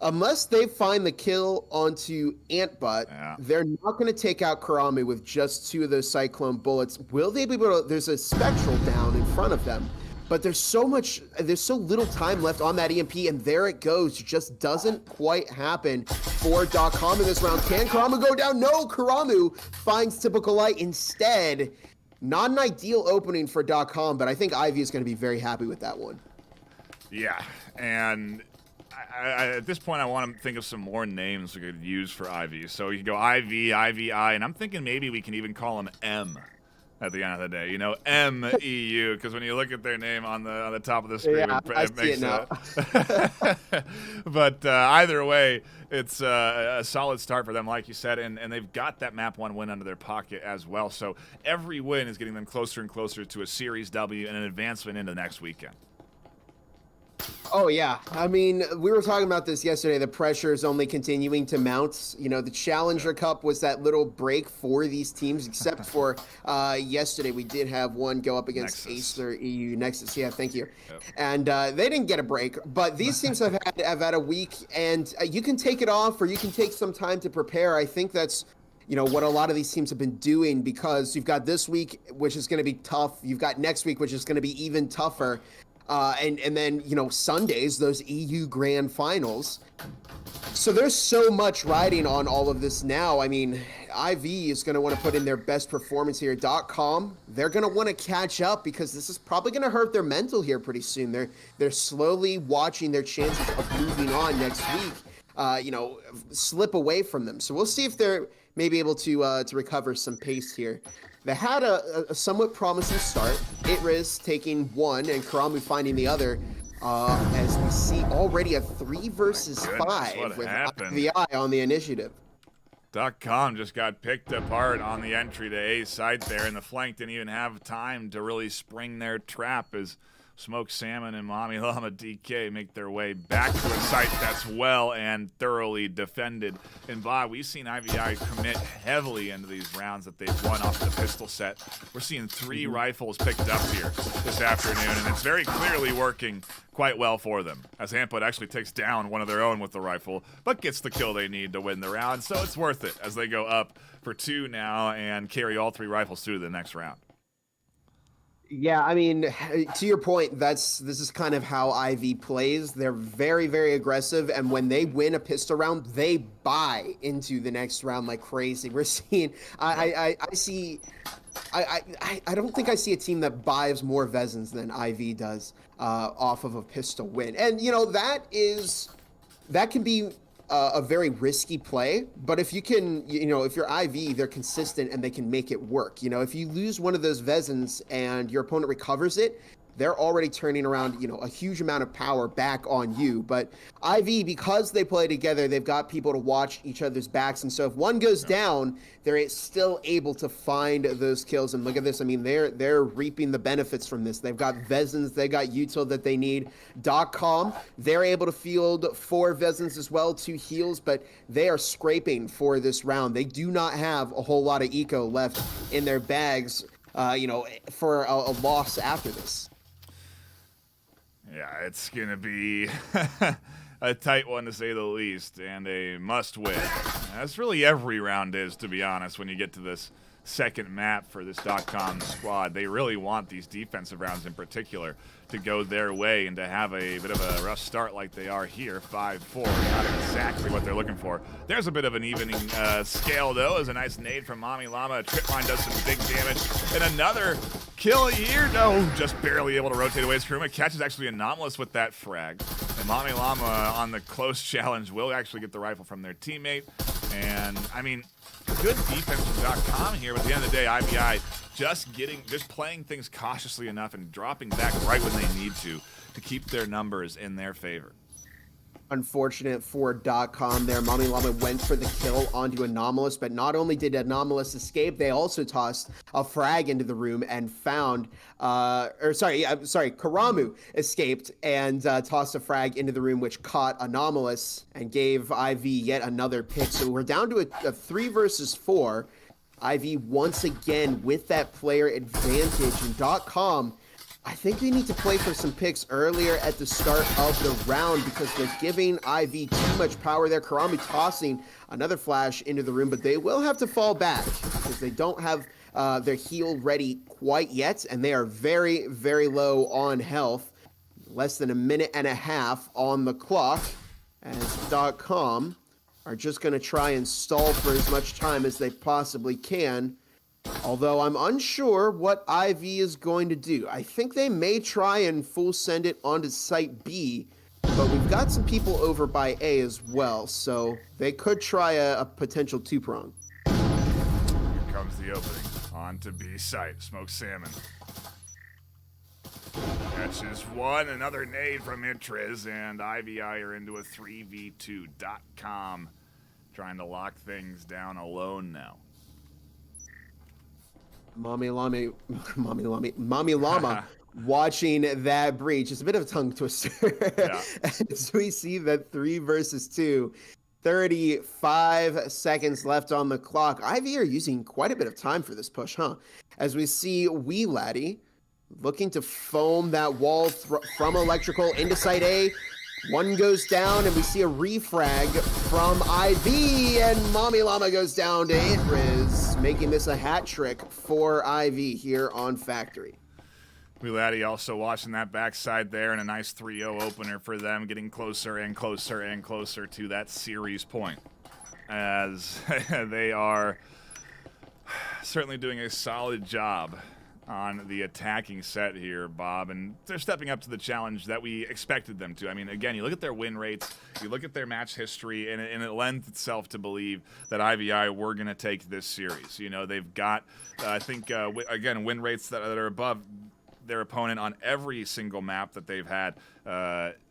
unless they find the kill onto Antbutt, they're not going to take out Karame with just 2 of those Cyclone bullets. Will they be able to? There's a Spectral down in front of them, but there's so little time left on that EMP, and there it goes. It just doesn't quite happen for .com in this round. Can Karamu go down? No, Karamu finds Typical Light instead. Not an ideal opening for .com, but I think Ivy is going to be very happy with that one. Yeah, and at this point, I want to think of some more names we could use for Ivy. So you could go IV, IVI, and I'm thinking maybe we can even call them M at the end of the day. You know, MEU, because when you look at their name on the top of the screen, it makes it. But either way, it's a solid start for them, like you said, and they've got that map 1 win under their pocket as well. So every win is getting them closer and closer to a Series W and an advancement into next weekend. Oh, yeah. I mean, we were talking about this yesterday. The pressure is only continuing to mount. You know, the Challenger Cup was that little break for these teams, except for yesterday we did have one go up against Acer EU Nexus. Yeah, thank you. Yep. And they didn't get a break. But these teams have had a week, and you can take it off or you can take some time to prepare. I think that's, you know, what a lot of these teams have been doing, because you've got this week, which is going to be tough. You've got next week, which is going to be even tougher. And then, you know, Sundays, those EU Grand Finals. So there's so much riding on all of this now. I mean, IV is going to want to put in their best performance here. .com, they're going to want to catch up, because this is probably going to hurt their mental here pretty soon. They're slowly watching their chances of moving on next week, you know, slip away from them. So we'll see if they're maybe able to recover some pace here. They had a somewhat promising start. Itriz taking one and Karamu finding the other. As we see already a 3 versus 5 with IVI on the initiative. .com just got picked apart on the entry to A site there, and the flank didn't even have time to really spring their trap as Smoked Salmon and Mami Llama DK make their way back to a site that's well and thoroughly defended. And Bob, we've seen IVI commit heavily into these rounds that they've won off the pistol set. We're seeing 3 rifles picked up here this afternoon, and it's very clearly working quite well for them, as Hamplet actually takes down one of their own with the rifle, but gets the kill they need to win the round. So it's worth it as they go up for 2 now and carry all 3 rifles through to the next round. Yeah, I mean, to your point, this is kind of how IV plays. They're very, very aggressive, and when they win a pistol round, they buy into the next round like crazy. We're seeing, I don't think I see a team that buys more Vezins than IV does off of a pistol win, and you know that can be a very risky play, but if you can, you know, if you're IV, they're consistent and they can make it work. You know, if you lose one of those Vezins and your opponent recovers it, they're already turning around, you know, a huge amount of power back on you. But IV, because they play together, they've got people to watch each other's backs. And so if one goes down, they're still able to find those kills. And look at this. I mean, they're reaping the benefits from this. They've got Vezins, they got util that they need. .com, they're able to field 4 Vezins as well, 2 heals, but they are scraping for this round. They do not have a whole lot of eco left in their bags, you know, for a loss after this. Yeah, it's going to be a tight one to say the least, and a must-win. That's really every round is, to be honest, when you get to this second map for this .com squad. They really want these defensive rounds in particular to go their way and to have a bit of a rough start like they are here. 5-4, not exactly what they're looking for. There's a bit of an evening scale, though, as a nice nade from Mami Llama. Tripmine does some big damage, and another kill here. No, just barely able to rotate away his Kuruma. Catches actually Anomalous with that frag. And Mami Llama on the close challenge will actually get the rifle from their teammate. And, I mean, good defense from .com here, but at the end of the day, IBI just playing things cautiously enough and dropping back right when they need to keep their numbers in their favor. Unfortunate for .com there. Mami Llama went for the kill onto Anomalous, but not only did Anomalous escape, they also tossed a frag into the room and found, Karamu escaped and tossed a frag into the room, which caught Anomalous and gave IV yet another pick. So we're down to a 3 versus 4. IV once again with that player advantage, and .com, I think they need to play for some picks earlier at the start of the round because they're giving IV too much power there. Karami tossing another flash into the room, but they will have to fall back because they don't have their heal ready quite yet, and they are very, very low on health. Less than a minute and a half on the clock as .com are just going to try and stall for as much time as they possibly can. Although I'm unsure what IV is going to do. I think they may try and full send it onto site B, but we've got some people over by A as well, so they could try a potential two-prong. Here comes the opening. On to B site. Smoked salmon. Catches one. Another nade from Intriz, and IVI are into a 3v2.com. Trying to lock things down alone now. Mommy Llama watching that breach. It's a bit of a tongue twister. Yeah. As we see that 3 versus 2, 35 seconds left on the clock. IV are using quite a bit of time for this push, huh? As we see Wee Laddie looking to foam that wall from electrical into site A. One goes down, and we see a refrag from IV, and Mommy Llama goes down to Intriz, making this a hat trick for IV here on Factory. Laddie also watching that backside there, and a nice 3-0 opener for them, getting closer and closer and closer to that series point. As they are certainly doing a solid job on the attacking set here, Bob, and they're stepping up to the challenge that we expected them to. I mean, again, you look at their win rates, you look at their match history, and it lends itself to believe that IVI were going to take this series. You know, they've got, I think, again, win rates that are above their opponent on every single map that they've had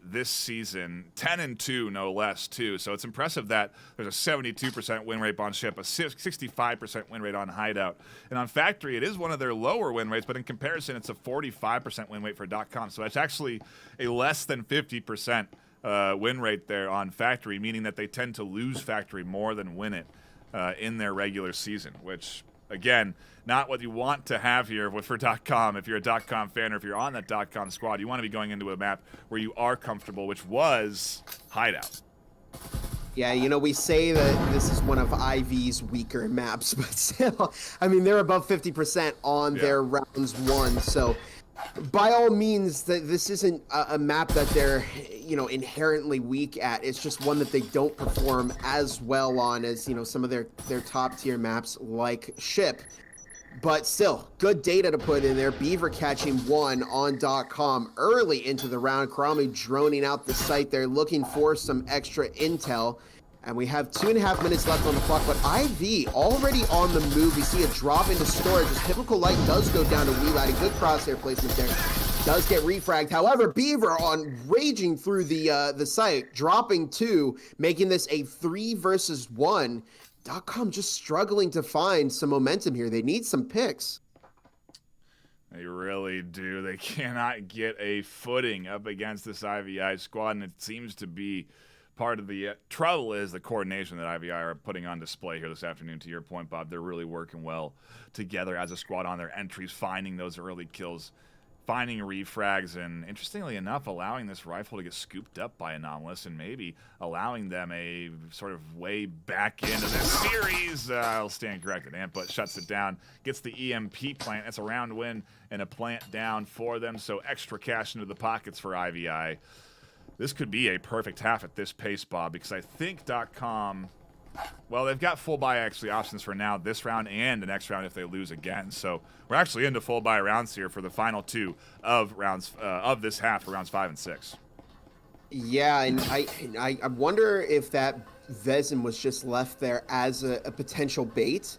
this season, 10-2 no less too. So it's impressive that there's a 72% win rate on Ship, a 65% win rate on Hideout, and on Factory it is one of their lower win rates, but in comparison it's a 45% win rate for .com. So it's actually a less than 50% win rate there on Factory, meaning that they tend to lose Factory more than win it in their regular season, which again, not what you want to have here for .com. If you're a .com fan or if you're on that .com squad, you want to be going into a map where you are comfortable, which was Hideout. Yeah, you know, we say that this is one of IV's weaker maps, but still, I mean, they're above 50% on their rounds won, so by all means, this isn't a map that they're, you know, inherently weak at. It's just one that they don't perform as well on as, you know, some of their top tier maps like Ship. But still, good data to put in there. Beaver catching one on .com early into the round. Karami droning out the site there, looking for some extra intel. And we have 2.5 minutes left on the clock, but IV already on the move. We see a drop into storage as Typical Light does go down to Wee Laddie. Good crosshair placement there. Does get refragged. However, Beaver on raging through the site, dropping 2, making this a 3 versus 1. .com just struggling to find some momentum here. They need some picks. They really do. They cannot get a footing up against this IVI squad, and it seems to be part of the trouble is the coordination that IVI are putting on display here this afternoon. To your point, Bob, they're really working well together as a squad on their entries, finding those early kills, finding refrags, and interestingly enough, allowing this rifle to get scooped up by Anomalous and maybe allowing them a sort of way back into this series. I'll stand corrected. Amput shuts it down, gets the EMP plant. That's a round win and a plant down for them, so extra cash into the pockets for IVI. This could be a perfect half at this pace, Bob, because I think .com, well, they've got full buy actually options for now this round and the next round if they lose again. So we're actually into full buy rounds here for the final 2 of rounds of this half for rounds 5 and 6. Yeah, and I wonder if that Vezin was just left there as a potential bait.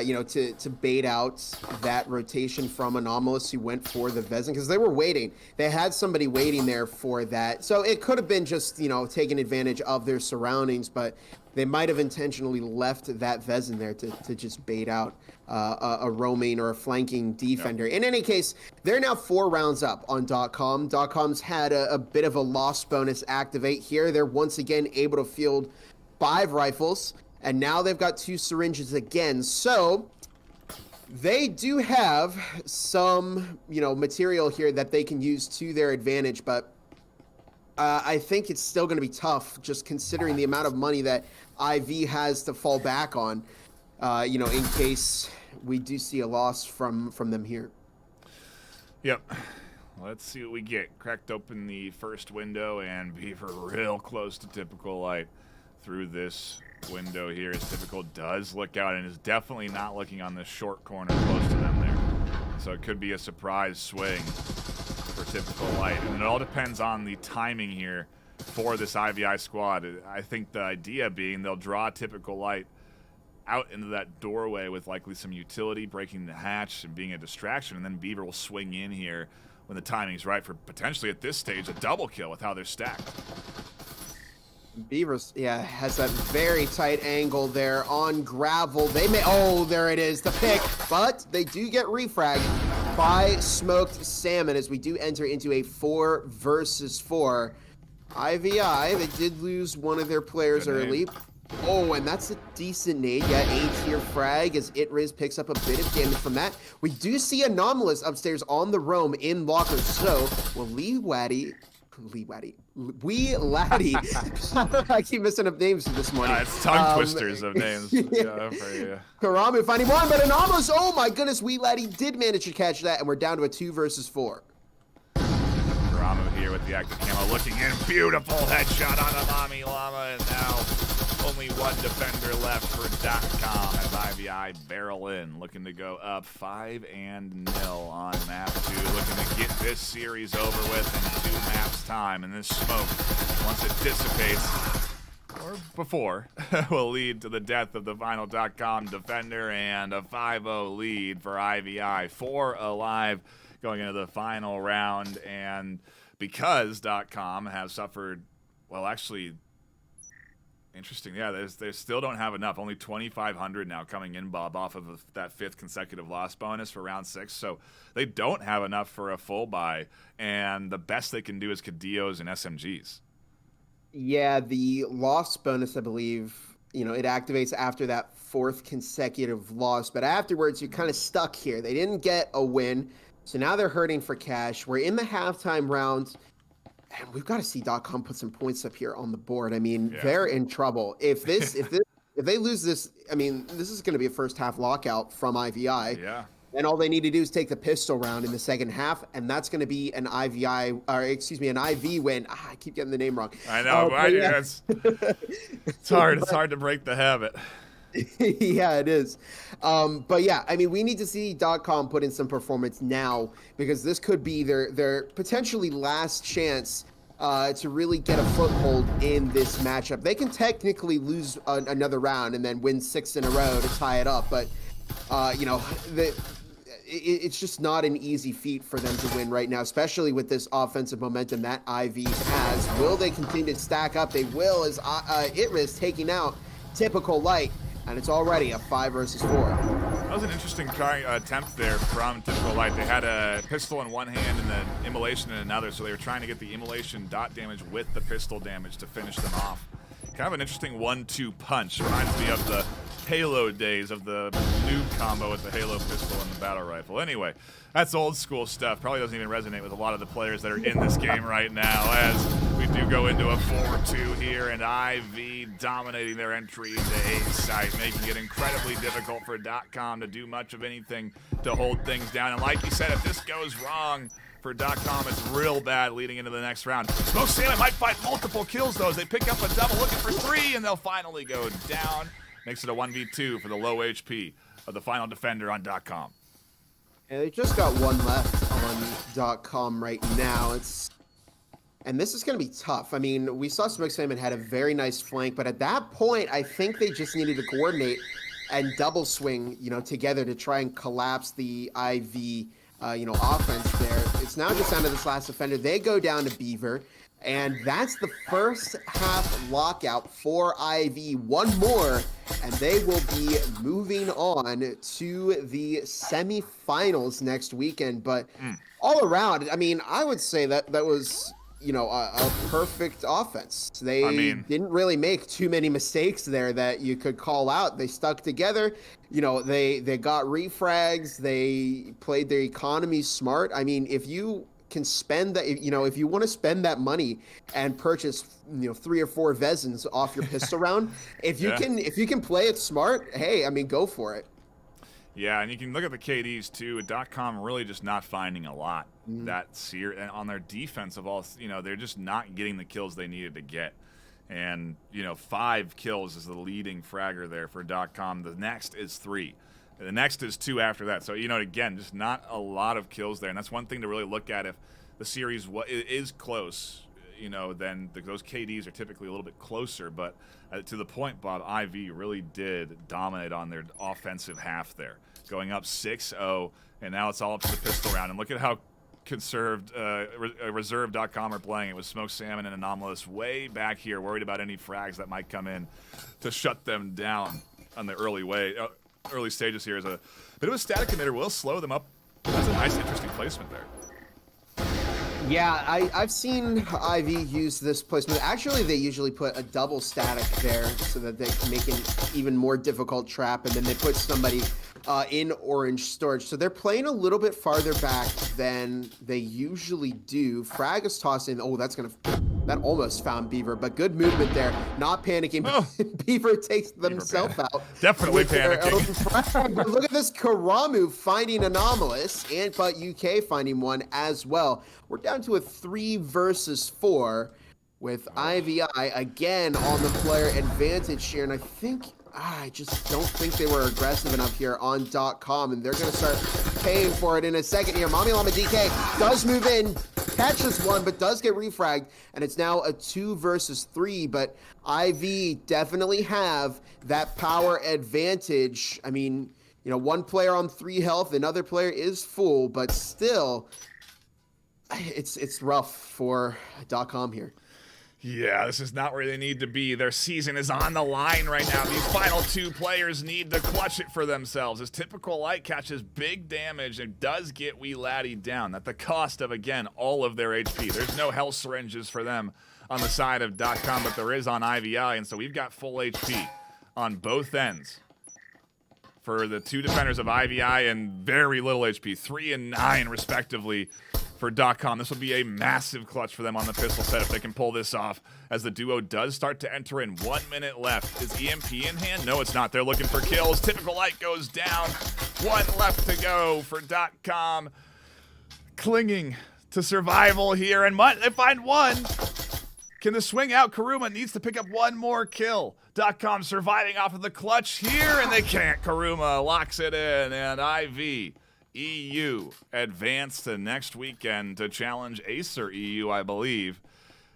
You know, to bait out that rotation from Anomalous who went for the Vezin, because they were waiting. They had somebody waiting there for that. So it could have been just, you know, taking advantage of their surroundings, but they might have intentionally left that Vezin there to just bait out a roaming or a flanking defender. In any case, they're now 4 rounds up on .com. .com's had a bit of a loss bonus activate here. They're once again able to field 5 rifles. And now they've got 2 syringes again. So they do have some, you know, material here that they can use to their advantage. But I think it's still going to be tough, just considering the amount of money that IV has to fall back on, you know, in case we do see a loss from them here. Yep. Let's see what we get. Cracked open the first window, and Beaver real close to Typical Light. through this window here as Typical does look out and is definitely not looking on this short corner close to them there. So it could be a surprise swing for Typical Light. And it all depends on the timing here for this IVI squad. I think the idea being they'll draw Typical Light out into that doorway with likely some utility, breaking the hatch and being a distraction, and then Beaver will swing in here when the timing's right for potentially at this stage a double kill with how they're stacked. Beavers, yeah, has that very tight angle there on gravel. They may, oh, there it is, the pick, but they do get refragged by Smoked Salmon as we do enter into a 4 versus 4. IVI, they did lose one of their players early. Oh, and that's a decent nade. Yeah, A-tier frag as ItRiz picks up a bit of damage from that. We do see Anomalous upstairs on the roam in lockers. So, will Wee Laddie. I keep messing up names this morning. It's tongue twisters of names. Yeah, for you. Karamu finding one, but Anomalous. Oh my goodness, Wee Laddie did manage to catch that, and we're down to a 2 versus 4. Karamu here with the active camo looking in. Beautiful headshot on Amami Llama, and now only one defender left for .com as IVI barrel in, looking to go up 5-0 on map 2, looking to get this series over with in 2 maps time. And this smoke, once it dissipates, or before, will lead to the death of the final .com defender and a 5-0 lead for IVI. 4 alive going into the final round, and because .com has suffered, well, actually, interesting. Yeah, they still don't have enough. Only 2,500 now coming in, Bob, off of that 5th consecutive loss bonus for round 6. So they don't have enough for a full buy, and the best they can do is Cadillos and SMGs. Yeah, the loss bonus, I believe, it activates after that 4th consecutive loss. But afterwards, you're kind of stuck here. They didn't get a win, so now they're hurting for cash. We're in the halftime round. And we've got to see .com put some points up here on the board. I mean, they're in trouble. If they lose this, I mean, this is going to be a first half lockout from IVI. Yeah. And all they need to do is take the pistol round in the second half, and that's going to be an an IV win. I keep getting the name wrong. I know. It's hard. It's hard to break the habit. Yeah, it is. But yeah, I mean, we need to see .com put in some performance now, because this could be their potentially last chance to really get a foothold in this matchup. They can technically lose another round and then win 6 in a row to tie it up, but it's just not an easy feat for them to win right now, especially with this offensive momentum that IV has. Will they continue to stack up? They will, as ItRiz taking out Typical Light. And it's already a 5 versus 4. That was an interesting attempt there from Typical Light. They had a pistol in one hand and then immolation in another, so they were trying to get the immolation dot damage with the pistol damage to finish them off. Kind of an interesting 1-2 punch. Reminds me of the Halo days of the noob combo with the Halo pistol and the battle rifle. Anyway, that's old school stuff. Probably doesn't even resonate with a lot of the players that are in this game right now, as we do go into a 4-2 here, and IV dominating their entry into A site, making it incredibly difficult for .com to do much of anything to hold things down. And like you said, if this goes wrong for .com, it's real bad leading into the next round. Smoked Salmon might find multiple kills, though, as they pick up a double, looking for 3, and they'll finally go down. Makes it a 1v2 for the low HP of the final defender on .com. Yeah, they just got one left on .com right now. And this is going to be tough. I mean, we saw Smoked Salmon had a very nice flank, but at that point, I think they just needed to coordinate and double swing, together to try and collapse the IV, offense there. It's now just down to this last defender. They go down to Beaver, and that's the first half lockout for IV. One more, and they will be moving on to the semifinals next weekend. But all around, I mean, I would say that was, a perfect offense. They didn't really make too many mistakes there that you could call out. They stuck together. They got refrags. They played their economy smart. I mean, if you can spend that, if you want to spend that money and purchase 3 or 4 Vezins off your pistol round, if you can play it smart, hey, I mean, go for it. Yeah, and you can look at the KDs too. .com really just not finding a lot that and on their defense of all, they're just not getting the kills they needed to get. And, 5 kills is the leading fragger there for .com. The next is 3. The next is 2 after that. So, again, just not a lot of kills there. And that's one thing to really look at if the series is close. Then those KDs are typically a little bit closer. But to the point, Bob, IV really did dominate on their offensive half there, going up 6-0, and now it's all up to the pistol round. And look at how conserved reserve.com are playing. It was Smoke Salmon and Anomalous way back here, worried about any frags that might come in to shut them down on the early stages here. Is a bit of a static emitter, will slow them up. That's a nice, interesting placement there. Yeah, I've seen IV use this placement. Actually, they usually put a double static there so that they can make an even more difficult trap, and then they put somebody in orange storage. So they're playing a little bit farther back than they usually do. Frag is tossing. Oh, that almost found Beaver, but good movement there. Not panicking. Oh. Beaver takes themselves out. Definitely panicking. But look at this Karamu finding Anomalous, but UK finding one as well. We're down to a 3 versus 4 with IVI again on the player advantage here. And I just don't think they were aggressive enough here on .com, and they're going to start paying for it in a second here. Mami Llama DK does move in, catches one, but does get refragged, and it's now a 2 versus 3, but IV definitely have that power advantage. I mean, one player on 3 health, another player is full, but still, it's rough for .com here. Yeah, this is not where they need to be. Their season is on the line right now. These final 2 players need to clutch it for themselves. As Typical Light catches big damage and does get Wee Laddie down at the cost of, again, all of their HP. There's no health syringes for them on the side of .com, but there is on IVI, and so we've got full HP on both ends for the 2 defenders of IVI and very little HP, 3 and 9 respectively for .com. This will be a massive clutch for them on the pistol set if they can pull this off, as the duo does start to enter in. 1 minute left. Is EMP in hand? No, it's not. They're looking for kills. Typical Light goes down. 1 left to go for .com. Clinging to survival here, and they find 1. Can the swing out? Karuma needs to pick up 1 more kill. .com surviving off of the clutch here, and they can't. Karuma locks it in, and IV EU advance to next weekend to challenge Acer EU, I believe,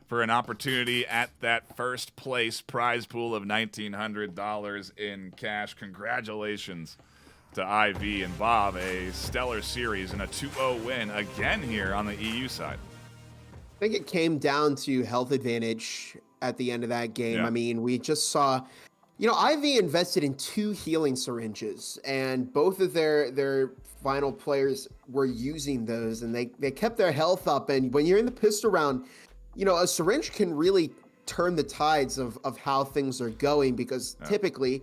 for an opportunity at that first place prize pool of $1,900 in cash. Congratulations to IV and Bob, a stellar series and a 2-0 win again here on the EU side. I think it came down to health advantage at the end of that game. Yeah. I mean, we just saw, IV invested in 2 healing syringes, and both of their final players were using those, and they kept their health up. And when you're in the pistol round, a syringe can really turn the tides of how things are going, because typically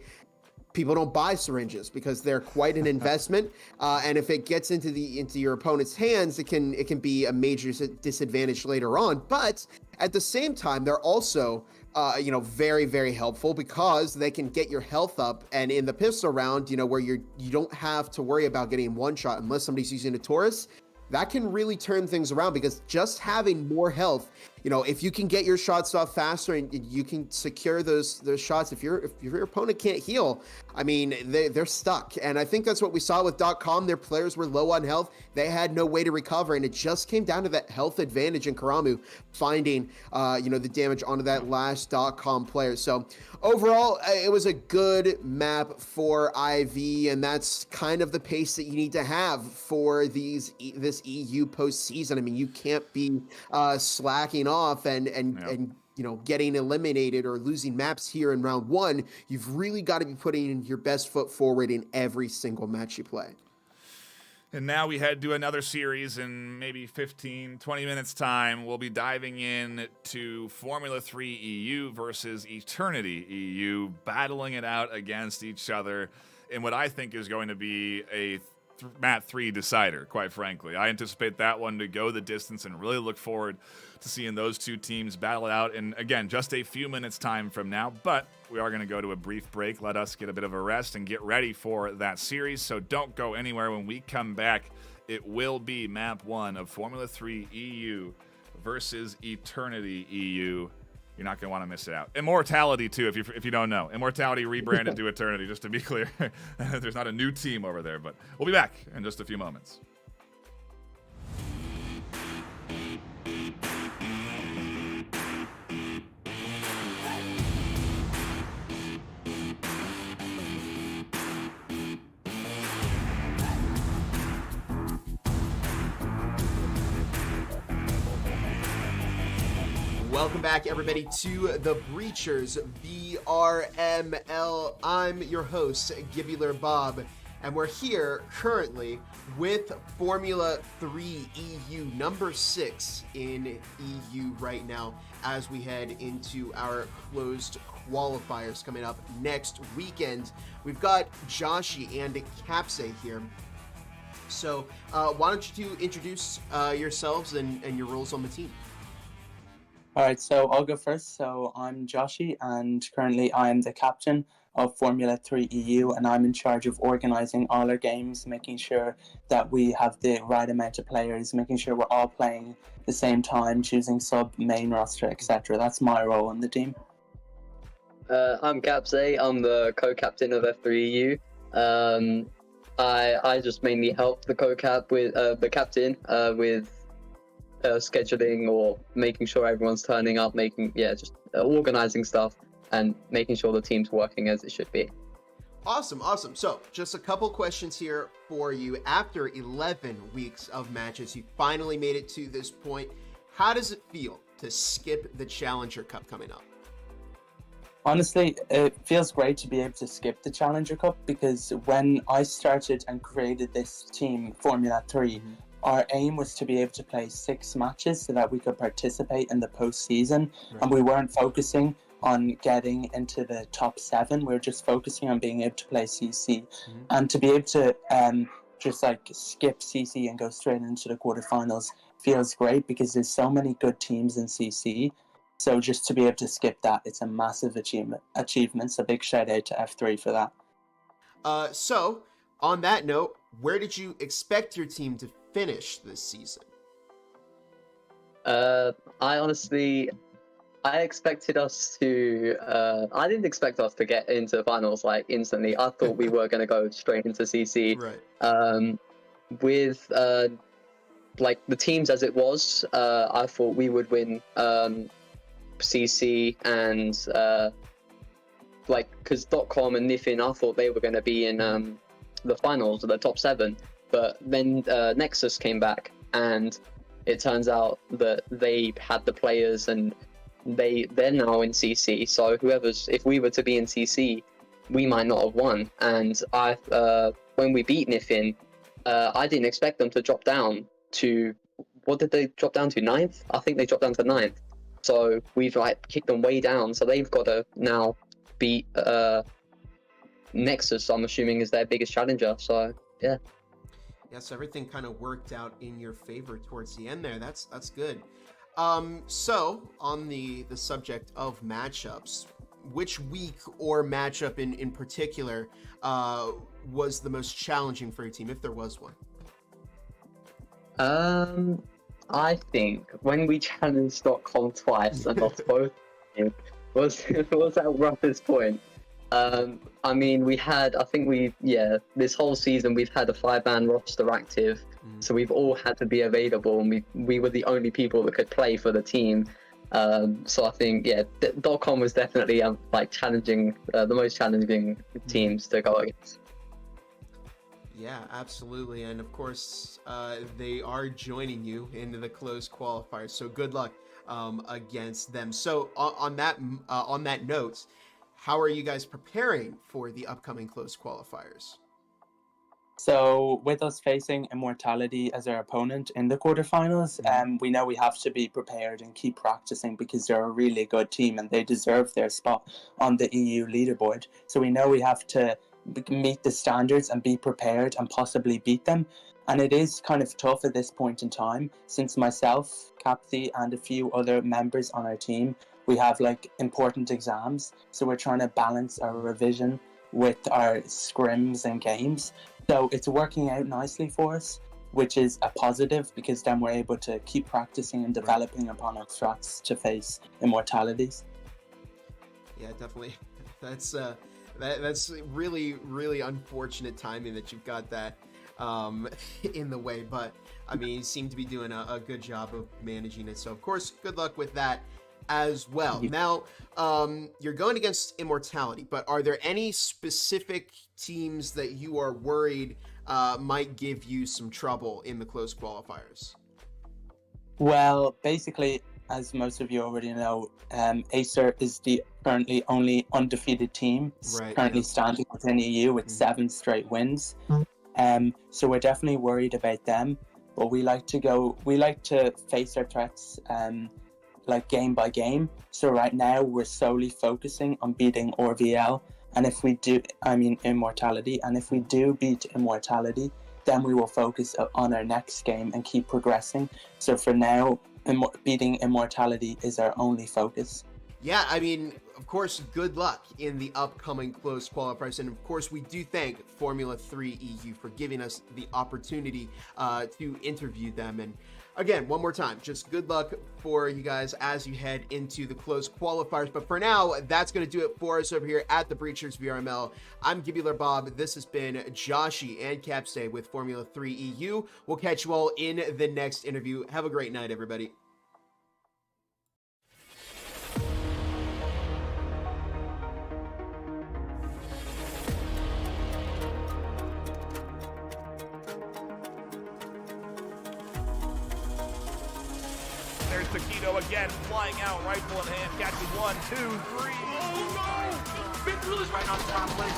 people don't buy syringes because they're quite an investment, and if it gets into your opponent's hands, it can be a major disadvantage later on. But at the same time, they're also very, very helpful because they can get your health up. And in the pistol round, where you don't have to worry about getting one shot unless somebody's using a Taurus, that can really turn things around, because just having more health, if you can get your shots off faster and you can secure those shots, if your opponent can't heal, I mean, they're stuck. And I think that's what we saw with .com. Their players were low on health. They had no way to recover, and it just came down to that health advantage in Karamu finding, the damage onto that last .com player. So overall, it was a good map for IV, and that's kind of the pace that you need to have for this EU postseason. I mean, you can't be slacking off and getting eliminated or losing maps here in round 1. You've really got to be putting your best foot forward in every single match you play. And now we head to another series in maybe 15, 20 minutes time. We'll be diving in to Formula 3 EU versus Eternity EU, battling it out against each other in what I think is going to be a Mat 3 decider, quite frankly. I anticipate that one to go the distance and really look forward to seeing those 2 teams battle it out in, again, just a few minutes time from now. But we are going to go to a brief break. Let us get a bit of a rest and get ready for that series. So don't go anywhere. When we come back, it will be map 1 of Formula 3 EU versus Eternity EU you're not going to want to miss it out. Immortality, too, if you don't know. Immortality rebranded to Eternity, just to be clear. There's not a new team over there, but we'll be back in just a few moments. Welcome back, everybody, to the Breachers VRML. I'm your host, Gibular Bob, and we're here currently with Formula 3 EU number 6 in EU right now as we head into our closed qualifiers coming up next weekend. We've got Joshi and Capse here. So why don't you two introduce yourselves and your roles on the team? All right, so I'll go first. So I'm Joshi, and currently I'm the captain of Formula 3 EU, and I'm in charge of organising all our games, making sure that we have the right amount of players, making sure we're all playing the same time, choosing sub, main roster, etc. That's my role on the team. I'm Capse. I'm the co-captain of F3EU. I just mainly help the co-cap with the captain with scheduling or making sure everyone's turning up, just organizing stuff and making sure the team's working as it should be. Awesome. So just a couple questions here for you. After 11 weeks of matches, you finally made it to this point. How does it feel to skip the Challenger Cup coming up? Honestly, it feels great to be able to skip the Challenger Cup, because when I started and created this team, Formula 3, our aim was to be able to play 6 matches so that we could participate in the postseason, and we weren't focusing on getting into the top 7. We were just focusing on being able to play CC, and to be able to just like skip CC and go straight into the quarterfinals feels great, because there's so many good teams in CC. So just to be able to skip that, it's a massive achievement. So big shout out to F3 for that. So on that note, where did you expect your team to finish this season? I expected us to. I didn't expect us to get into the finals like instantly. I thought we were going to go straight into CC. Right. With like the teams as it was, I thought we would win CC and because .com and Nifin, I thought they were going to be in the finals, the top 7. But then Nexus came back, and it turns out that they had the players, and they're now in CC. So if we were to be in CC, we might not have won. And when we beat Nifin, I didn't expect them to drop down to, what did they drop down to? 9th? I think they dropped down to 9th. So we've kicked them way down. So they've got to now beat Nexus, I'm assuming, is their biggest challenger. So yeah. Yes, everything kind of worked out in your favor towards the end there. That's good. So on the subject of matchups, which week or matchup in particular was the most challenging for your team, if there was one? I think when we challenged .com twice and lost both, was our roughest point. I mean, this whole season we've had a 5-man roster active, so we've all had to be available, and we were the only people that could play for the team. So I think, .com was definitely challenging, the most challenging teams to go against. Yeah, absolutely, and of course, they are joining you into the closed qualifiers. So good luck against them. So on that note, how are you guys preparing for the upcoming closed qualifiers? So with us facing Immortality as our opponent in the quarterfinals, we know we have to be prepared and keep practicing, because they're a really good team and they deserve their spot on the EU leaderboard. So we know we have to meet the standards and be prepared and possibly beat them. And it is kind of tough at this point in time, since myself, Capthi, and a few other members on our team, we have important exams. So we're trying to balance our revision with our scrims and games. So it's working out nicely for us, which is a positive, because then we're able to keep practicing and developing upon our strats to face Immortalities. Yeah, definitely. That's really, really unfortunate timing that you've got that in the way. But I mean, you seem to be doing a good job of managing it. So of course, good luck with that as well. Now, you're going against Immortality, but are there any specific teams that you are worried might give you some trouble in the close qualifiers? Well, basically, as most of you already know, Acer is the currently only undefeated team, currently standing within EU with 7 straight wins. So we're definitely worried about them, but we like to face our threats like game by game. So right now we're solely focusing on beating RVL, and if we do, Immortality, and if we do beat Immortality, then we will focus on our next game and keep progressing. So for now, beating Immortality is our only focus. Yeah, I mean, of course, good luck in the upcoming close qualifiers. And of course, we do thank Formula 3 EU for giving us the opportunity to interview them. And again, one more time, just good luck for you guys as you head into the close qualifiers. But for now, that's going to do it for us over here at the Breachers VRML. I'm Gibular Bob. This has been Joshi and Capstay with Formula 3 EU. We'll catch you all in the next interview. Have a great night, everybody. There's Taquito again, flying out, rifle in hand, catching 1, 2, 3. Oh no! Big Blue is right on top, place.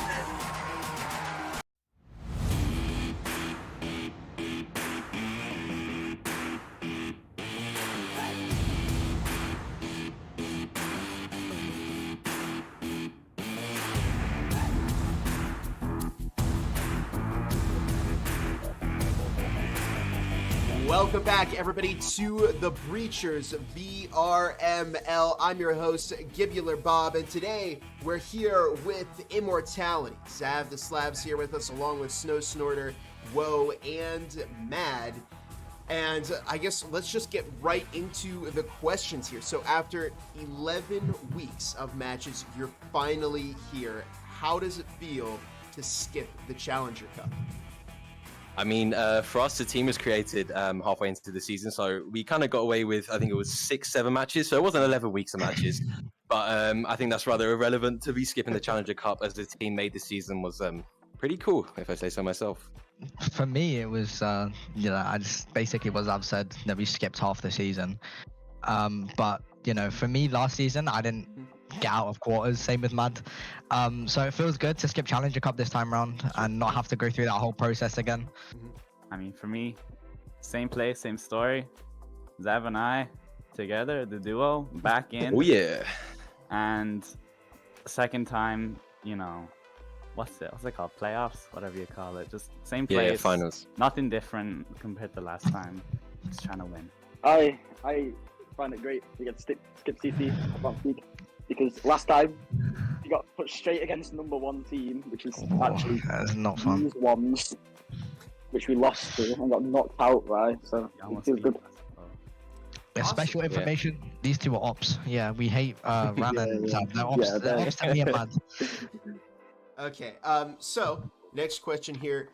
Welcome back, everybody, to the Breachers VRML. I'm your host, Gibular Bob, and today we're here with Immortality. Zav the Slab's here with us, along with Snow Snorter, Woe, and Mad. And I guess let's just get right into the questions here. So after 11 weeks of matches, you're finally here. How does it feel to skip the Challenger Cup? I mean, for us, the team was created halfway into the season, so we kind of got away with, I think it was 6-7 matches, so it wasn't 11 weeks of matches, but I think that's rather irrelevant. To be skipping the Challenger Cup as the team made the season was pretty cool, if I say so myself. For me, it was, I just basically, as I've said, that we skipped half the season. But, for me, last season, I didn't get out of quarters, same with Mad. So it feels good to skip Challenger Cup this time around and not have to go through that whole process again. I mean, for me, same place, same story. Zav and I together, the duo, back in. Oh yeah. And second time, what's it called? Playoffs, whatever you call it. Just same place. Yeah, finals. Nothing different compared to last time. Just trying to win. I find it great to get skip CT. I can't speak. Because last time you got put straight against number 1 team, which is actually that's not fun. these ones, which we lost to and got knocked out by. So it feels good. Yeah, special information. These two are ops. Yeah, we hate Ran and Zab. They're ops. Yeah, They're ops to me and Mad. Okay, so next question here.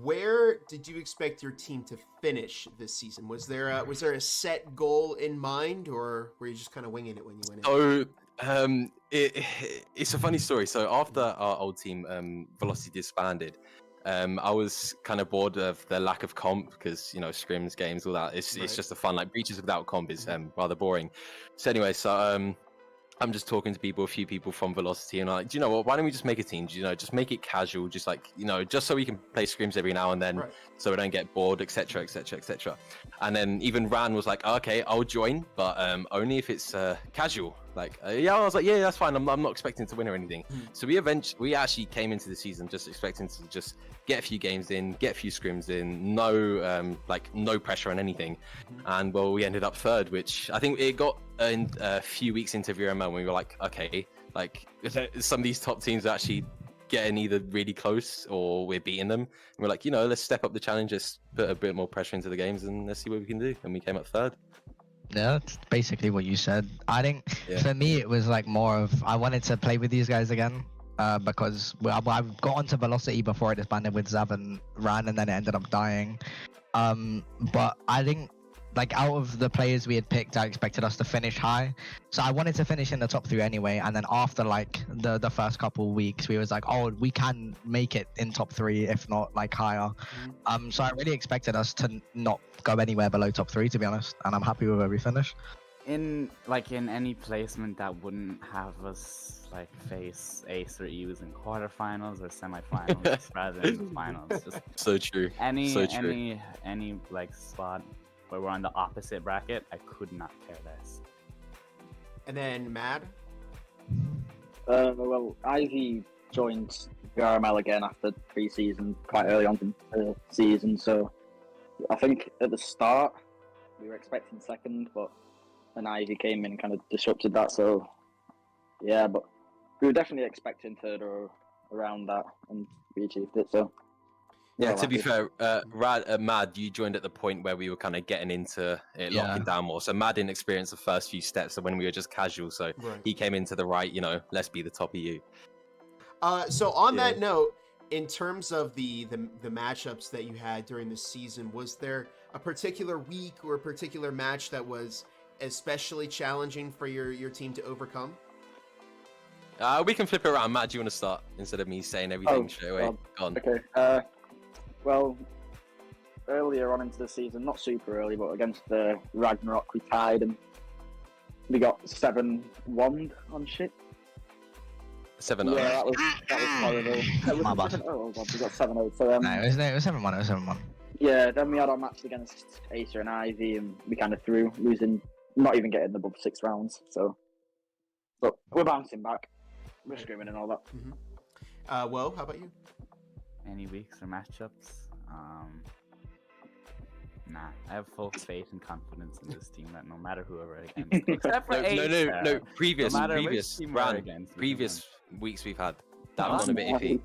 Where did you expect your team to finish this season? Was there a set goal in mind, or were you just kind of winging it when you went in? So it's a funny story. So after our old team Velocity disbanded, I was kind of bored of the lack of comp because scrims, games, all that. It's just a fun, like, breaches without comp is rather boring. So anyway, I'm just talking to a few people from Velocity, and I'm like, do you know what? Why don't we just make a team? Just make it casual, just like, just so we can play scrims every now and then, so we don't get bored, etc., etc., etc. And then even Ran was like, okay, I'll join, but only if it's casual. Like, yeah, I was like, yeah, that's fine. I'm not expecting to win or anything. So we actually came into the season just expecting to just get a few games in, get a few scrims in, no pressure on anything. And well, we ended up third, which I think it got in a few weeks into VRML when we were like, okay, like some of these top teams are actually getting either really close or we're beating them. And we're like, let's step up the challenge, let's put a bit more pressure into the games and let's see what we can do. And we came up third. Yeah, that's basically what you said. I think for me it was like more of I wanted to play with these guys again because I got onto Velocity before it disbanded with Zav and Ran, and then it ended up dying. But I think like out of the players we had picked, I expected us to finish high, so I wanted to finish in the top 3 anyway. And then after like the first couple weeks, we was like, oh, we can make it in top 3 if not like higher. So I really expected us to not go anywhere below top 3, to be honest, and I'm happy with where we finished. In any placement that wouldn't have us like face Ace or Ews in quarterfinals or semifinals rather than the finals. Just so true. Any like spot where we're on the opposite bracket, I could not care less. And then Mad? Well, Ivy joined VRML again after pre-season, quite early on in the season, so I think at the start we were expecting second, but then Ivy came in and kind of disrupted that, so yeah, but we were definitely expecting third or around that, and we achieved it, so. Yeah, to be fair, Mad, you joined at the point where we were kind of getting into it, locking down more. So Mad didn't experience the first few steps of when we were just casual. So he came into the right, let's be the top of you. So on that note, in terms of the matchups that you had during the season, was there a particular week or a particular match that was especially challenging for your team to overcome? We can flip it around. Matt, do you want to start instead of me saying everything straight away? Go on. Okay. Well, earlier on into the season, not super early, but against the Ragnarok, we tied and we got 7-1 on shit. 7-0. Yeah, that was horrible. My bad. Oh god, we got 7-0. So No, it was 7-1. It was 7-1. Yeah, then we had our match against Acer and Ivy, and we kind of threw, losing, not even getting above 6 rounds. So, but we're bouncing back. We're screaming and all that. Well, how about you? Any weeks or matchups? Nah, I have full faith and confidence in this team that no matter who we're against, except for no, previous round, previous weeks we've had that was on a bit iffy.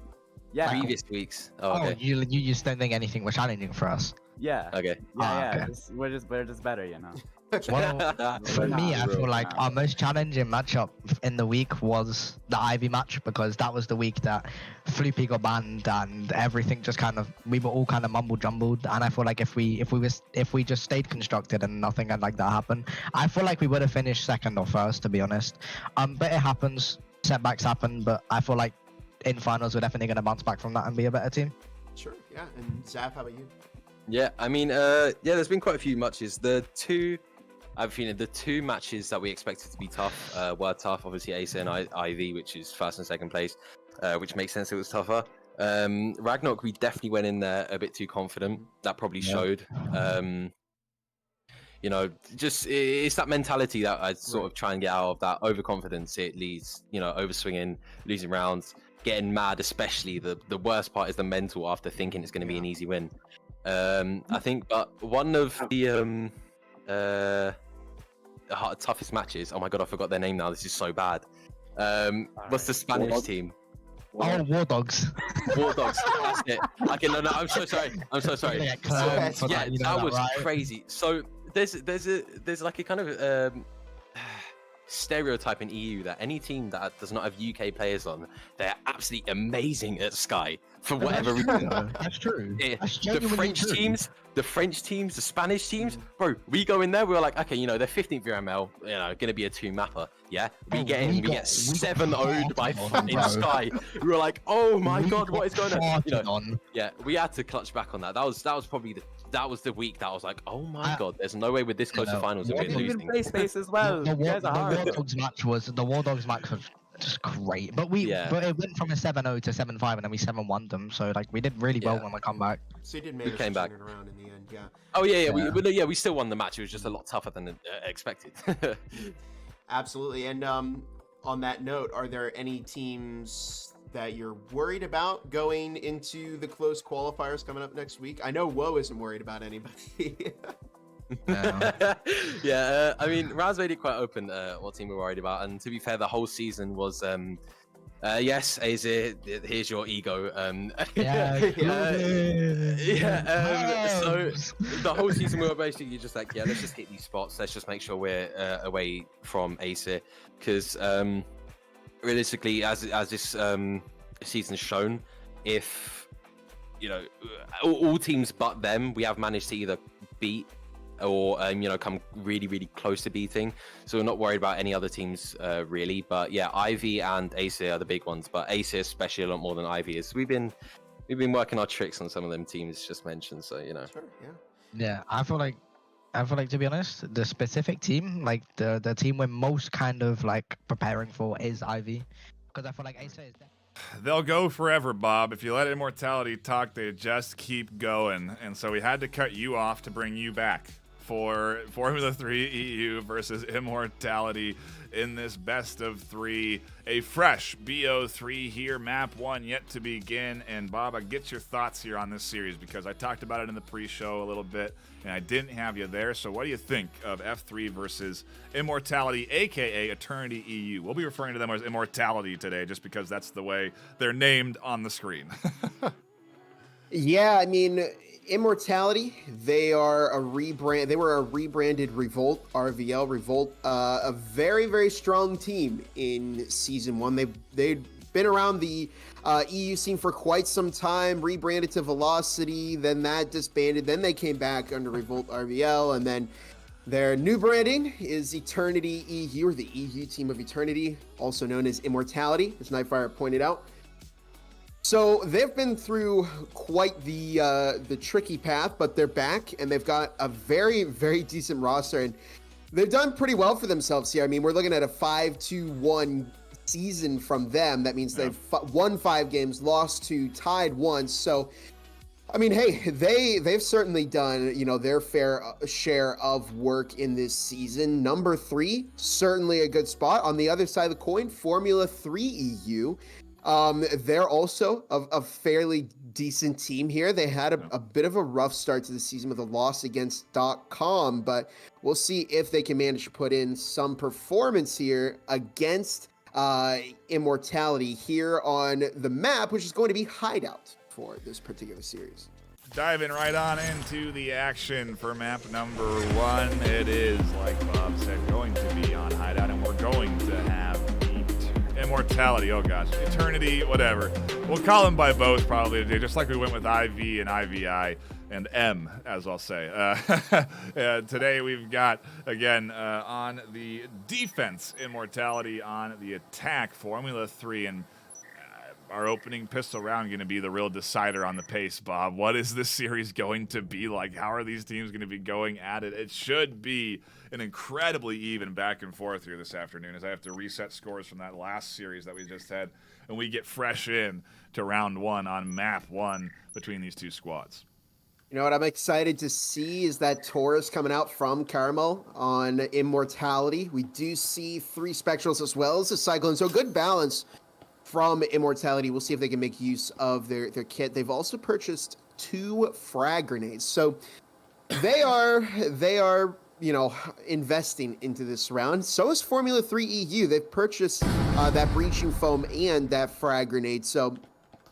Yeah, previous weeks. Oh, okay. You just don't think anything was challenging for us? Yeah. Okay. Yeah. We're just better, Well, for me, I feel like our most challenging matchup in the week was the Ivy match, because that was the week that Floopy got banned and everything just we were all kind of mumble jumbled. And I feel like if we just stayed constructed and nothing like that happened, I feel like we would have finished second or first, to be honest. But it happens, setbacks happen. But I feel like in finals we're definitely going to bounce back from that and be a better team. Sure. Yeah. And Zav, how about you? Yeah, I mean, there's been quite a few matches. The two matches that we expected to be tough were tough. Obviously, Acer and IV, which is first and second place, which makes sense. It was tougher. Ragnarok, we definitely went in there a bit too confident. That probably showed. Just it's that mentality that I sort of try and get out of. That overconfidence, it leads, overswinging, losing rounds, getting mad. Especially the worst part is the mental after thinking it's going to be an easy win. I think, but one of the toughest matches. Oh my god, I forgot their name now. This is so bad. What's the Spanish team? Oh, War Dogs. War Dogs. That's it. Okay, no, I'm so sorry. That was crazy. So there's like a kind of stereotype in EU that any team that does not have UK players on, they're absolutely amazing at Sky for whatever reason. That's true. The French teams, the Spanish teams, bro. We go in there, we're like, okay, they're 15th VRML, gonna be a 2-mapper. Yeah, we get 7-0'd by fucking Sky. We were like, oh my god, what is going on? Yeah, we had to clutch back on that. That was probably that was the week that I was like, oh my god, there's no way with this close to finals that we're losing. Play space as well. The War Dogs match was just great, but it went from a 7-0 to 7-5, and then we 7-1 them. So we did really well on the comeback. So you did manage to turn it around in the end, yeah. Oh yeah. We still won the match. It was just a lot tougher than expected. Absolutely. And on that note, are there any teams that you're worried about going into the close qualifiers coming up next week? I know Woe isn't worried about anybody. I mean, Raz made it quite open what team we're worried about, and to be fair, the whole season was Yes, Azir, here's your ego. So the whole season we were basically just like, let's just hit these spots. Let's just make sure we're away from Acer, because realistically, as this season's shown, if all teams but them, we have managed to either beat or come really, really close to beating. So we're not worried about any other teams really. But yeah, Ivy and Acer are the big ones, but Acer especially a lot more than Ivy is. We've been working our tricks on some of them teams just mentioned. So Sure, yeah. Yeah, I feel like to be honest, the specific team, like the team we're most kind of like preparing for is Ivy, because I feel like Acer is. They'll go forever, Bob. If you let Immortality talk, they just keep going. And so we had to cut you off to bring you back for Formula 3 EU versus Immortality in this best of 3. A fresh BO3 here, map 1 yet to begin. And Bob, I get your thoughts here on this series because I talked about it in the pre-show a little bit and I didn't have you there. So what do you think of F3 versus Immortality, aka Eternity EU? We'll be referring to them as Immortality today just because that's the way they're named on the screen. Yeah, I mean, Immortality, they were a rebranded Revolt, RVL Revolt, a very, very strong team in Season 1. They'd been around the EU scene for quite some time, rebranded to Velocity, then that disbanded, then they came back under Revolt RVL, and then their new branding is Eternity EU, or the EU team of Eternity, also known as Immortality, as Nightfire pointed out. So they've been through quite the tricky path, but they're back and they've got a very, very decent roster and they've done pretty well for themselves here. I mean, we're looking at a 5-2-1 season from them. That means they've won 5 games, lost 2, tied 1. So, I mean, hey, they've certainly done, their fair share of work in this season. Number 3, certainly a good spot. On the other side of the coin, Formula 3 EU. They're also a fairly decent team here. They had a bit of a rough start to the season with a loss against .com, but we'll see if they can manage to put in some performance here against Immortality here on the map, which is going to be Hideout for this particular series. Diving right on into the action for map number 1. It is, like Bob said, going to be on Hideout, and we're going to have Immortality, oh gosh, Eternity, whatever. We'll call them by both probably today, just like we went with IV and IVI and M, as I'll say. Today we've got, again, on the defense, Immortality, on the attack, Formula 3, and our opening pistol round going to be the real decider on the pace, Bob. What is this series going to be like? How are these teams going to be going at it? It should be an incredibly even back and forth here this afternoon as I have to reset scores from that last series that we just had, and we get fresh in to round 1 on map 1 between these two squads. You know what I'm excited to see is that Taurus coming out from Caramel on Immortality. We do see 3 Spectrals as well as a Cyclone, so good balance from Immortality. We'll see if they can make use of their kit. They've also purchased 2 frag grenades, so they are investing into this round. So is Formula 3 EU. They've purchased that breaching foam and that frag grenade, so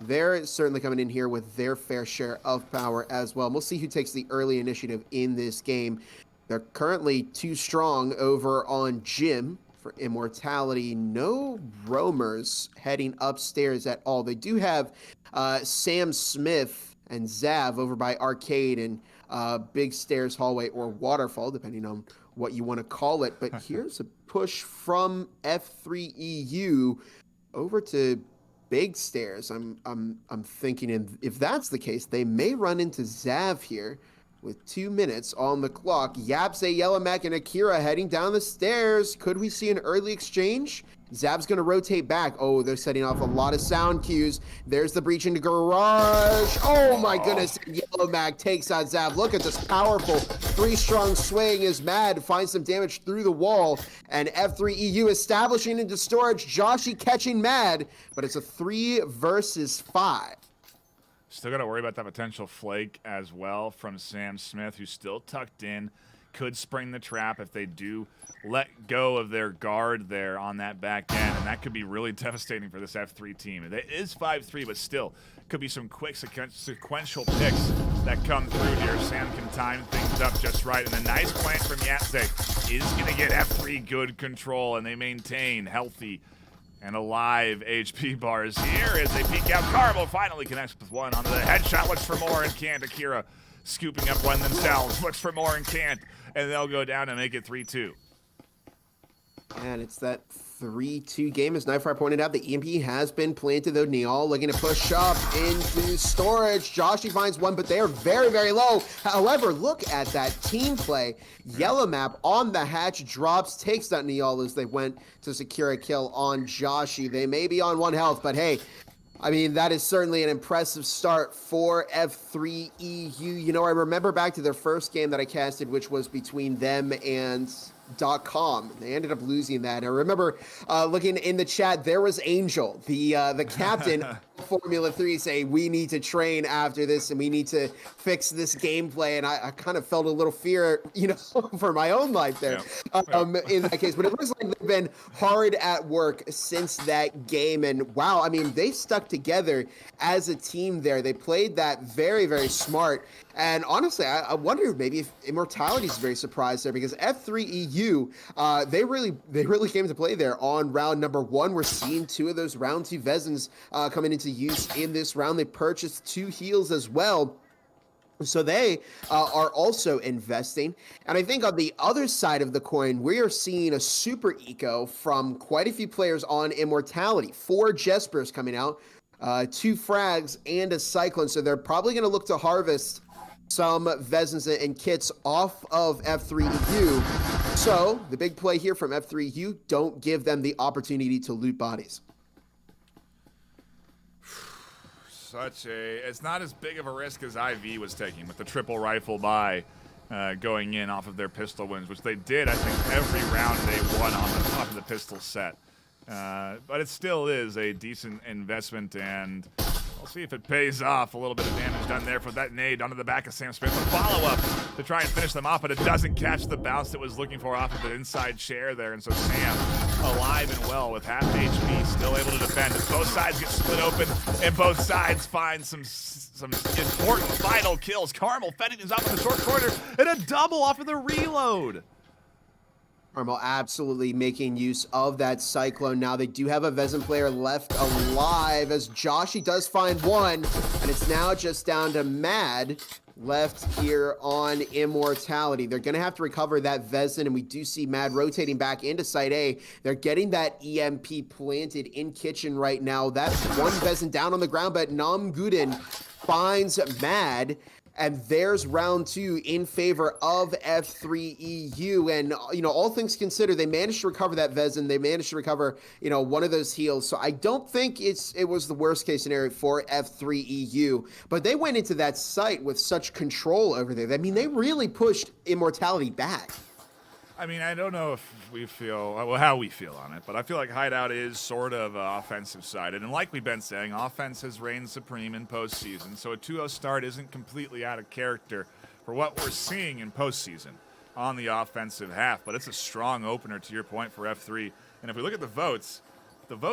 they're certainly coming in here with their fair share of power as well. And we'll see who takes the early initiative in this game. They're currently 2 strong over on Jim. For Immortality, no roamers heading upstairs at all. They do have Sam Smith and Zav over by Arcade and Big Stairs Hallway or Waterfall, depending on what you want to call it. But here's a push from F3 EU over to Big Stairs. I'm thinking, if that's the case, they may run into Zav here. With 2 minutes on the clock, Yapse, Yellowmac, and Akira heading down the stairs. Could we see an early exchange? Zab's going to rotate back. Oh, they're setting off a lot of sound cues. There's the breach into garage. Oh my goodness. Yellowmac takes out Zab. Look at this powerful 3-strong swing as Mad finds some damage through the wall. And F3 EU establishing into storage. Joshi catching Mad, but it's a 3 versus 5. Still got to worry about that potential flake as well from Sam Smith, who's still tucked in. could spring the trap if they do let go of their guard there on that back end, and that could be really devastating for this F3 team. It is 5-3, but still, could be some quick sequential picks that come through here. Sam can time things up just right, and a nice plant from Yatsek is going to get F3 good control, and they maintain healthy and alive HP bars here as they peek out. Carbo finally connects with one onto the headshot, looks for more and can't. Akira scooping up one themselves, looks for more and can't, and they'll go down and make it 3-2. And it's that 3-2 game, as Nightfire pointed out. The EMP has been planted, though. Niall looking to push up into storage. Joshy finds one, but they are very, very low. However, look at that team play. Yellow map on the hatch, drops, takes that Niall as they went to secure a kill on Joshy. They may be on 1 health, but hey, I mean, that is certainly an impressive start for F3 EU. You know, I remember back to their first game that I casted, which was between them and .com. They ended up losing that. I remember looking in the chat, there was Angel, the captain of Formula 3, saying we need to train after this and we need to fix this gameplay. And I kind of felt a little fear, you know, for my own life there in that case. But it looks like they've been hard at work since that game. And wow, I mean, they stuck together as a team there. They played that very, very smart. And honestly, I wonder maybe if Immortality is very surprised there, because F3 EU, they really came to play there on round number 1. We're seeing 2 of those round 2 Vezins coming into use in this round. They purchased 2 heals as well. So they are also investing. And I think on the other side of the coin, we are seeing a super eco from quite a few players on Immortality. 4 Jespers coming out, 2 frags, and a Cyclone. So they're probably going to look to harvest some Vezins and kits off of F3 EU. So the big play here from F3 EU, don't give them the opportunity to loot bodies. It's not as big of a risk as IV was taking with the triple rifle buy going in off of their pistol wins, which they did, I think, every round they won on the top of the pistol set. But it still is a decent investment, and we'll see if it pays off. A little bit of damage done there for that nade onto the back of Sam Smith. A follow-up to try and finish them off, but it doesn't catch the bounce that was looking for off of the inside chair there. And so Sam, alive and well with half HP, still able to defend as both sides get split open and both sides find some important final kills. Carmel fending things off in the short corner and a double off of the reload. Carmel absolutely making use of that Cyclone. Now they do have a Vezin player left alive as Joshy does find one, and it's now just down to Mad left here on Immortality. They're going to have to recover that Vezin, and we do see Mad rotating back into Site A. They're getting that EMP planted in Kitchen right now. That's one Vezin down on the ground, but Nam Guden finds Mad. And there's round 2 in favor of F3 EU. And, you know, all things considered, they managed to recover that Vezin. They managed to recover, you know, one of those heals. So I don't think it was the worst case scenario for F3 EU. But they went into that site with such control over there. I mean, they really pushed Immortality back. I mean, I don't know if we feel, well, how we feel on it, but I feel like Hideout is sort of offensive sided. And like we've been saying, offense has reigned supreme in postseason. So a 2-0 start isn't completely out of character for what we're seeing in postseason on the offensive half. But it's a strong opener, to your point, for F3. And if we look at the votes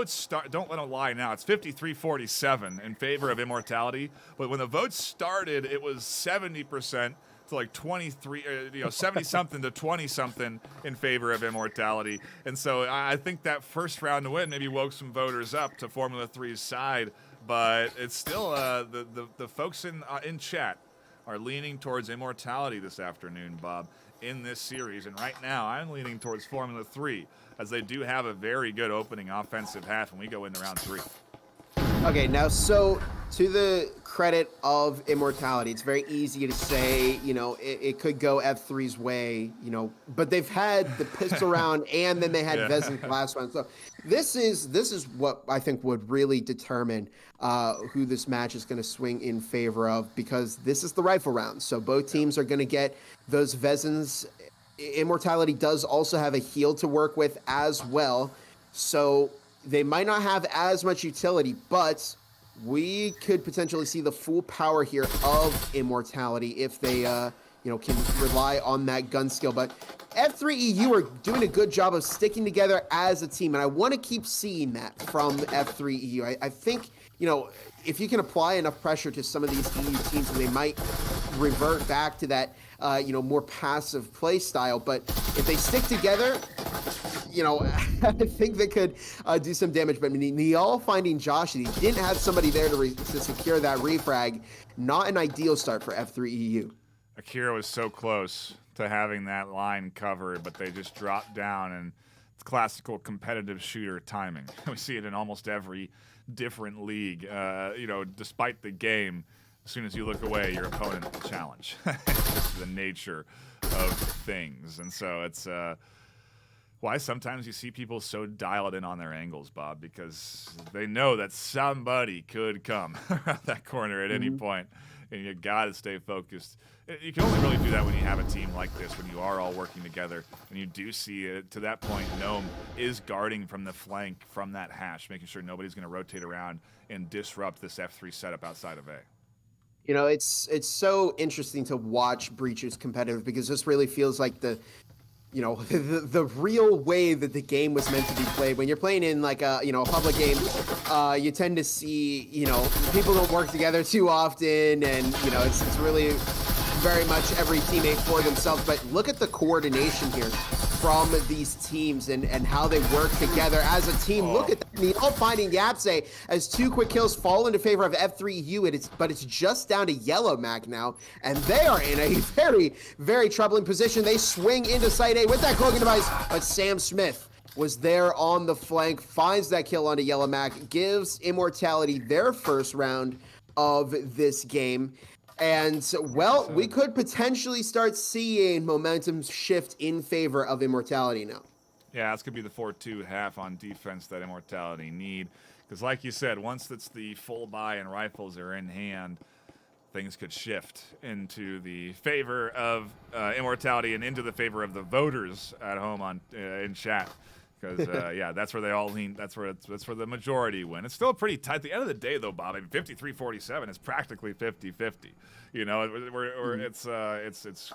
start, don't let them lie now. It's 53-47 in favor of Immortality. But when the votes started, it was 70%. To like 23, 70-something to 20-something in favor of Immortality. And so I think that first round to win maybe woke some voters up to Formula 3's side, but it's still the folks in chat are leaning towards Immortality this afternoon, Bob, in this series. And right now I'm leaning towards Formula 3 as they do have a very good opening offensive half when we go into round 3. Okay, now, so to the credit of Immortality, it's very easy to say, you know, it could go F3's way, you know, but they've had the pistol round and then they had Vezin last round. So this is what I think would really determine who this match is going to swing in favor of, because this is the rifle round. So both teams are going to get those Vezins. Immortality does also have a heal to work with as well. So they might not have as much utility, but we could potentially see the full power here of Immortality if they, can rely on that gun skill. But F3EU are doing a good job of sticking together as a team, and I want to keep seeing that from F3EU. I think, if you can apply enough pressure to some of these EU teams, they might revert back to that, more passive play style. But if they stick together, I think they could do some damage. But Niall finding Josh, he didn't have somebody there to secure that refrag. Not an ideal start for F3EU. Akira was so close to having that line covered, but they just dropped down, and it's classical competitive shooter timing. We see it in almost every different league. Despite the game, as soon as you look away, your opponent will challenge. It's just the nature of things. And so it's why sometimes you see people so dialed in on their angles, Bob, because they know that somebody could come around that corner at any point, and you got to stay focused. You can only really do that when you have a team like this, when you are all working together, and you do see it. To that point, Gnome is guarding from the flank from that hash, making sure nobody's going to rotate around and disrupt this F3 setup outside of A. It's so interesting to watch Breachers competitive, because this really feels like the real way that the game was meant to be played. When you're playing in like a public game, you tend to see people don't work together too often, and it's really very much every teammate for themselves. But look at the coordination here from these teams and how they work together as a team. Look at that. Niall finding Yapse as 2 quick kills fall into favor of F3EU, but it's just down to Yellow Mac now, and they are in a very, very troubling position. They swing into Site A with that cloaking device, but Sam Smith was there on the flank, finds that kill onto Yellow Mac, gives Immortality their first round of this game. And, well, we could potentially start seeing momentum shift in favor of Immortality now. Yeah, that's going to be the 4-2 half on defense that Immortality need. Because like you said, once it's the full buy and rifles are in hand, things could shift into the favor of Immortality and into the favor of the voters at home in chat. Because, that's where they all lean. That's where the majority win. It's still pretty tight. At the end of the day, though, Bob, 53-47 is practically 50-50. It's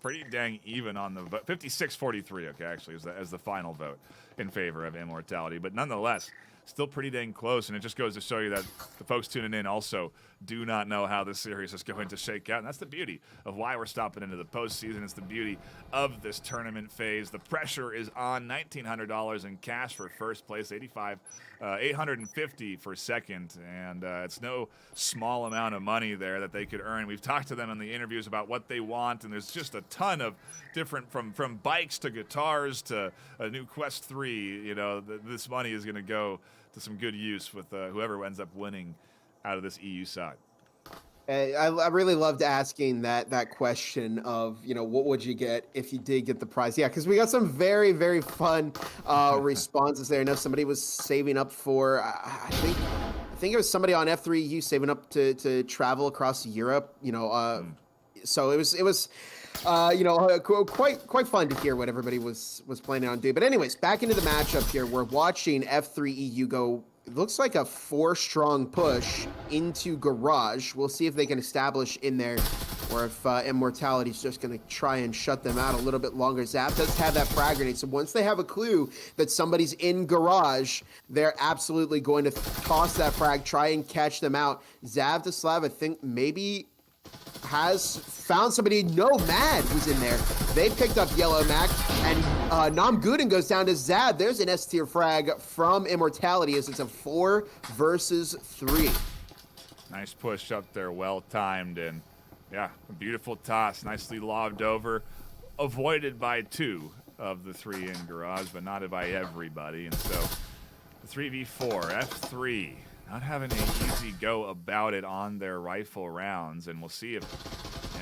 pretty dang even on the vote. 56-43, okay, actually, as the final vote in favor of Immortality. But nonetheless, still pretty dang close. And it just goes to show you that the folks tuning in also do not know how this series is going to shake out. And that's the beauty of why we're stopping into the postseason. It's the beauty of this tournament phase. The pressure is on. $1,900 in cash for first place, $850 for second, and it's no small amount of money there that they could earn. We've talked to them in the interviews about what they want, and there's just a ton of different, from bikes to guitars to a new Quest 3. This money is going to go to some good use with whoever ends up winning out of this EU side. I really loved asking that question of, what would you get if you did get the prize? Yeah, because we got some very, very fun responses there. I know somebody was saving up for, I think it was somebody on F3EU saving up to travel across Europe, so it was quite fun to hear what everybody was planning on doing. But anyways, back into the matchup here. We're watching F3EU go, it looks like a 4-strong push into Garage. We'll see if they can establish in there, or if Immortality's just going to try and shut them out a little bit longer. Zav does have that frag grenade, so once they have a clue that somebody's in Garage, they're absolutely going to toss that frag, try and catch them out. Zav to Slav, I think maybe has found somebody. No, Mad was in there. They picked up Yellow Mac, and Nam Guden goes down to Zad. There's an S-tier frag from Immortality as it's a 4 versus 3. Nice push up there, well timed, and a beautiful toss, nicely lobbed over, avoided by 2 of the 3 in Garage, but not by everybody. And so the 3v4, F3. Not having an easy go about it on their rifle rounds, and we'll see if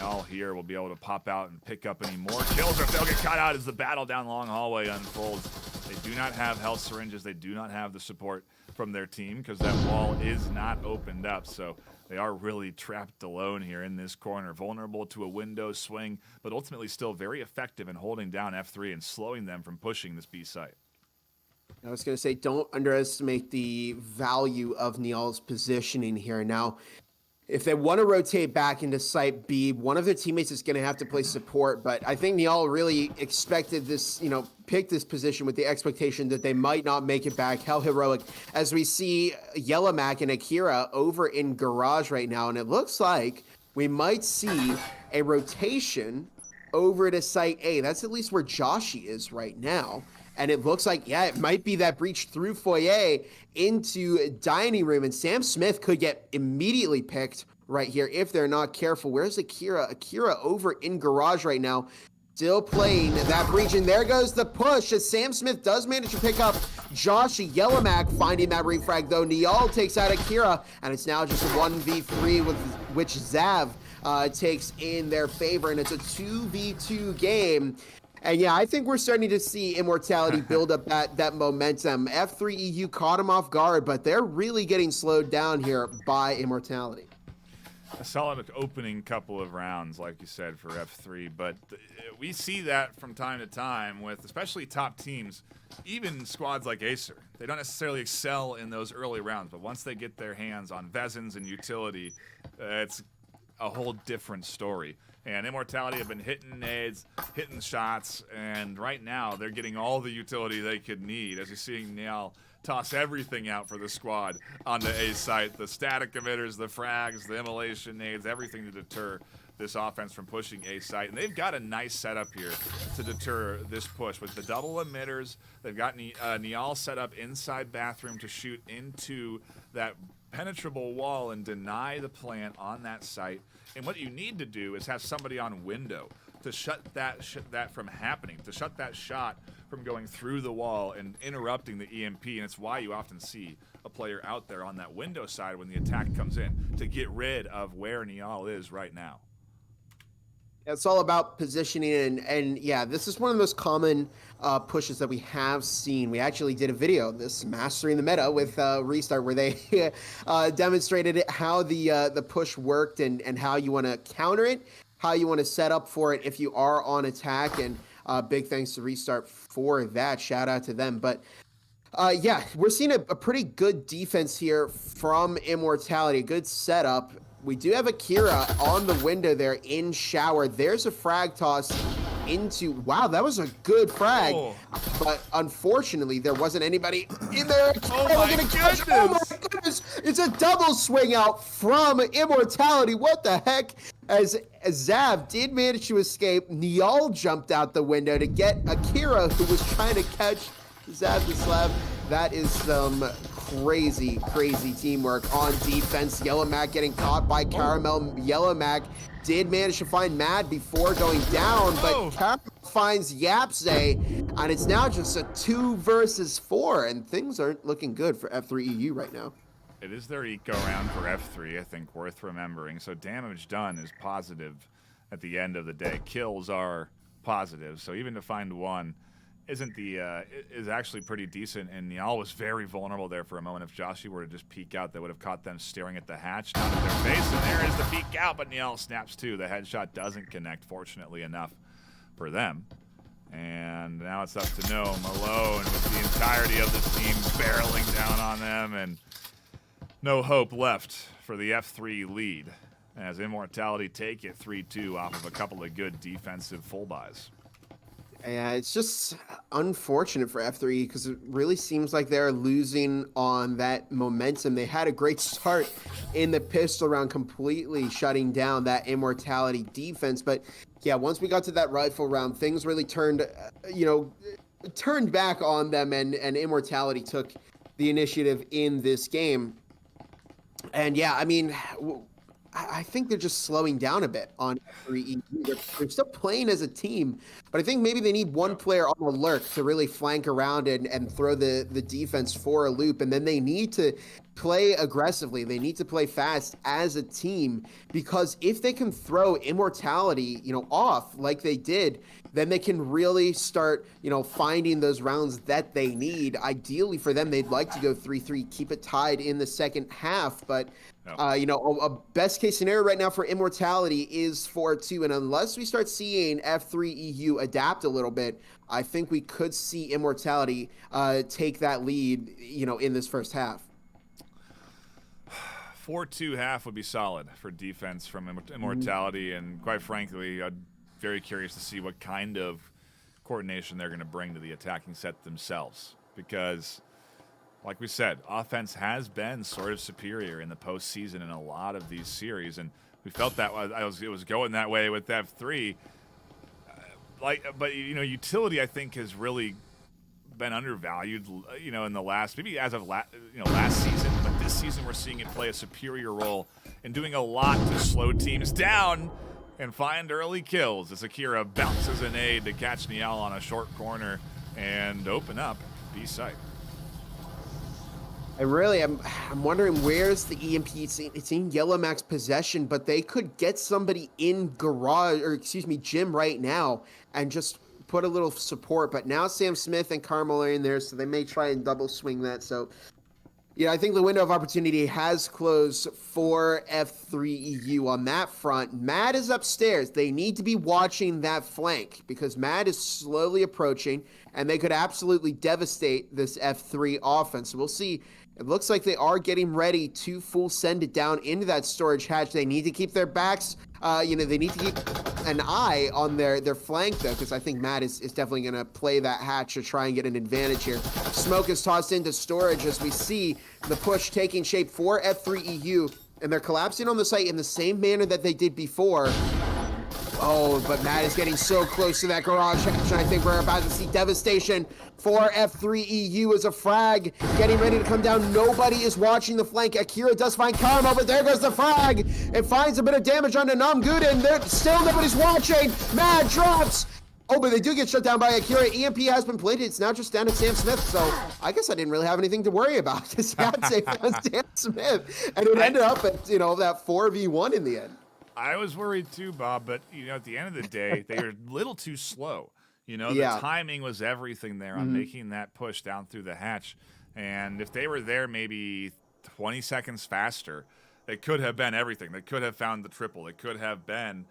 all here will be able to pop out and pick up any more kills, or if they'll get cut out as the battle down long hallway unfolds. They do not have health syringes. They do not have the support from their team because that wall is not opened up, so they are really trapped alone here in this corner, vulnerable to a window swing, but ultimately still very effective in holding down F3 and slowing them from pushing this B site. I was going to say, don't underestimate the value of Niall's positioning here. Now, if they want to rotate back into Site B, one of their teammates is going to have to play support. But I think Niall really expected this, picked this position with the expectation that they might not make it back. How heroic. As we see Yellowmac and Akira over in Garage right now. And it looks like we might see a rotation over to Site A. That's at least where Joshi is right now. And it looks like, it might be that breach through Foyer into Dining Room. And Sam Smith could get immediately picked right here if they're not careful. Where's Akira? Akira over in Garage right now. Still playing that breach. And there goes the push as Sam Smith does manage to pick up Joshi. Yellowmac finding that refrag, though. Niall takes out Akira. And it's now just a 1v3 with which Zav takes in their favor. And it's a 2v2 game. And yeah, I think we're starting to see Immortality build up that momentum. F3 EU caught him off guard, but they're really getting slowed down here by Immortality. A solid opening couple of rounds, like you said, for F3, but we see that from time to time with especially top teams, even squads like Acer. They don't necessarily excel in those early rounds, but once they get their hands on Vezins and Utility, it's a whole different story. And Immortality have been hitting nades, hitting shots, and right now they're getting all the utility they could need. As you're seeing Niall toss everything out for the squad on the A site. The static emitters, the frags, the immolation nades, everything to deter this offense from pushing A site. And they've got a nice setup here to deter this push. With the double emitters, they've got Niall set up inside bathroom to shoot into that penetrable wall and deny the plant on that site. And what you need to do is have somebody on window to shut that from happening, to shut that shot from going through the wall and interrupting the EMP. And it's why you often see a player out there on that window side when the attack comes in to get rid of where Niall is right now. It's all about positioning, and yeah, this is one of the most common pushes that we have seen. We actually did a video, this Mastering the Meta with Restart, where they demonstrated how the push worked and how you want to counter it, how you want to set up for it if you are on attack, and big thanks to Restart for that. Shout out to them. But yeah, we're seeing a pretty good defense here from Immortality, a good setup. We do have Akira on the window there in shower. There's a frag toss into, wow, that was a good frag. Oh. But unfortunately, there wasn't anybody in there. Oh my goodness. Oh my goodness. It's a double swing out from Immortality. What the heck? As Zav did manage to escape, Niall jumped out the window to get Akira, who was trying to catch Zav the Slab. That is some crazy teamwork on defense. Yellowmac getting caught by Caramel. Yellowmac did manage to find Mad before going down, but Caramel finds Yapse, and it's now just a 2 versus 4, and things aren't looking good for F3 EU right now. It is their eco round for F3, I think, worth remembering. So damage done is positive at the end of the day. Kills are positive, so even to find one is actually pretty decent, and Niall was very vulnerable there for a moment. If Joshi were to just peek out, they would have caught them staring at the hatch down at their face, and there is the peek out, but Niall snaps too. The headshot doesn't connect, fortunately enough for them. And now it's up to Gnome alone with the entirety of this team barreling down on them, and no hope left for the F3 lead as Immortality take it 3-2 off of a couple of good defensive full buys. Yeah, it's just unfortunate for F3 because it really seems like they're losing on that momentum. They had a great start in the pistol round, completely shutting down that Immortality defense. But yeah, once we got to that rifle round, things really turned back on them, and Immortality took the initiative in this game. And yeah, I mean, I think they're just slowing down a bit on F3 EU. They're still playing as a team, but I think maybe they need one player on the lurk to really flank around and throw the defense for a loop. And then they need to play aggressively. They need to play fast as a team, because if they can throw Immortality, off like they did, then they can really start, finding those rounds that they need. Ideally for them, they'd like to go 3-3, keep it tied in the second half, but a best case scenario right now for Immortality is 4-2, and unless we start seeing F3 EU adapt a little bit, I think we could see Immortality take that lead, in this first half. 4-2 half would be solid for defense from Immortality, and quite frankly, I'm very curious to see what kind of coordination they're going to bring to the attacking set themselves, because like we said, offense has been sort of superior in the postseason in a lot of these series, and we felt that it was going that way with F3. But utility I think has really been undervalued, in the last, maybe as of last season, but this season we're seeing it play a superior role in doing a lot to slow teams down and find early kills as Akira bounces an aid to catch Niall on a short corner and open up B site. I'm wondering where's the EMP. It's in Yellow Mac's possession, but they could get somebody in Jim right now and just put a little support. But now Sam Smith and Carmel are in there, so they may try and double swing that. So, yeah, I think the window of opportunity has closed for F3 EU on that front. Mad is upstairs. They need to be watching that flank because Mad is slowly approaching, and they could absolutely devastate this F3 offense. So we'll see. It looks like they are getting ready to full send it down into that storage hatch. They need to keep their backs, they need to keep an eye on their flank, though, because I think Matt is definitely going to play that hatch to try and get an advantage here. Smoke is tossed into storage as we see the push taking shape for F3 EU, and they're collapsing on the site in the same manner that they did before. Oh, but Matt is getting so close to that garage hatch, and I think we're about to see devastation for F3 EU as a frag getting ready to come down. Nobody is watching the flank. Akira does find Karma, but there goes the frag. It finds a bit of damage onto Namgud, and still nobody's watching. Mad drops. Oh, but they do get shut down by Akira. EMP has been played. It's now just down to Sam Smith, so I guess I didn't really have anything to worry about. Just had to say Sam Smith, and it ended up at, that 4v1 in the end. I was worried too, Bob, but at the end of the day, they are a little too slow. The timing was everything there on making that push down through the hatch. And if they were there maybe 20 seconds faster, it could have been everything. They could have found the triple. It could have been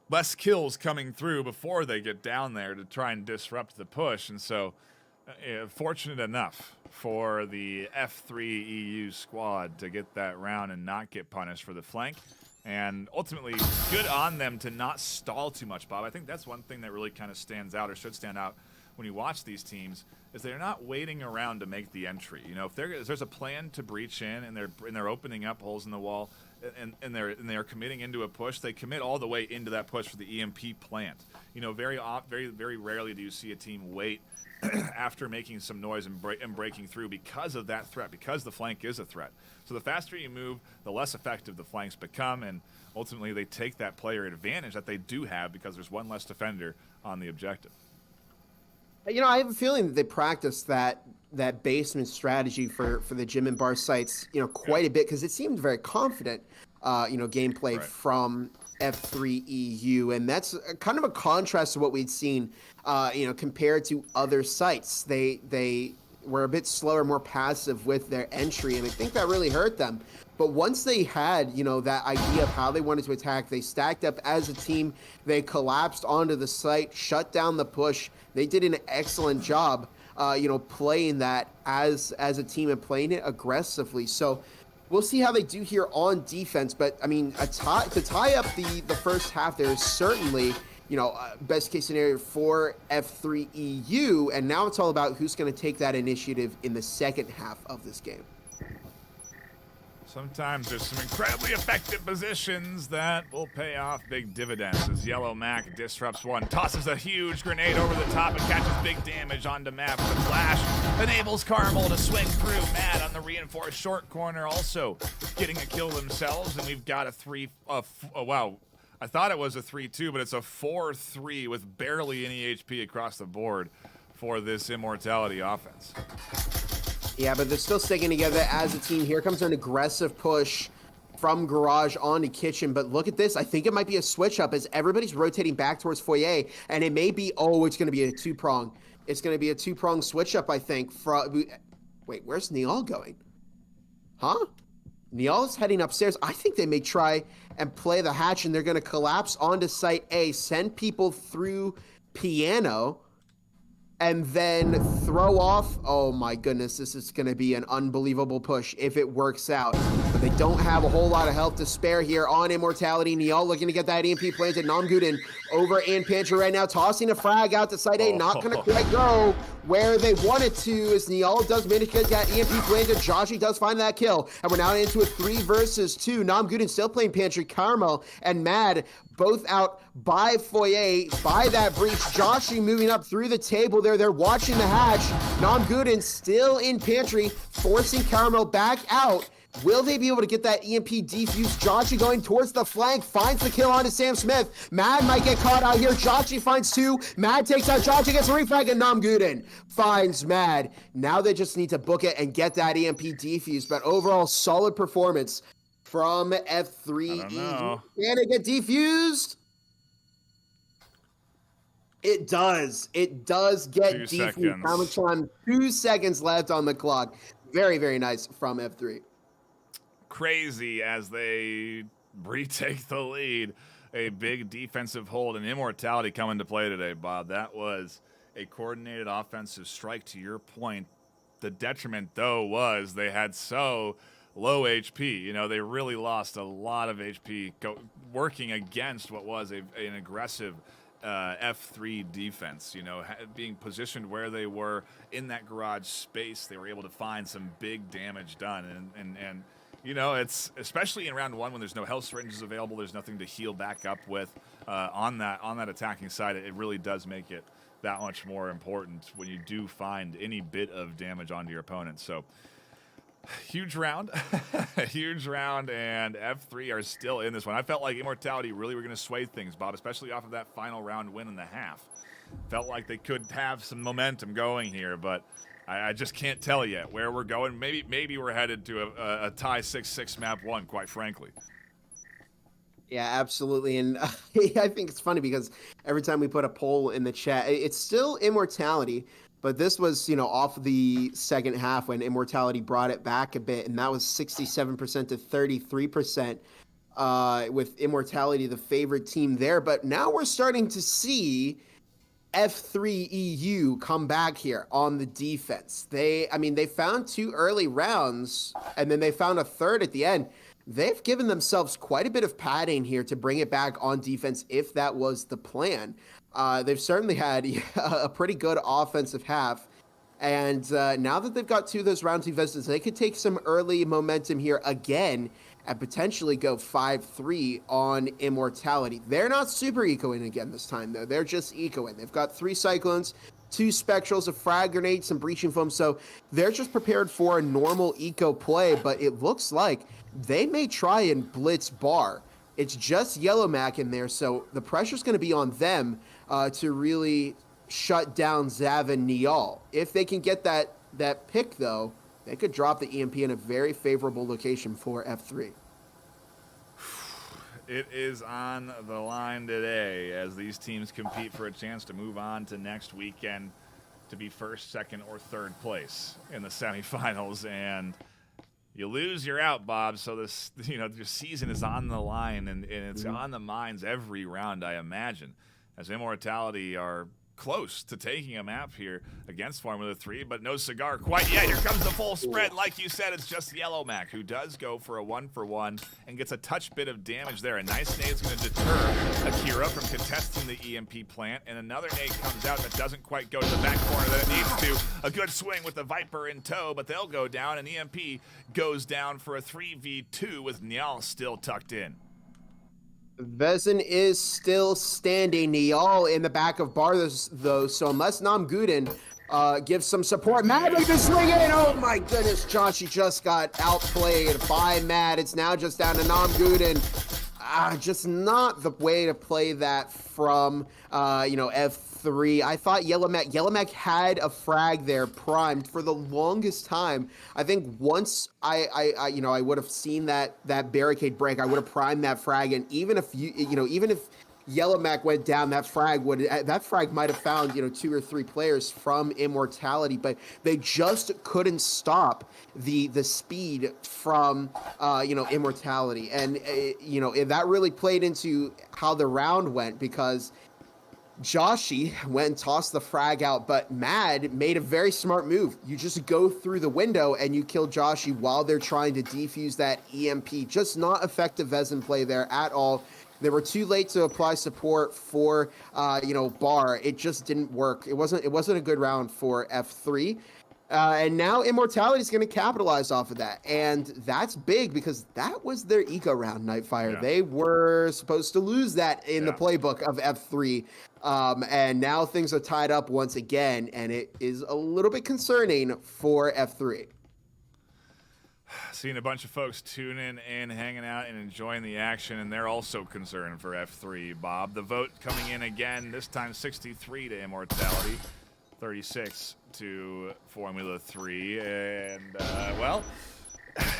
less kills coming through before they get down there to try and disrupt the push. And so fortunate enough for the F3 EU squad to get that round and not get punished for the flank. And ultimately, good on them to not stall too much, Bob. I think that's one thing that really kind of stands out, or should stand out, when you watch these teams, is they're not waiting around to make the entry. If there's a plan to breach in, and they're opening up holes in the wall, and they're committing into a push, they commit all the way into that push for the EMP plant. Very very rarely do you see a team wait after making some noise and breaking through because of that threat, because the flank is a threat. So the faster you move, the less effective the flanks become, and ultimately they take that player advantage that they do have because there's one less defender on the objective. I have a feeling that they practiced that basement strategy for the gym and bar sites, quite a bit, because it seemed very confident, gameplay from F3 EU, and that's kind of a contrast to what we'd seen, compared to other sites. They were a bit slower, more passive with their entry, and I think that really hurt them. But once they had, that idea of how they wanted to attack, they stacked up as a team, they collapsed onto the site, shut down the push. They did an excellent job, playing that as a team and playing it aggressively. So we'll see how they do here on defense. But, I mean, to tie up the first half there is certainly, best case scenario for F3 EU. And now it's all about who's going to take that initiative in the second half of this game. Sometimes there's some incredibly effective positions that will pay off big dividends as Yellow Mac disrupts one, tosses a huge grenade over the top and catches big damage onto Map. The flash enables Carmel to swing through. Mad on the reinforced short corner also getting a kill themselves, and we've got wow. I thought it was a 3-2, but it's a 4-3 with barely any HP across the board for this Immortality offense. Yeah, but they're still sticking together as a team. Here comes an aggressive push from Garage onto Kitchen. But look at this. I think it might be a switch up as everybody's rotating back towards Foyer. And it may be, it's going to be a two-prong. It's going to be a two-prong switch up, I think. Wait, where's Niall going? Huh? Niall is heading upstairs. I think they may try and play the hatch, and they're going to collapse onto Site A, send people through Piano. and then throw off. Oh my goodness, this is going to be an unbelievable push if it works out. But they don't have a whole lot of health to spare here on Immortality. Niall looking to get that EMP planted. Namguden over in Pantry right now, tossing a frag out to side A. Not going to quite go where they wanted to, as Niall does manage to get that EMP planted. Joshi does find that kill, and we're now into a 3 versus 2. Namguden still playing Pantry. Carmel and Mad both out by Foyer, by that breach. Joshi moving up through the table there. They're watching the hatch. Namguden still in Pantry, forcing Caramel back out. Will they be able to get that EMP defuse? Joshi going towards the flank, finds the kill onto Sam Smith. Mad might get caught out here. Joshi finds 2. Mad takes out Joshi, gets a refrag, and Namguden finds Mad. Now they just need to book it and get that EMP defuse, but overall solid performance from F3. Can it get defused? It does. It does get defused. How much time? 2 seconds left on the clock. Very, very nice from F3. Crazy as they retake the lead. A big defensive hold and Immortality coming to play today, Bob. That was a coordinated offensive strike, to your point. The detriment, though, was they had so low HP. You know, they really lost a lot of HP working against what was an aggressive F3 defense. You know, being positioned where they were in that garage space, they were able to find some big damage done. And you know, it's especially in round 1 when there's no health syringes available, there's nothing to heal back up with on that attacking side. It really does make it that much more important when you do find any bit of damage onto your opponent. So huge round, huge round, and F3 are still in this one. I felt like Immortality really were going to sway things, Bob, especially off of that final round win in the half. Felt like they could have some momentum going here, but I just can't tell yet where we're going. Maybe we're headed to a tie 6-6 map 1, quite frankly. Yeah, absolutely. And I think it's funny because every time we put a poll in the chat, it's still Immortality. But this was, you know, off the second half when Immortality brought it back a bit, and that was 67% to 33%, with Immortality the favorite team there. But now we're starting to see F3 EU come back here on the defense. They found 2 early rounds, and then they found a third at the end. They've given themselves quite a bit of padding here to bring it back on defense if that was the plan. They've certainly had a pretty good offensive half. And now that they've got 2 of those round 2 visits, they could take some early momentum here again and potentially go 5-3 on Immortality. They're not super ecoing again this time, though. They're just ecoing. They've got 3 Cyclones, 2 Spectrals, a Frag Grenade, some Breaching Foam. So they're just prepared for a normal eco play, but it looks like they may try and blitz bar. It's just Yellowmac in there, so the pressure's going to be on them to really shut down Zav and Niall. If they can get that pick, though, they could drop the EMP in a very favorable location for F3. It is on the line today as these teams compete for a chance to move on to next weekend to be first, second, or third place in the semifinals. And you lose, you're out, Bob. So this, you know, your season is on the line, and it's on the minds every round, I imagine, as Immortality are close to taking a map here against Formula 3, but no cigar quite yet. Here comes the full spread. Like you said, it's just Yellowmac who does go for a 1-for-1 and gets a touch bit of damage there. A nice nade is going to deter Akira from contesting the EMP plant, and another nade comes out that doesn't quite go to the back corner that it needs to. A good swing with the Viper in tow, but they'll go down, and EMP goes down for a 3v2 with Niall still tucked in. Vezin is still standing. Niall in the back of bar, though, so unless Namguden gives some support, Mad with the swing in. Oh my goodness, Joshi just got outplayed by Mad. It's now just down to Namguden. Just not the way to play that from, F3. I thought Yellowmac had a frag there primed for the longest time. I think once I would have seen that barricade break, I would have primed that frag, and even if Yellowmac went down, that frag might have found 2 or 3 players from Immortality, but they just couldn't stop the speed from Immortality, and that really played into how the round went, because Joshi went and tossed the frag out, but Mad made a very smart move. You just go through the window and you kill Joshi while they're trying to defuse that EMP. Just not effective Vezin play there at all. They were too late to apply support for, Bar. It just didn't work. It wasn't a good round for F3. And now Immortality is going to capitalize off of that. And that's big because that was their eco round, Nightfire. Yeah. They were supposed to lose that in the playbook of F3. And now things are tied up once again, and it is a little bit concerning for F3. Seeing a bunch of folks tuning in, hanging out, and enjoying the action, and they're also concerned for F3, Bob. The vote coming in again, this time 63 to Immortality, 36 to Formula 3. And,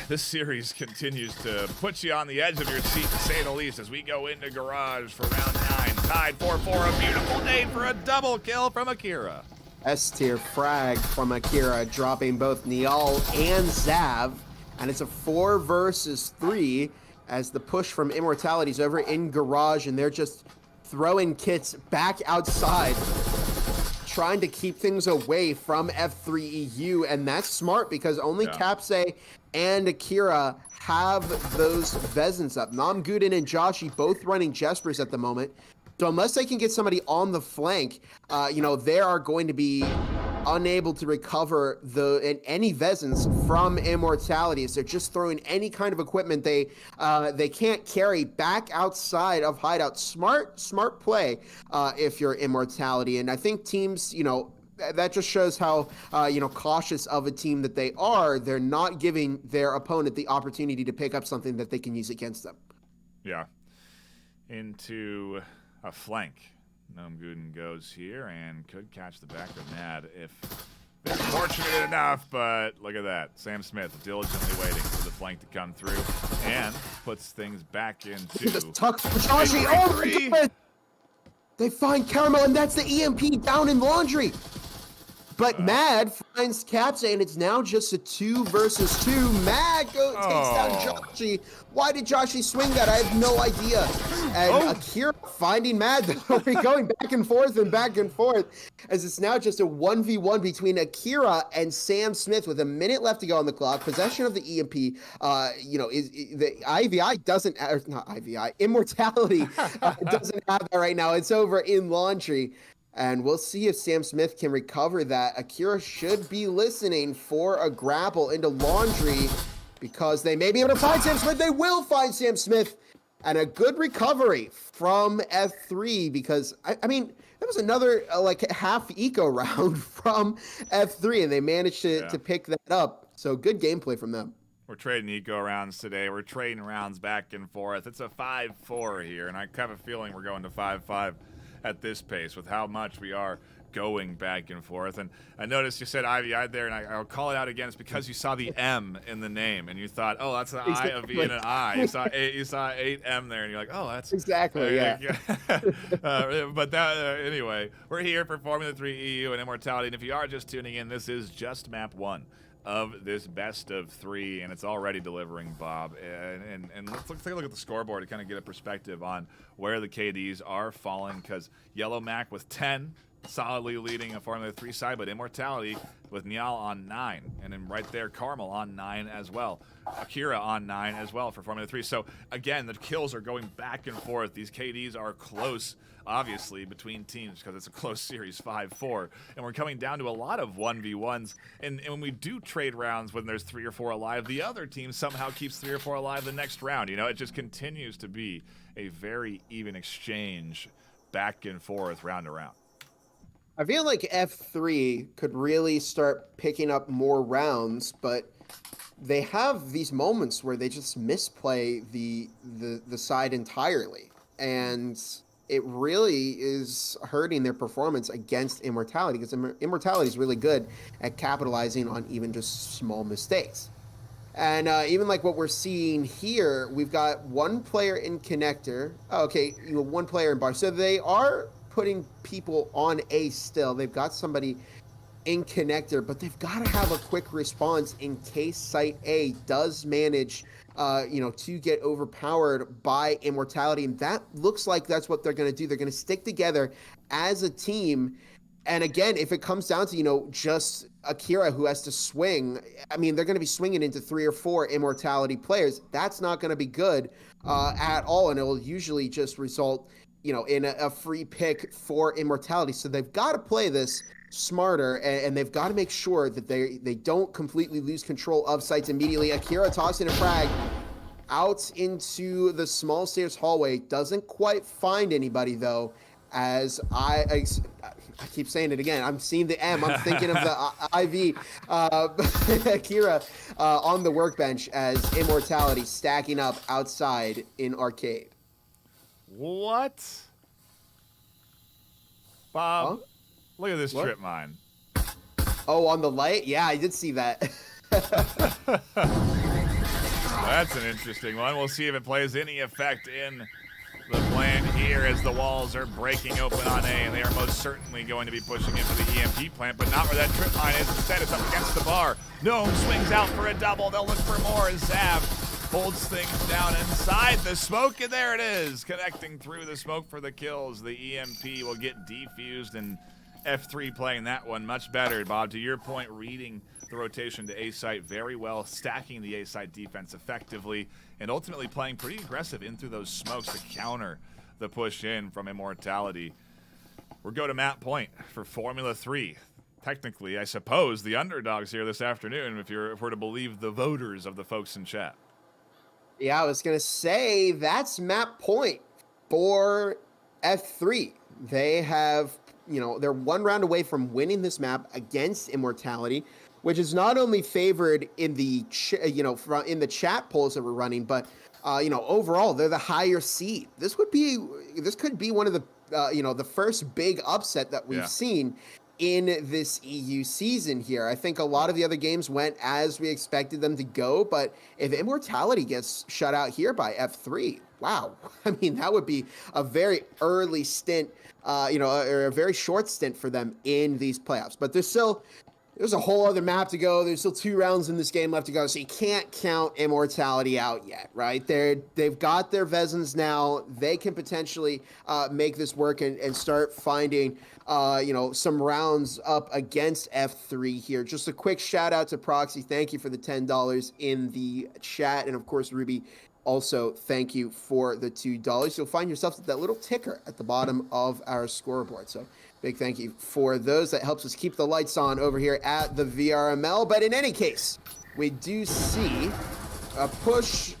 this series continues to put you on the edge of your seat, to say the least, as we go into Garage for round 9. Tied 4-4, a beautiful day for a double kill from Akira. S-tier frag from Akira, dropping both Niall and Zav. And it's a 4 versus 3 as the push from Immortality's over in Garage, and they're just throwing kits back outside, trying to keep things away from F3 EU. And that's smart because only Capse and Akira have those Vezins up. Namguden and Joshi both running Jespers at the moment. So unless they can get somebody on the flank, they are going to be unable to recover any Vezins from Immortality. So they're just throwing any kind of equipment they can't carry back outside of hideout. Smart play if you're Immortality. And I think teams, that just shows how cautious of a team that they are. They're not giving their opponent the opportunity to pick up something that they can use against them. Yeah. Into a flank. Namguden goes here and could catch the back of Mad if they're fortunate enough, but look at that. Sam Smith diligently waiting for the flank to come through and puts things back into the tuck for Joshi. Oh my goodness! They find Caramel, and that's the EMP down in Laundry. But Mad finds Capsa, and it's now just a 2 versus 2. Mad takes down Joshi. Why did Joshi swing that? I have no idea. And Akira finding Mad, going back and forth, as it's now just a 1v1 between Akira and Sam Smith with a minute left to go on the clock. Possession of the EMP, is the IVI doesn't, not IVI, Immortality doesn't have that right now. It's over in Laundry. And we'll see if Sam Smith can recover that. Akira should be listening for a grapple into Laundry because they may be able to find Sam Smith. They will find Sam Smith. And a good recovery from F3 because, I mean, that was another half eco round from F3, and they managed to pick that up. So good gameplay from them. We're trading eco rounds today. We're trading rounds back and forth. It's a 5-4 here, and I have a feeling we're going to 5-5. At this pace with how much we are going back and forth. And I noticed you said IVI there, and I'll call it out again. It's because you saw the M in the name, and you thought, oh, that's an I, a V, and an I. You saw 8M there, and you're like, oh, that's... Exactly, But anyway, we're here for Formula 3 EU and Immortality, and if you are just tuning in, this is just map 1 of this best of 3, and it's already delivering, Bob. And let's take a look at the scoreboard to kind of get a perspective on where the KDs are falling, because Yellow Mac with 10, solidly leading a Formula 3 side, but Immortality with Niall on 9, and then right there, Carmel on 9 as well. Akira on 9 as well for Formula 3. So, again, the kills are going back and forth. These KDs are close, obviously, between teams because it's a close series, 5-4. And we're coming down to a lot of 1v1s. And when we do trade rounds when there's 3 or 4 alive, the other team somehow keeps 3 or 4 alive the next round. It just continues to be a very even exchange back and forth, round to round. I feel like F3 could really start picking up more rounds, but they have these moments where they just misplay the side entirely. And it really is hurting their performance against Immortality because Immortality is really good at capitalizing on even just small mistakes. And even like what we're seeing here, we've got one player in connector. One player in bar. So they are putting people on A still. They've got somebody in connector, but they've got to have a quick response in case Site A does manage, to get overpowered by Immortality. And that looks like that's what they're going to do. They're going to stick together as a team. And again, if it comes down to, just Akira who has to swing, I mean, they're going to be swinging into 3 or 4 Immortality players. That's not going to be good at all. And it'll usually just result, in a free pick for Immortality. So they've got to play this smarter, and they've got to make sure that they don't completely lose control of sites immediately. Akira tossing a frag out into the small stairs hallway. Doesn't quite find anybody, though, as I keep saying it again. I'm seeing the M. I'm thinking of the IV. Akira on the workbench as Immortality stacking up outside in Arcade. What? Bob, huh? Look at this trip mine. Oh, on the light? Yeah, I did see that. That's an interesting one. We'll see if it plays any effect in the plan here as the walls are breaking open on A, and they are most certainly going to be pushing in for the EMP plant, but not where that trip mine is. Instead, it's up against the bar. Gnome swings out for a double. They'll look for more as Zav holds things down inside the smoke, and there it is, connecting through the smoke for the kills. The EMP will get defused, and F3 playing that one much better. Bob, to your point, reading the rotation to A site very well, stacking the A site defense effectively, and ultimately playing pretty aggressive in through those smokes to counter the push in from Immortality. We'll go to map point for Formula 3. Technically, I suppose, the underdogs here this afternoon, if we're to believe the voters of the folks in chat. Yeah, I was going to say that's map point for F3. They have, they're one round away from winning this map against Immortality, which is not only favored in the, in the chat polls that we're running, but, overall, they're the higher seed. This could be one of the, the first big upset that we've seen in this EU season here. I think a lot of the other games went as we expected them to go, but if Immortality gets shut out here by F3, wow. I mean, that would be a very early stint, or a very short stint for them in these playoffs. But there's a whole other map to go. There's still 2 rounds in this game left to go, so you can't count Immortality out yet, right? They've got their Vezins now. They can potentially make this work and start finding some rounds up against F3 here. Just a quick shout out to Proxy. Thank you for the $10 in the chat. And of course, Ruby, also thank you for the $2. You'll find yourself at that little ticker at the bottom of our scoreboard. So big thank you for those. That helps us keep the lights on over here at the VRML. But in any case, we do see a push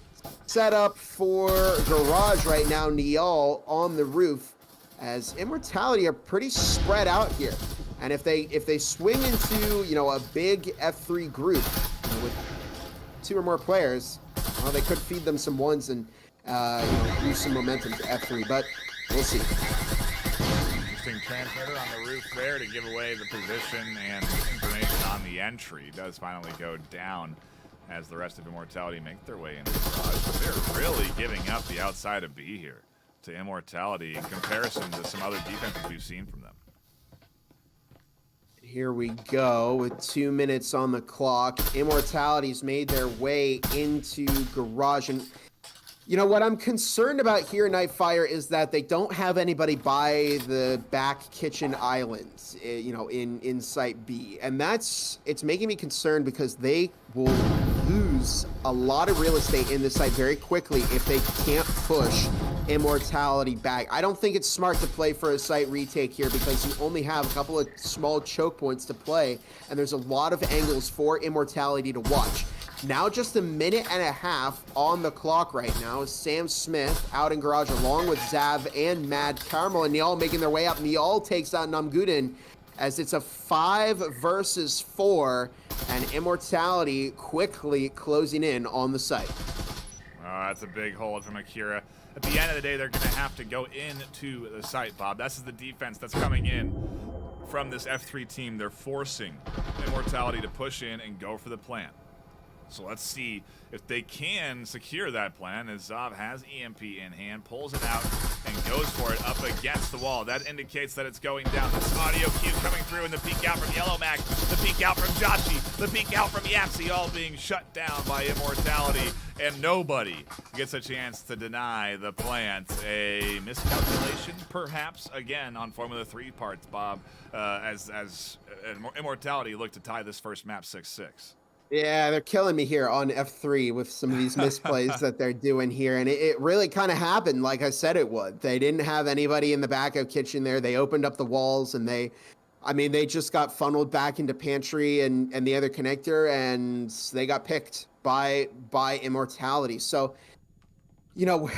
set up for Garage right now. Niall on the roof, as Immortality are pretty spread out here. And if they swing into, a big F3 group with 2 or more players, well, they could feed them some ones and use some momentum to F3, but we'll see. Interesting transmitter on the roof there to give away the position and information on the entry. It does finally go down as the rest of Immortality make their way into the garage. But they're really giving up the outside of B here to Immortality in comparison to some other defenses we've seen from them. Here we go with 2 minutes on the clock. Immortality's made their way into Garage. And what I'm concerned about here, Nightfire, is that they don't have anybody by the back kitchen islands, in Site B. And it's making me concerned because they will lose a lot of real estate in this site very quickly if they can't push Immortality back. I don't think it's smart to play for a site retake here because you only have a couple of small choke points to play, and there's a lot of angles for Immortality to watch. Now just a minute and a half on the clock right now. Sam Smith out in Garage along with Zav and Mad Caramel, and Niall making their way up. Niall takes out Namguden as it's a 5 versus 4, and Immortality quickly closing in on the site. That's a big hold from Akira. At the end of the day, they're going to have to go into the site, Bob. That's the defense that's coming in from this F3 team. They're forcing Immortality to push in and go for the plan. So let's see if they can secure that plan, as Zav has EMP in hand, pulls it out, and goes for it up against the wall. That indicates that it's going down. This audio cue coming through, and the peek out from YellowMac, the peek out from Joshi, the peek out from Yapsy, all being shut down by Immortality, and nobody gets a chance to deny the plant. A miscalculation, perhaps, again, on Formula 3 parts, Bob, as Immortality looked to tie this first map 6-6. Yeah, they're killing me here on F3 with some of these misplays that they're doing here. And it really kind of happened like I said it would. They didn't have anybody in the backup kitchen there. They opened up the walls and they just got funneled back into pantry and the other connector, and they got picked by Immortality. So, you know,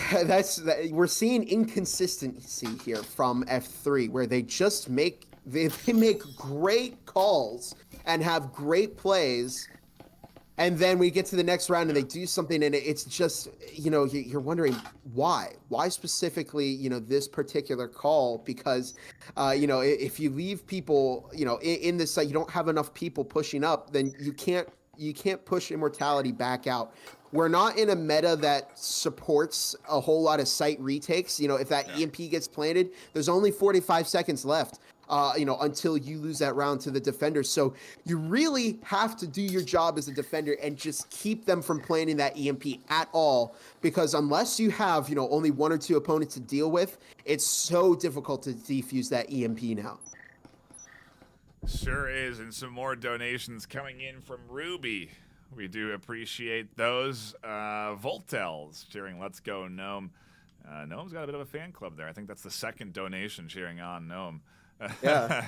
we're seeing inconsistency here from F3 where they just make great calls and have great plays. And then we get to the next round and they do something and it's just, you know, you're wondering why specifically, you know, this particular call, because, you know, if you leave people, you know, in this site, you don't have enough people pushing up, then you can't push Immortality back out. We're not in a meta that supports a whole lot of site retakes. You know, if that EMP gets planted, there's only 45 seconds left. You know, until you lose that round to the defender. So you really have to do your job as a defender and just keep them from planting that EMP at all, because unless you have, you know, only one or two opponents to deal with, it's so difficult to defuse that EMP now. Sure is, and some more donations coming in from Ruby. We do appreciate those. Voltels cheering Let's Go Gnome. Gnome's got a bit of a fan club there. I think that's the second donation cheering on Gnome. Yeah.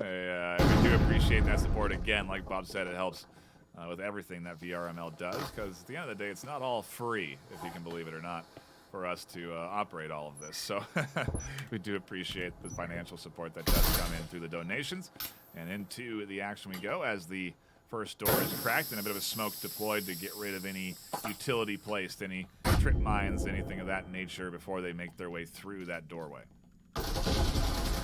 We do appreciate that support again. Like Bob said, it helps with everything that VRML does, because at the end of the day, it's not all free, if you can believe it or not, for us to operate all of this. So we do appreciate the financial support that does come in through the donations. And into the action we go as the first door is cracked and a bit of a smoke deployed to get rid of any utility placed, any trip mines, anything of that nature before they make their way through that doorway.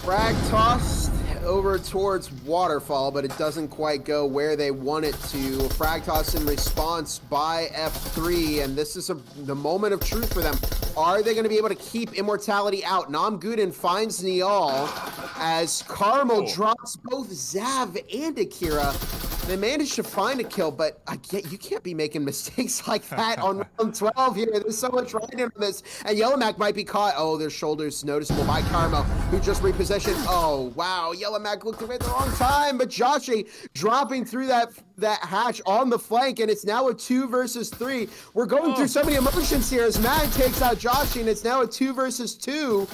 Frag tossed over towards Waterfall, but it doesn't quite go where they want it to. Frag toss in response by F3, and this is the moment of truth for them. Are they going to be able to keep Immortality out? Namguden finds Niall as Carmel drops both Zav and Akira. They managed to find a kill, but you can't be making mistakes like that on round 12 here. There's so much riding on this. And YellowMac might be caught. Oh, their shoulders noticeable by Carmel, who just repositioned. Oh, wow. YellowMac looked away at the wrong time, but Joshi dropping through that hatch on the flank, and it's now a 2 versus 3. We're going through so many emotions here as Mag takes out Joshi, and it's now a 2 versus 2.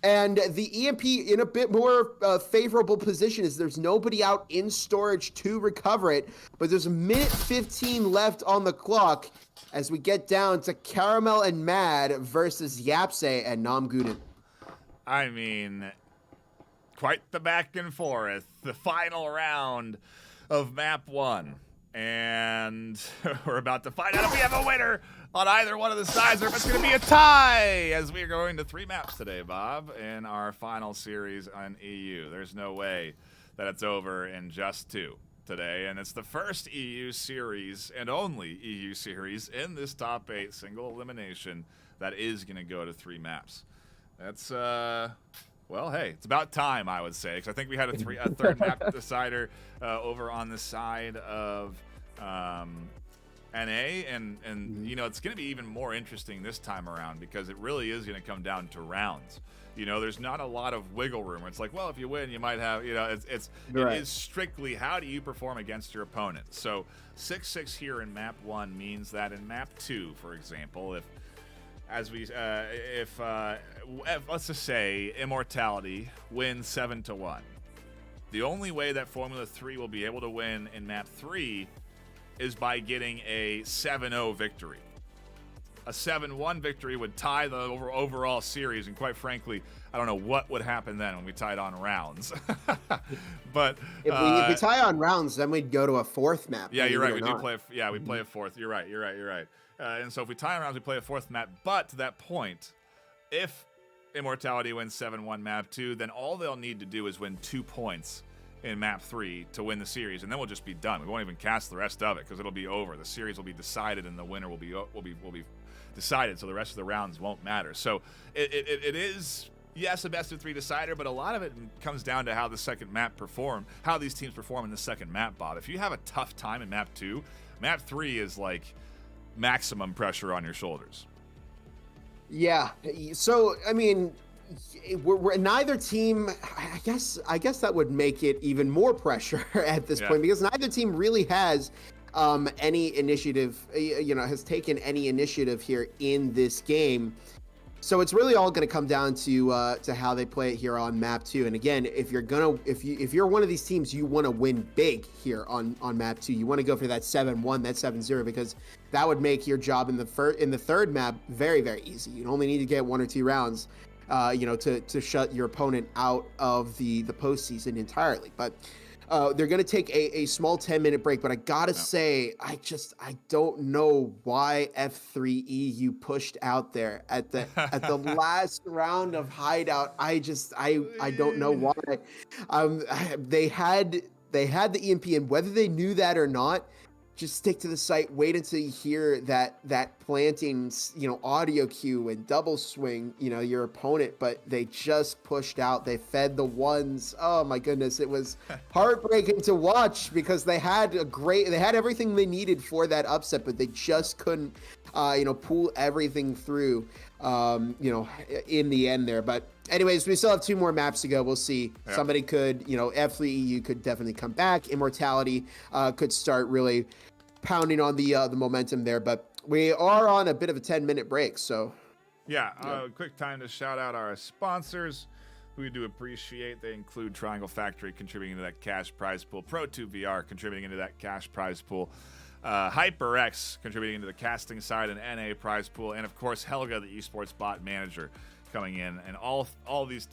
And the EMP in a bit more favorable position is there's nobody out in storage to recover it, but there's a minute 15 left on the clock as we get down to Caramel and Mad versus Yapse and Namguden. I mean, quite the back and forth. The final round of map 1. And we're about to find out if we have a winner on either one of the sides, or if it's going to be a tie, as we are going to 3 maps today, Bob, in our final series on EU. There's no way that it's over in just 2 today, and it's the first EU series and only EU series in this top 8 single elimination that is going to go to 3 maps. That's, well, hey, it's about time, I would say, because I think we had a third map decider over on the side of NA, and you know, it's going to be even more interesting this time around, because it really is going to come down to rounds. You know, there's not a lot of wiggle room. It's like, well, if you win, you might have, you know, it is strictly how do you perform against your opponent. So 6-6 here in map 1 means that in map 2, for example, if let's just say Immortality wins 7-1, the only way that Formula 3 will be able to win in map 3 is by getting a 7-0 victory. A 7-1 victory would tie the overall series, and quite frankly, I don't know what would happen then when we tied on rounds. But if we tie on rounds, then we'd go to a 4th map. Yeah, you're right. We do play. We play a 4th. You're right. And so if we tie on rounds, we play a 4th map. But to that point, if Immortality wins 7-1 map 2, then all they'll need to do is win 2 points in map 3 to win the series, and then we'll just be done. We won't even cast the rest of it because it'll be over. The series will be decided, and the winner will be decided. So the rest of the rounds won't matter. So it is, yes, a best of 3 decider, but a lot of it comes down to how the second map perform, how these teams perform in the second map, Bob. If you have a tough time in map 2, map 3 is like maximum pressure on your shoulders. Yeah. So I mean, we're neither team. I guess that would make it even more pressure at this point, because neither team really has any initiative. Has taken any initiative here in this game. So it's really all going to come down to how they play it here on map 2. And again, if you're one of these teams, you want to win big here on map 2. You want to go for that 7-1, that 7-0, because that would make your job in the third map very, very easy. You only need to get 1 or 2 rounds, to shut your opponent out of the postseason entirely. But they're going to take a small 10-minute break, but I gotta say, I don't know why F3EU pushed out there at the last round of Hideout. I don't know why. They had the EMP, and whether they knew that or not, just stick to the site, wait until you hear that planting, audio cue and double swing, your opponent, but they just pushed out. They fed the ones. Oh my goodness. It was heartbreaking to watch because they had everything they needed for that upset, but they just couldn't, pull everything through, in the end there. But anyways, we still have 2 more maps to go. We'll see. Yeah. Somebody could, F3EU could definitely come back. Immortality could start really pounding on the momentum there. But we are on a bit of a 10-minute break, so. Yeah, quick time to shout out our sponsors, who we do appreciate. They include Triangle Factory contributing to that cash prize pool, Pro2 VR contributing into that cash prize pool, HyperX contributing to the casting side and NA prize pool, and of course Helga, the esports bot manager, coming in, and all these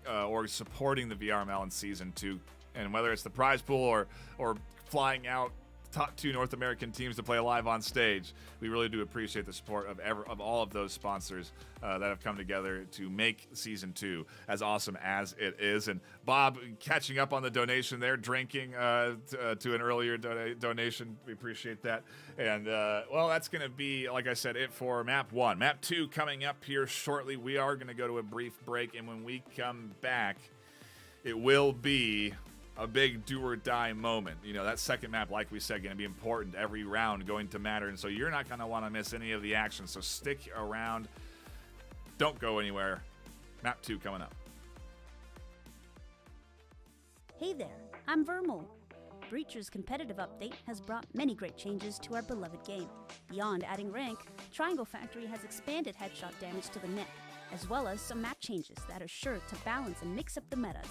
orgs supporting the VRML in Season 2. And whether it's the prize pool or flying out top 2 North American teams to play live on stage, we really do appreciate the support of all of those sponsors that have come together to make Season 2 as awesome as it is. And Bob, catching up on the donation there, drinking to an earlier donation, we appreciate that. And that's going to be, like I said, it for map 1. Map 2 coming up here shortly. We are going to go to a brief break, and when we come back, it will be a big do or die moment. That second map, like we said, going to be important. Every round going to matter, and so you're not going to want to miss any of the action. So stick around. Don't go anywhere. Map 2 coming up. Hey there, I'm VRML. Breacher's competitive update has brought many great changes to our beloved game. Beyond adding rank, Triangle Factory has expanded headshot damage to the neck, as well as some map changes that are sure to balance and mix up the metas.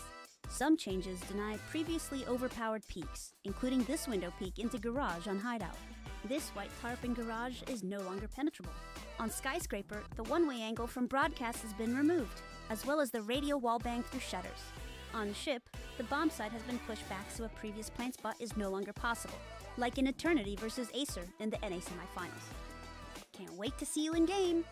Some changes deny previously overpowered peaks, including this window peak into Garage on Hideout. This white tarp in Garage is no longer penetrable. On Skyscraper, the one-way angle from Broadcast has been removed, as well as the radio wallbang through shutters. On Ship, the bomb site has been pushed back so a previous plant spot is no longer possible, like in Eternity versus Acer in the NA semifinals. Can't wait to see you in game!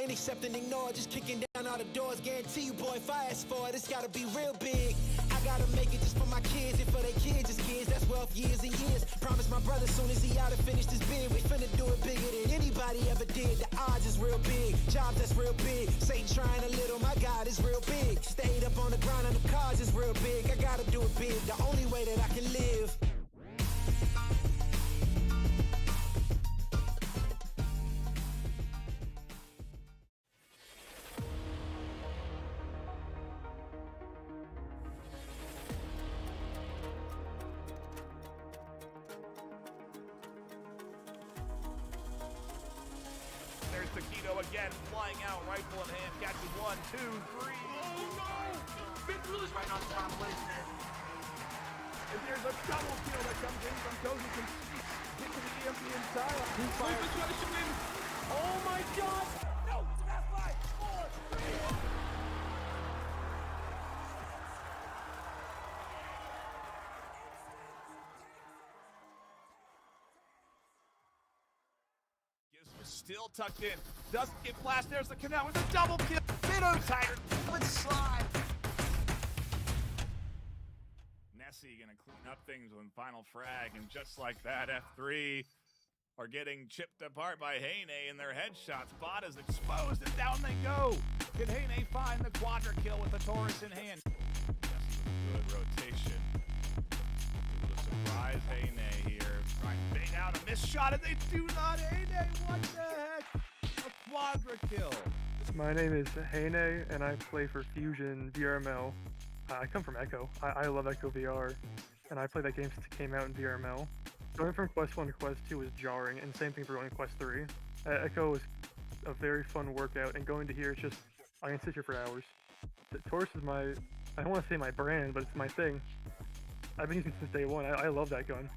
Ain't accepting, ignore, just kicking down all the doors. Guarantee you, boy, if I ask for it, it's gotta be real big. I gotta make it just for my kids and for their kids, just kids. That's wealth, years and years. Promise my brother soon as he out and finish this bid, we finna do it bigger than anybody ever did. The odds is real big, jobs that's real big. Satan trying a little, my God is real big. Stayed up on the grind on the cars is real big. I gotta do it big, the only way that I can live. Taquito again, flying out, rifle in hand, catches 1, 2, 3. Oh no! Vintril is right on top, and there's a double kill that comes in from Cozy. Can get to the EMP in time. He fires. Oh my god! No! It's about 5, 4, 3. Still tucked in. Doesn't get flashed. There's the canal with a double kill. Minnow Tiger with slide. Nessie gonna clean up things with final frag, and just like that, F3 are getting chipped apart by Heyne in their headshots. Bot is exposed, and down they go. Can Heyne find the quadra kill with the Taurus in hand? Good rotation. Able to surprise Heyne here. Trying to bait out a missed shot, and they do not. Heyne, what the heck? A quadra kill. My name is Heyne, and I play for Fusion VRML. I come from Echo. I love Echo VR, and I played that game since it came out in VRML. Going from Quest 1 to Quest 2 was jarring, and same thing for going to Quest 3. Echo was a very fun workout, and going to here, it's just, I can sit here for hours. The Taurus is my, I don't want to say my brand, but it's my thing. I've been using it since day one. I love that gun.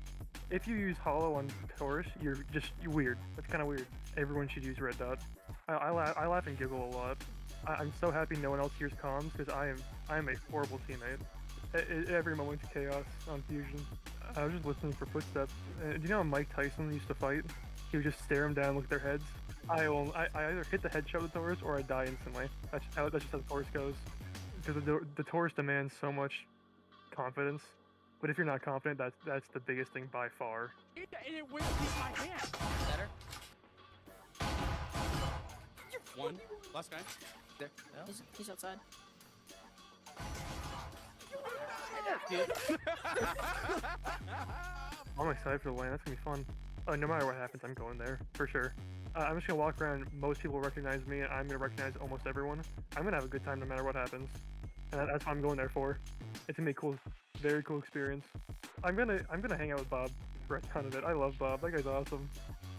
If you use Hollow on Taurus, you're weird. That's kind of weird. Everyone should use Red Dot. I laugh and giggle a lot. I'm so happy no one else hears comms, because I am a horrible teammate. Every moment's chaos on Fusion. I was just listening for footsteps. Do you know how Mike Tyson used to fight? He would just stare them down, look at their heads. I either hit the headshot with the Taurus or I die instantly. That's just how the Taurus goes. Because the Taurus demands so much confidence. But if you're not confident, that's the biggest thing by far. It went in my hand. Better. One. Last guy. There. He's outside. I'm excited for the lane. That's gonna be fun. No matter what happens, I'm going there for sure. I'm just gonna walk around. Most people recognize me, and I'm gonna recognize almost everyone. I'm gonna have a good time no matter what happens, and that's what I'm going there for. It's gonna be a cool, very cool experience. I'm gonna hang out with Bob for a ton of it. I love Bob. That guy's awesome.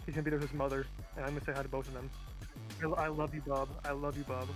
He's gonna be there with his mother, and I'm gonna say hi to both of them. I love you, Bob. I love you, Bob.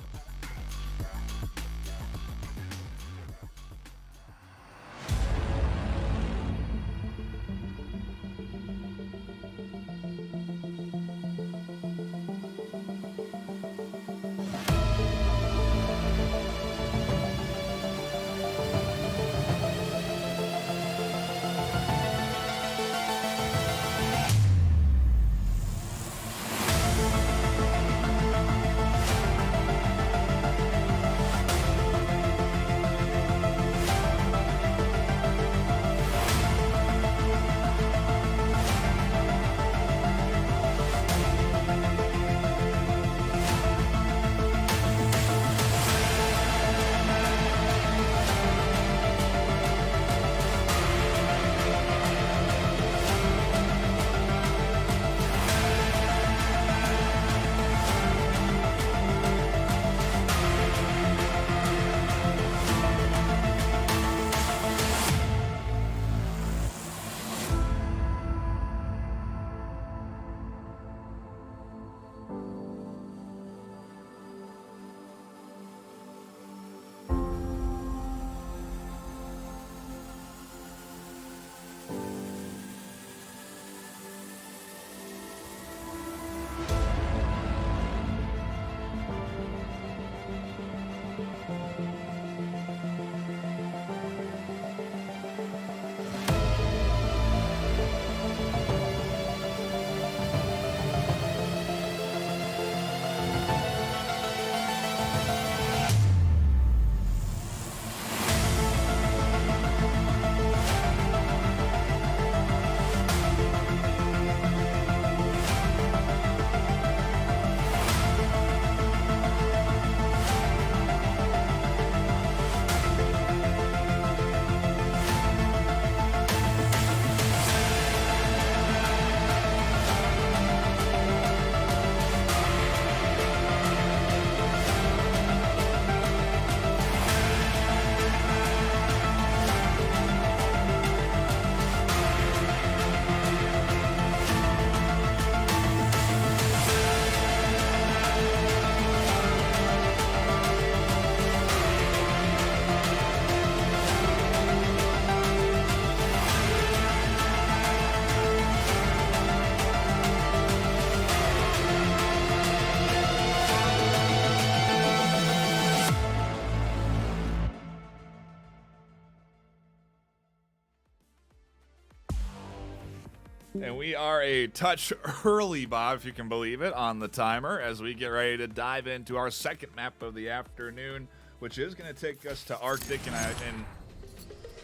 And we are a touch early, Bob, if you can believe it, on the timer as we get ready to dive into our second map of the afternoon, which is going to take us to Arctic. And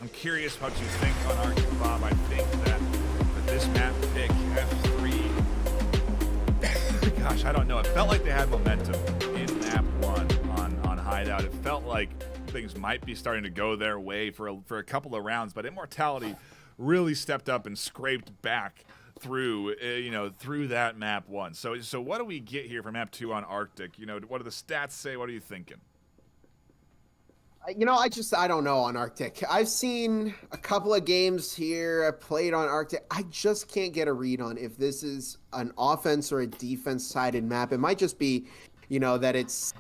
I'm curious what you think on Arctic, Bob. I think that with this map pick, F3, gosh, I don't know. It felt like they had momentum in map 1 on Hideout. It felt like things might be starting to go their way for a couple of rounds, but Immortality really stepped up and scraped back through through that map 1. So what do we get here for map 2 on Arctic? What do the stats say? What are you thinking? I don't know on Arctic. I've seen a couple of games here. I played on Arctic. I just can't get a read on if this is an offense or a defense-sided map. It might just be, that it's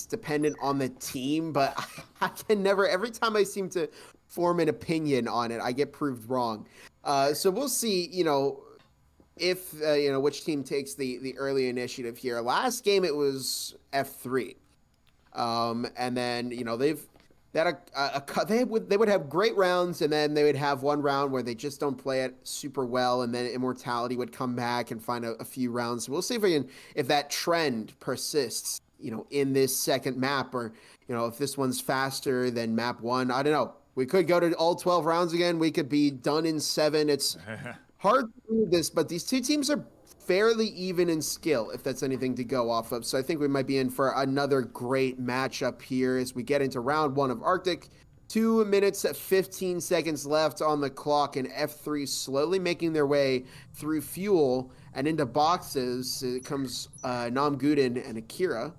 dependent on the team, but I can never, every time I seem to form an opinion on it, I get proved wrong. So we'll see, if, which team takes the early initiative here. Last game, it was F3. And then, they would have great rounds, and then they would have one round where they just don't play it super well, and then Immortality would come back and find a few rounds. So we'll see if that trend persists, in this second map, or if this one's faster than map 1. I don't know. We could go to all 12 rounds again. We could be done in 7. It's hard to do this, but these two teams are fairly even in skill, if that's anything to go off of. So I think we might be in for another great matchup here as we get into round 1 of Arctic. 2 minutes 15 seconds left on the clock, and F3 slowly making their way through fuel and into boxes. It comes Namguden and Akira,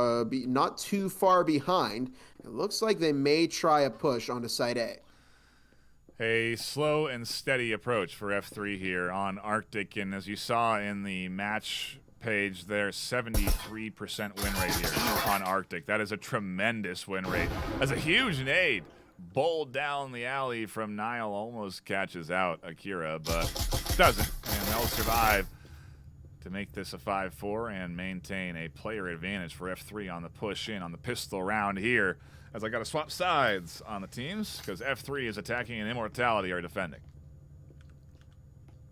not too far behind. It looks like they may try a push onto side A. A slow and steady approach for F3 here on Arctic, and as you saw in the match page there, 73% win rate here on Arctic. That is a tremendous win rate. That's a huge nade. Bowled down the alley from Nile, almost catches out Akira, but doesn't, and they'll survive to make this a 5-4 and maintain a player advantage for F3 on the push in on the pistol round here, as I got to swap sides on the teams because F3 is attacking and Immortality are defending.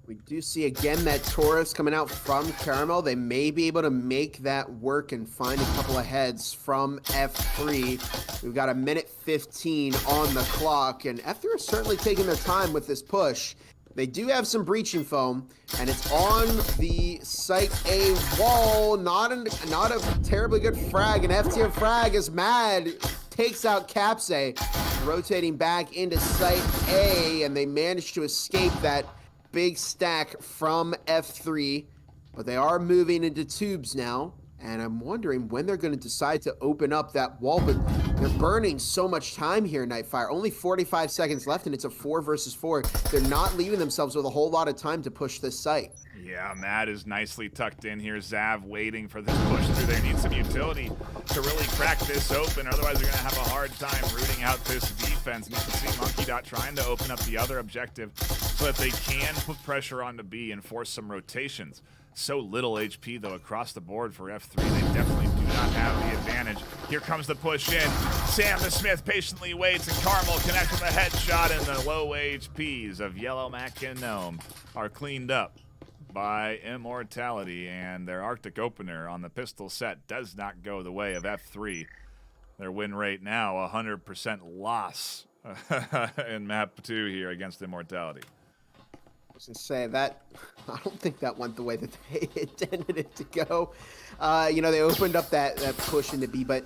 We do see again that Taurus coming out from Caramel. They may be able to make that work and find a couple of heads from F3. We've got 1:15 on the clock, and F3 are certainly taking their time with this push. They do have some breaching foam, and it's on the Site A wall. Not a terribly good frag. An F-tier frag is mad. Takes out Capse, rotating back into Site A, and they managed to escape that big stack from F3. But they are moving into tubes now, and I'm wondering when they're going to decide to open up that wall. But they're burning so much time here, Nightfire. Only 45 seconds left, and it's a 4 versus 4. They're not leaving themselves with a whole lot of time to push this site. Yeah, Matt is nicely tucked in here. Zav waiting for this push through. They need some utility to really crack this open. Otherwise, they're going to have a hard time rooting out this defense. And you can see Monkey Dot trying to open up the other objective so that they can put pressure onto B and force some rotations. So little HP, though, across the board for F3. They definitely do not have the advantage. Here comes the push in. Sam the Smith patiently waits, and Carmel connects with a headshot, and the low HPs of Yellow Mac and Gnome are cleaned up by Immortality, and their Arctic opener on the pistol set does not go the way of F3. Their win rate now 100% loss in map 2 here against Immortality. I was going to say that I don't think that went the way that they intended it to go. They opened up that push into B, but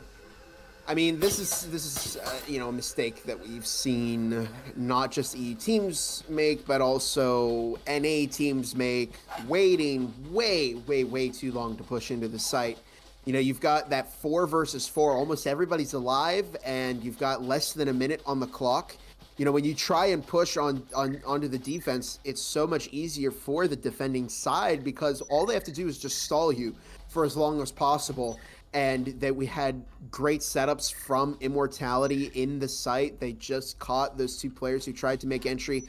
I mean, this is a mistake that we've seen not just EU teams make, but also NA teams make, waiting way too long to push into the site. You've got that 4 versus 4, almost everybody's alive, and you've got less than a minute on the clock. When you try and push onto the defense, it's so much easier for the defending side because all they have to do is just stall you for as long as possible. And that we had great setups from Immortality in the site. They just caught those two players who tried to make entry.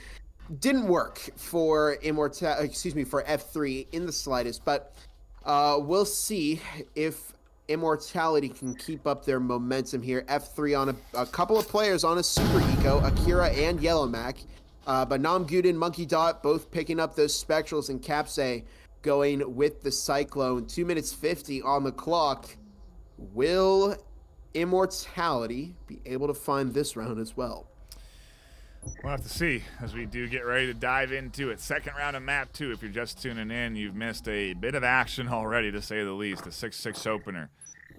Didn't work for for F3 in the slightest, but we'll see if Immortality can keep up their momentum here. F3 on a couple of players on a super eco, Akira and Yellow Mac. But Namguden, Monkey Dot, both picking up those Spectrals, and Capsay going with the Cyclone. 2 minutes 50 on the clock. Will Immortality be able to find this round as well? We'll have to see as we do get ready to dive into it. Second round of map 2. If you're just tuning in, you've missed a bit of action already, to say the least. A 6-6 opener.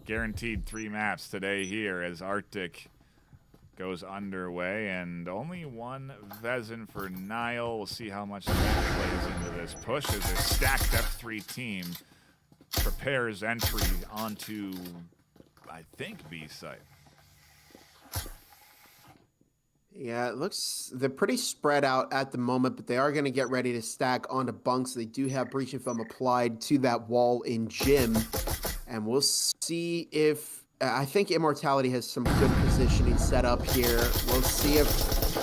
Guaranteed 3 maps today here as Arctic goes underway, and only one Vezin for Nile. We'll see how much that plays into this push as a stacked F3 team prepares entry onto, I think, B site. Yeah, it looks they're pretty spread out at the moment, but they are going to get ready to stack onto bunks. They do have breaching film applied to that wall in gym, and we'll see if I think Immortality has some good positioning set up here. We'll see if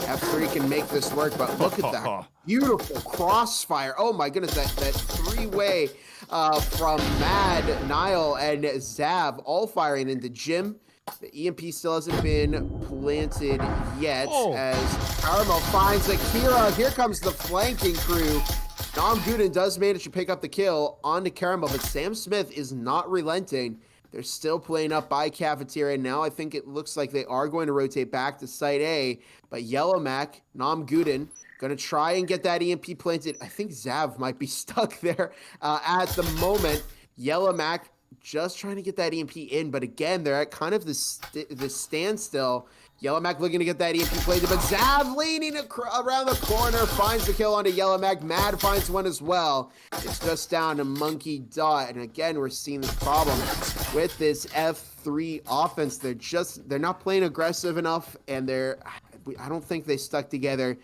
F3 can make this work, but look at that beautiful crossfire. Oh my goodness, that three-way from Mad, Nile, and Zav all firing into gym. The EMP still hasn't been planted yet as Caramel finds Akira. Here comes the flanking crew. Namguden does manage to pick up the kill onto Caramel, but Sam Smith is not relenting. They're still playing up by Cafeteria. Now I think it looks like they are going to rotate back to Site A, but Yellow Mac, Namguden, going to try and get that EMP planted. I think Zav might be stuck there at the moment. Yellow Mac just trying to get that EMP in, but again, they're at kind of the standstill. Yellow Mac looking to get that EMP planted, but Zav leaning around the corner, finds the kill onto Yellow Mac. Mad finds one as well. It's just down to Monkey Dot, and again, we're seeing this problem with this F3 offense. They're not playing aggressive enough, and I don't think they stuck together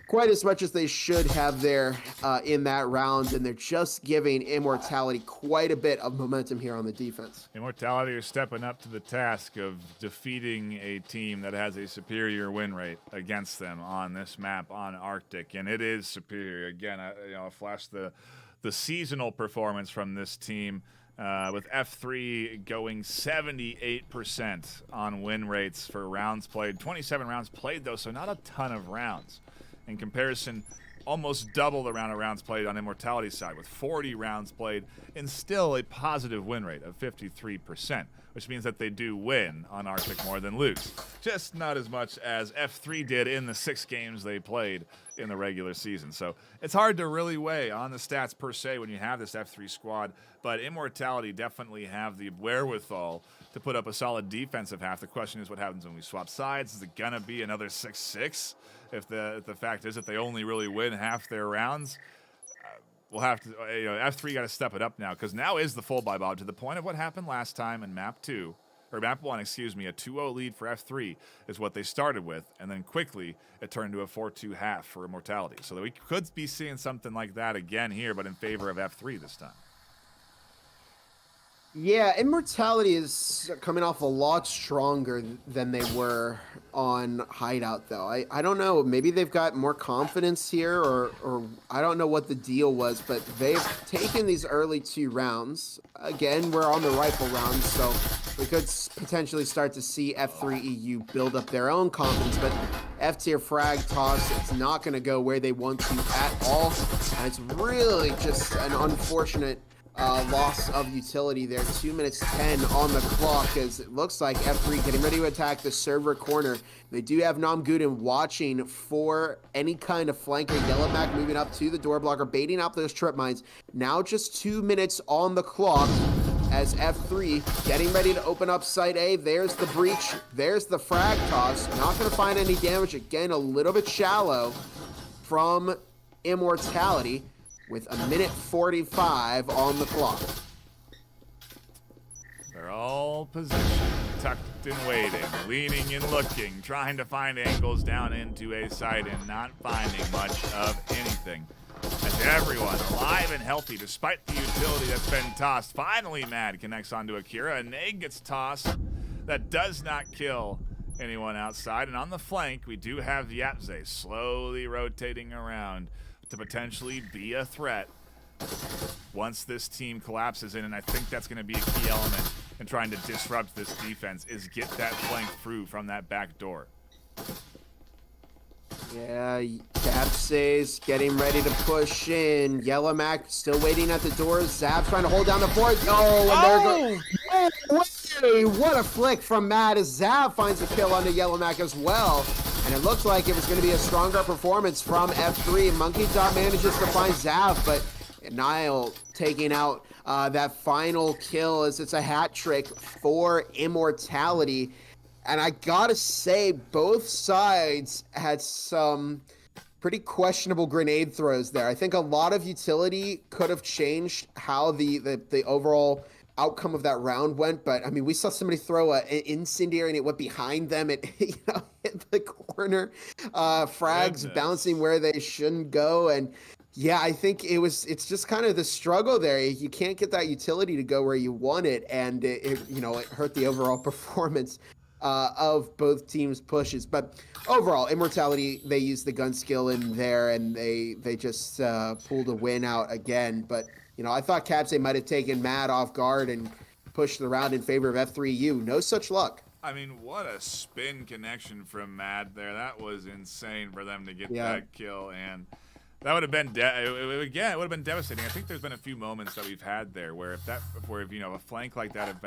quite as much as they should have there in that round, and they're just giving Immortality quite a bit of momentum here on the defense. Immortality are stepping up to the task of defeating a team that has a superior win rate against them on this map on Arctic, and it is superior. Again, I flashed the seasonal performance from this team with F3 going 78% on win rates for rounds played. 27 rounds played, though, so not a ton of rounds. In comparison, almost double the amount of rounds played on Immortality's side, with 40 rounds played and still a positive win rate of 53%, which means that they do win on Arctic more than lose. Just not as much as F3 did in the 6 games they played in the regular season. So it's hard to really weigh on the stats per se when you have this F3 squad, but Immortality definitely have the wherewithal to put up a solid defensive half. The question is what happens when we swap sides. Is it gonna be another 6-6? If the fact is that they only really win half their rounds, we'll have to, F3 got to step it up now, because now is the full buy Bob, to the point of what happened last time in map 1, excuse me, a 2-0 lead for F3 is what they started with, and then quickly it turned to a 4-2 half for Immortality. So that we could be seeing something like that again here, but in favor of F3 this time. Yeah, Immortality is coming off a lot stronger than they were on Hideout, though. I don't know. Maybe they've got more confidence here, or I don't know what the deal was, but they've taken these early 2 rounds. Again, we're on the rifle round, so we could potentially start to see F3 EU build up their own confidence, but F-tier frag toss, it's not going to go where they want to at all, and it's really just an unfortunate loss of utility there. 2 minutes 10 on the clock, as it looks like F3 getting ready to attack the server corner. They do have Namguden watching for any kind of flanker. Yellow Mac moving up to the door blocker, baiting out those trip mines. Now just 2 minutes on the clock as F3 getting ready to open up Site A. There's the breach. There's the frag toss. Not going to find any damage. Again, a little bit shallow from Immortality, with 1:45 on the clock. They're all positioned, tucked and waiting, leaning and looking, trying to find angles down into a site and not finding much of anything. As everyone alive and healthy, despite the utility that's been tossed. Finally, Mad connects onto Akira. A nade gets tossed. That does not kill anyone outside. And on the flank, we do have Yapze slowly rotating around to potentially be a threat once this team collapses in, and I think that's going to be a key element in trying to disrupt this defense, is get that flank through from that back door. Yeah, Capsa's getting ready to push in. Yellow Mac still waiting at the door. Zap trying to hold down the fort. Oh, and there goes. Hey, what a flick from Mad as Zap finds a kill onto Yellow Mac as well. And it looked like it was going to be a stronger performance from F3. Monkey Dot manages to find Zap, but Niall taking out that final kill as it's a hat trick for Immortality. And I gotta say, both sides had some pretty questionable grenade throws there. I think a lot of utility could have changed how the overall outcome of that round went. But I mean, we saw somebody throw an incendiary and it went behind them. It hit the corner. Frags bouncing where they shouldn't go. And yeah, I think it's just kind of the struggle there. You can't get that utility to go where you want it. And it hurt the overall performance of both teams' pushes. But overall, Immortality, they used the gun skill in there and they just pulled a win out again. But I thought Capsa might have taken Mad off guard and pushed the round in favor of F3U. No such luck. I mean, what a spin connection from Mad there. That was insane for them to get that kill, and that would have been it would have been devastating. I think there's been a few moments that we've had there where if a flank like that had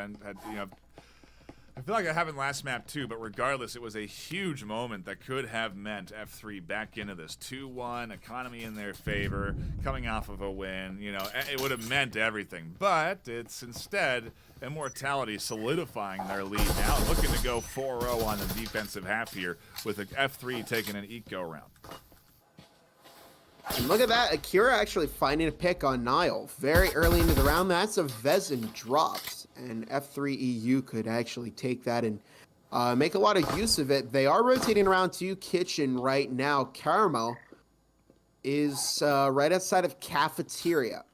I feel like it happened last map too, but regardless, it was a huge moment that could have meant F3 back into this 2-1, economy in their favor, coming off of a win. It would have meant everything. But it's instead Immortality solidifying their lead now, looking to go 4-0 on the defensive half here with F3 taking an eco round. And look at that, Akira actually finding a pick on Niall very early into the round. That's a Vezin drops, and F3EU could actually take that and make a lot of use of it. They are rotating around to Kitchen right now. Caramel is right outside of Cafeteria.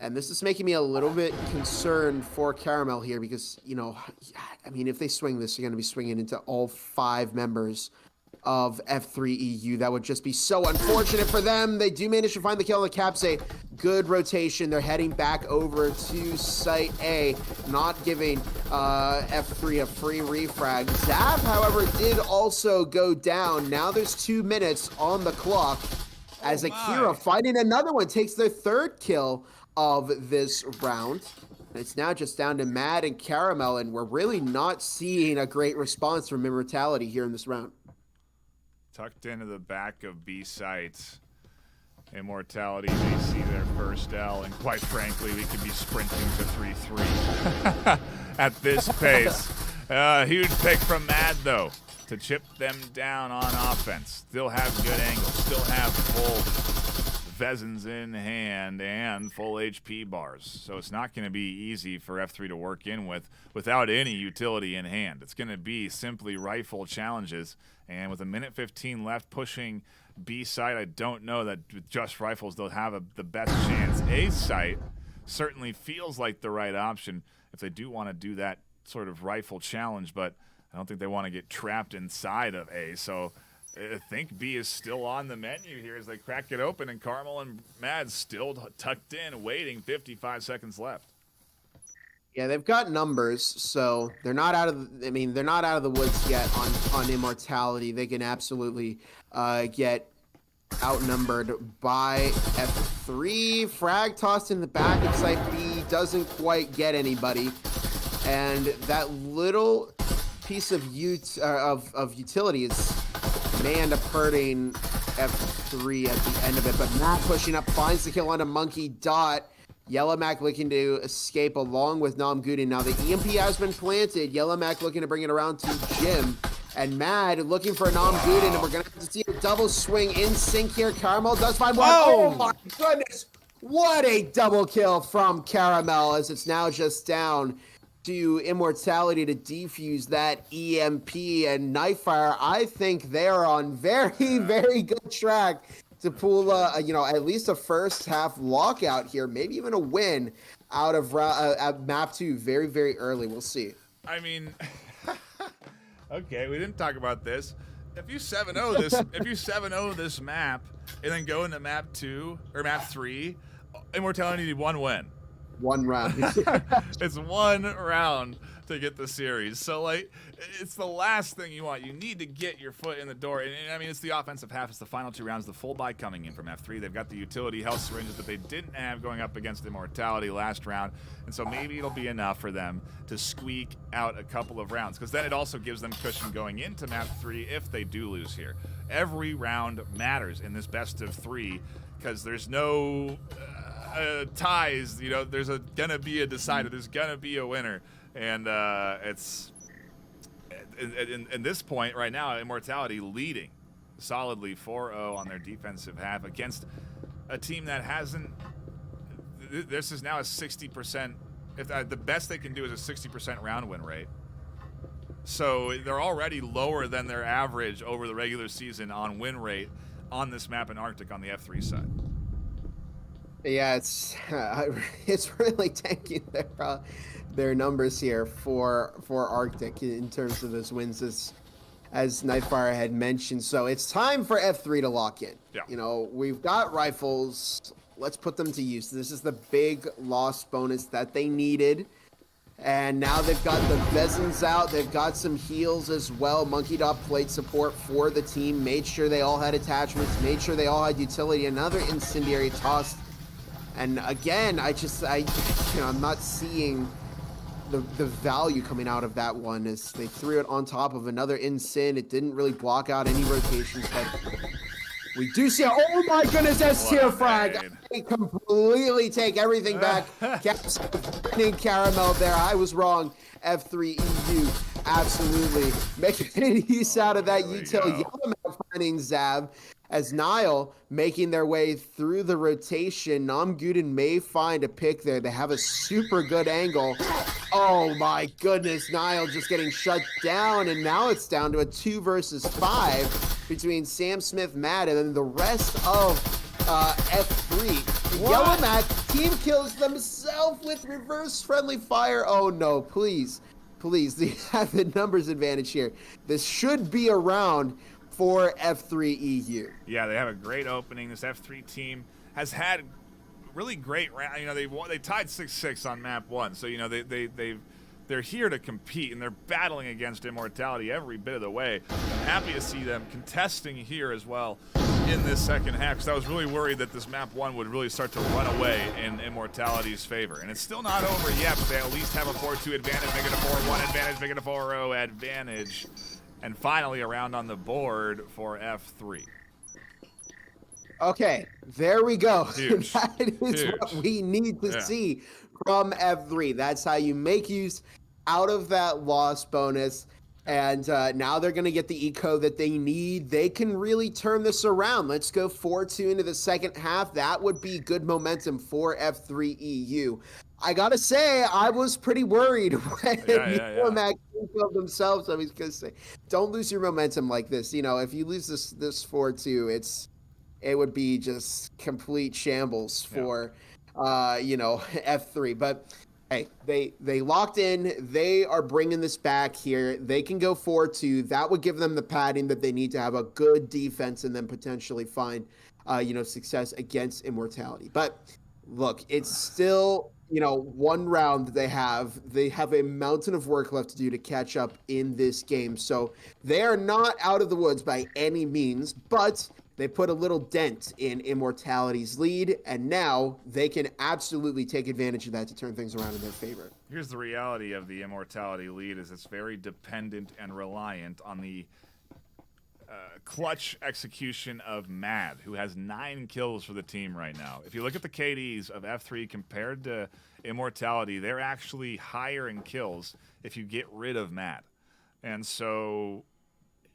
And this is making me a little bit concerned for Caramel here because, I mean, if they swing this, they're going to be swinging into all 5 members of F3EU. That would just be so unfortunate for them. They do manage to find the kill on the Capsa. Good rotation. They're heading back over to Site A, not giving F3 a free refrag. Zap, however, did also go down. Now there's 2 minutes on the clock as Akira finding another one takes their 3rd kill of this round. It's now just down to Mad and Caramel, and we're really not seeing a great response from Immortality here in this round. Tucked into the back of B sites. Immortality, they see their first L, and quite frankly, we could be sprinting to 3-3 at this pace. Huge pick from Mad, though, to chip them down on offense. Still have good angles, still have full Vezins in hand and full HP bars. So it's not going to be easy for F3 to work in without any utility in hand. It's going to be simply rifle challenges. And with 1:15 left pushing B site, I don't know that with just rifles they'll have the best chance. A site certainly feels like the right option if they do want to do that sort of rifle challenge, but I don't think they want to get trapped inside of A. So I think B is still on the menu here as they crack it open, and Carmel and Mad still tucked in, waiting. 55 seconds left. Yeah, they've got numbers, so they're not out of. They're not out of the woods yet on Immortality. They can absolutely get outnumbered by F3. Frag tossed in the back of Site B doesn't quite get anybody, and that little piece of utility is may end up hurting F3 at the end of it. But Matt pushing up finds the kill on a Monkey Dot. Yellow Mac looking to escape along with Nam Gudin. Now the EMP has been planted. Yellow Mac looking to bring it around to Jim. And Mad looking for Nam Gudin. And we're going to have to see a double swing in sync here. Caramel does find one. Oh my goodness. What a double kill from Caramel as it's now just down to Immortality to defuse that EMP and Nightfire. I think they're on very, very good track to pull, at least a first half lockout here, maybe even a win out of map 2 very, very early. We'll see. I mean, okay, we didn't talk about this. If you 7-0 this map and then go into map 2 or map 3, Immortality need 1 win. 1 round. It's 1 round to get the series. So, like, it's the last thing you want. You need to get your foot in the door. And I mean, it's the offensive half. It's the final 2 rounds. The full buy coming in from F3. They've got the utility health syringes that they didn't have going up against Immortality last round. And so maybe it'll be enough for them to squeak out a couple of rounds. Because then it also gives them cushion going into map 3 if they do lose here. Every round matters in this best of 3 because there's no ties. You know, there's gonna be a decider. There's gonna be a winner. And it's in this point right now, Immortality leading solidly 4-0 on their defensive half against a team that hasn't. This is now a 60%. If the best they can do is a 60% round win rate. So they're already lower than their average over the regular season on win rate on this map in Arctic on the F3 side. Yeah, it's really tanking their numbers here for Arctic in terms of those wins, as Nightfire had mentioned. So it's time for F3 to lock in. Yeah. You know, we've got rifles. Let's put them to use. This is the big loss bonus that they needed. And now they've got the Vezins out. They've got some heals as well. Monkey Dot played support for the team, made sure they all had attachments, made sure they all had utility. Another incendiary tossed. And again, I'm not seeing the value coming out of that one as they threw it on top of another Incin. It didn't really block out any rotations, but we do see, oh my goodness, S-tier frag. I completely take everything back. Captain Caramel there. I was wrong. F3 EU, absolutely. Making use out of that util. Yellow finding Zav. As Nile making their way through the rotation. Namguden may find a pick there. They have a super good angle. Oh my goodness, Nile just getting shut down, and now it's down to a 2 versus 5 between Sam Smith, Matt, and then the rest of F3. Yellow Mac team kills themselves with reverse friendly fire. Oh no, please, they have the numbers advantage here. This should be a round for F3 EU. Yeah, they have a great opening. This F3 team has had really great round. You know, they tied 6-6 on map 1. So, you know, they're here to compete, and they're battling against Immortality every bit of the way. I'm happy to see them contesting here as well in this second half, because I was really worried that this map 1 would really start to run away in Immortality's favor. And it's still not over yet, but they at least have a 4-2 advantage, make it a 4-1 advantage, make it a 4-0 advantage. And finally, a round on the board for F3. Okay, there we go. Huge. That is Huge. what we need to see from F3. That's how you make use out of that loss bonus. And now they're going to get the eco that they need. They can really turn this around. Let's go 4-2 into the second half. That would be good momentum for F3 EU. I got to say, I was pretty worried when Mac killed themselves. I was going to say, don't lose your momentum like this. You know, if you lose this 4-2, it would be just complete shambles for, F3. But hey, they locked in. They are bringing this back here. They can go 4-2. That would give them the padding that they need to have a good defense and then potentially find, success against Immortality. But look, it's still, one round that they have. They have a mountain of work left to do to catch up in this game. So they are not out of the woods by any means, but they put a little dent in Immortality's lead, and now they can absolutely take advantage of that to turn things around in their favor. Here's the reality of the Immortality lead is it's very dependent and reliant on the clutch execution of Mad, who has 9 kills for the team right now. If you look at the KDs of F3 compared to Immortality, they're actually higher in kills if you get rid of Mad. And so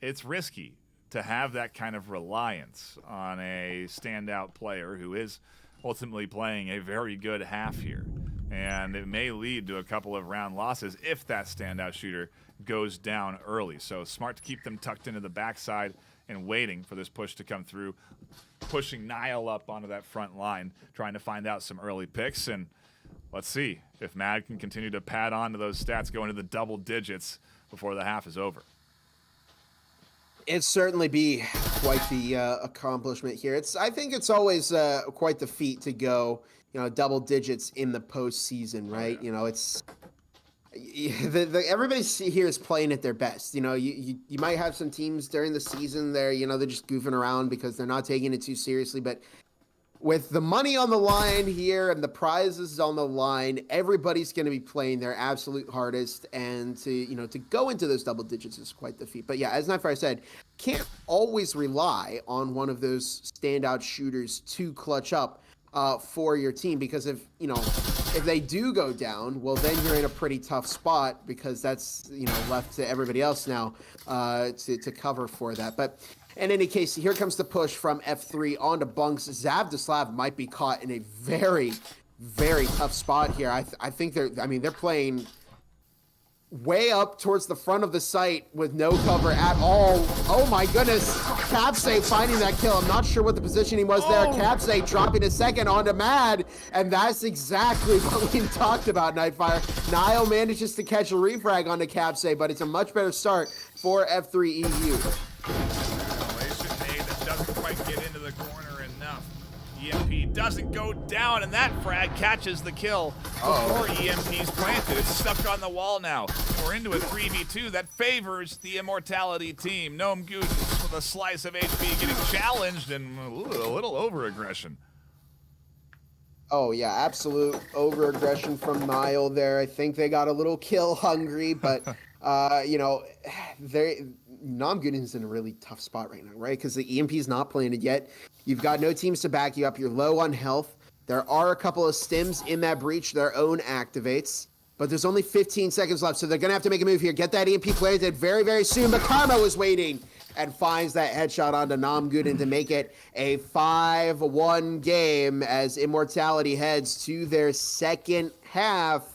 it's risky to have that kind of reliance on a standout player who is ultimately playing a very good half here. And it may lead to a couple of round losses if that standout shooter goes down early. So smart to keep them tucked into the backside and waiting for this push to come through, pushing Nile up onto that front line, trying to find out some early picks. And let's see if Mad can continue to pad on to those stats, go into the double digits before the half is over. It'd certainly be quite the accomplishment here. I think it's always quite the feat to go, double digits in the postseason, right? It's everybody here is playing at their best. You might have some teams during the season there, they're just goofing around because they're not taking it too seriously. But with the money on the line here and the prizes on the line, everybody's going to be playing their absolute hardest, and to go into those double digits is quite the feat. But yeah, as Nightfire said, can't always rely on one of those standout shooters to clutch up for your team, because if they do go down, well, then you're in a pretty tough spot, because that's left to everybody else now to cover for that. But in any case, here comes the push from F3 onto Bunks. Zavdislav might be caught in a very, very tough spot here. I think they're playing way up towards the front of the site with no cover at all. Oh my goodness. Capsay finding that kill. I'm not sure what the positioning was there. Capsay dropping a second onto Mad, and that's exactly what we talked about, Nightfire. Nile manages to catch a refrag onto Capsay, but it's a much better start for F3 EU. Doesn't quite get into the corner enough. EMP doesn't go down, and that frag catches the kill before EMP's planted. It's stuck on the wall now. We're into a 3v2 that favors the Immortality team. Gnome Goodens with a slice of HP getting challenged, and a little over-aggression. Oh, yeah, absolute over-aggression from Nile there. I think they got a little kill hungry, but, Nom Goodens in a really tough spot right now, right? Because the EMP's not planted yet. You've got no teams to back you up. You're low on health. There are a couple of stims in that breach. Their own activates. But there's only 15 seconds left, so they're going to have to make a move here. Get that EMP planted very, very soon. But Karma is waiting and finds that headshot onto Nom Gooden to make it a 5-1 game as Immortality heads to their second half.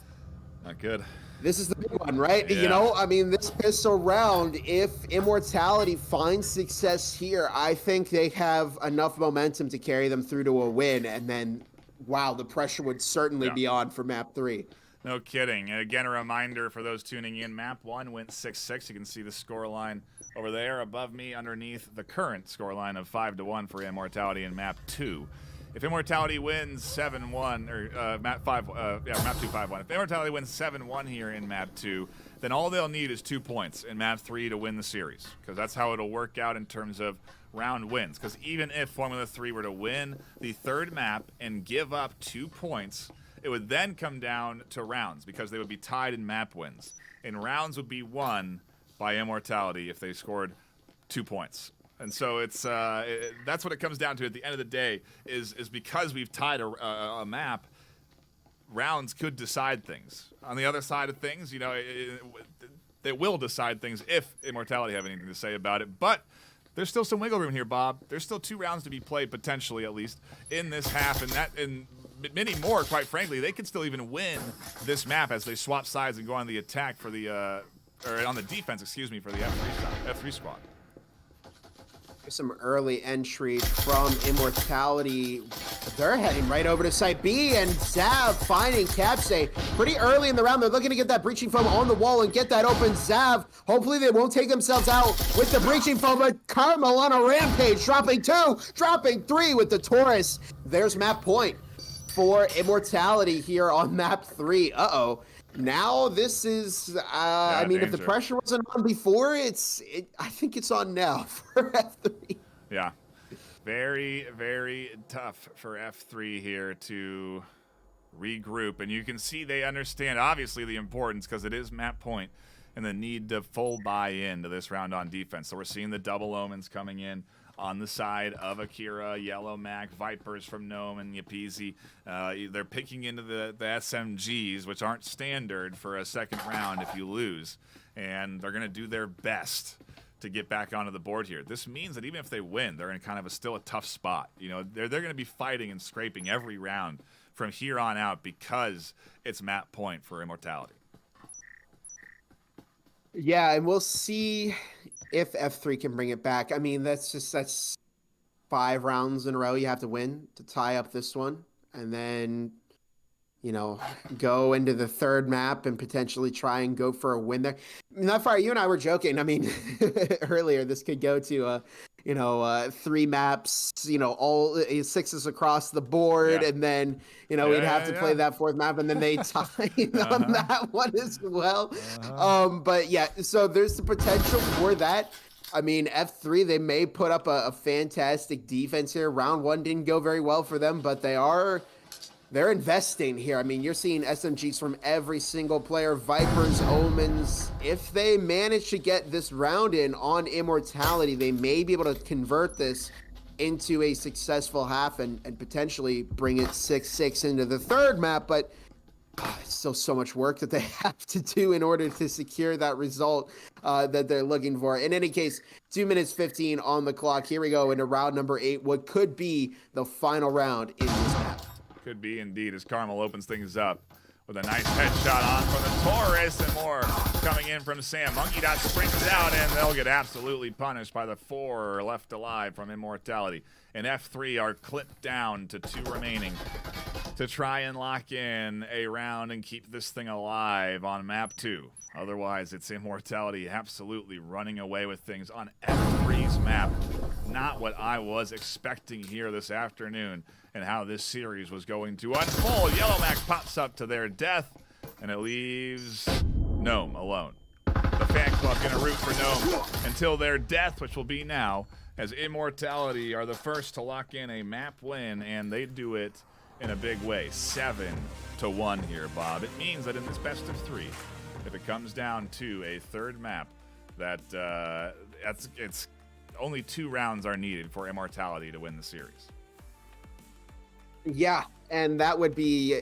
Not good. This is the big one, right? Yeah. This pistol round, if Immortality finds success here, I think they have enough momentum to carry them through to a win. And then, wow, the pressure would certainly be on for map 3. No kidding. And again, a reminder for those tuning in, map 1 went 6-6. You can see the scoreline over there above me underneath the current scoreline of 5-1 for Immortality in map 2. If Immortality wins 7-1, or map 2 5-1. If Immortality wins 7-1 here in map 2, then all they'll need is 2 points in map 3 to win the series, because that's how it'll work out in terms of round wins. Because even if Formula 3 were to win the third map and give up 2 points, it would then come down to rounds, because they would be tied in map wins. And rounds would be won by Immortality if they scored 2 points. And so it's that's what it comes down to at the end of the day, is because we've tied a map, rounds could decide things. On the other side of things, they will decide things if Immortality have anything to say about it. But there's still some wiggle room here, Bob. There's still 2 rounds to be played, potentially at least, in this half, and many more, quite frankly. They could still even win this map as they swap sides and go on the attack for the or on the defense, excuse me, for the F3 squad. Some early entry from Immortality. They're heading right over to Site B, and Zav finding Capsay pretty early in the round. They're looking to get that breaching foam on the wall and get that open. Zav, hopefully they won't take themselves out with the breaching foam, but Carmel on a rampage, dropping 2, dropping 3 with the Taurus. There's map point for Immortality here on map 3. Now this is, if the pressure wasn't on before, I think it's on now for F3. Yeah. Very, very tough for F3 here to regroup. And you can see they understand, obviously, the importance, because it is map point, and the need to full buy-in to this round on defense. So we're seeing the double omens coming in on the side of Akira, Yellow Mac, Vipers from Gnome, and Yapizi. They're picking into the SMGs, which aren't standard for a second round if you lose. And they're going to do their best to get back onto the board here. This means that even if they win, they're in kind of still a tough spot. They're going to be fighting and scraping every round from here on out, because it's map point for Immortality. Yeah, and we'll see if F3 can bring it back. That's 5 rounds in a row you have to win to tie up this one. And then go into the third map and potentially try and go for a win there. Nightfire, you and I were joking. I mean, earlier, this could go to 3 maps, all 6s across the board, and then we'd have to play that 4th map, and then they tie on that one as well. But yeah, so there's the potential for that. I mean, F3, they may put up a fantastic defense here. Round 1 didn't go very well for them, but they're investing here. I mean, you're seeing SMGs from every single player, Vipers, Omens. If they manage to get this round in on Immortality, they may be able to convert this into a successful half and potentially bring it 6-6 into the third map. But it's still so much work that they have to do in order to secure that result that they're looking for. In any case, 2 minutes 15 on the clock. Here we go into round number 8, what could be the final round in this map. Could be indeed, as Carmel opens things up with a nice headshot on from the Taurus, and more coming in from Sam. Monkey Dot springs out, and they'll get absolutely punished by the 4 left alive from Immortality. And F3 are clipped down to 2 remaining to try and lock in a round and keep this thing alive on map 2. Otherwise, it's Immortality absolutely running away with things on F3's map. Not what I was expecting here this afternoon, and how this series was going to unfold. Yellow Mac pops up to their death, and it leaves Gnome alone. The fan club gonna root for Gnome until their death, which will be now, as Immortality are the first to lock in a map win, and they do it in a big way. 7-1 here, Bob. It means that in this best of 3, if it comes down to a third map, that it's only 2 rounds are needed for Immortality to win the series. Yeah, and that would be.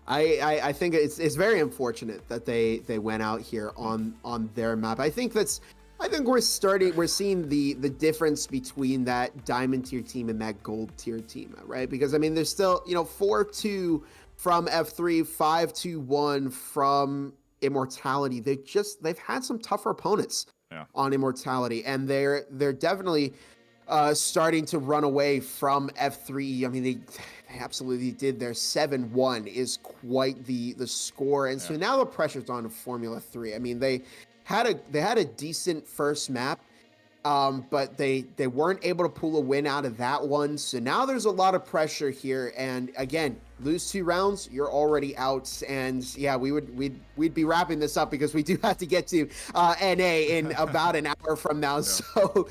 I think it's very unfortunate that they went out here on their map. I think we're seeing the difference between that diamond tier team and that gold tier team, right? Because I mean, there's still 4-2 from F3, 5-1 from Immortality. They've had some tougher opponents on Immortality, and they're definitely starting to run away from F3. I mean, they absolutely did. Their 7-1 is quite the score, and so now the pressure's on to Formula 3. I mean, they had a decent first map, but they weren't able to pull a win out of that one. So now there's a lot of pressure here, and again, lose 2 rounds, you're already out. And yeah, we'd be wrapping this up because we do have to get to NA in about an hour from now. So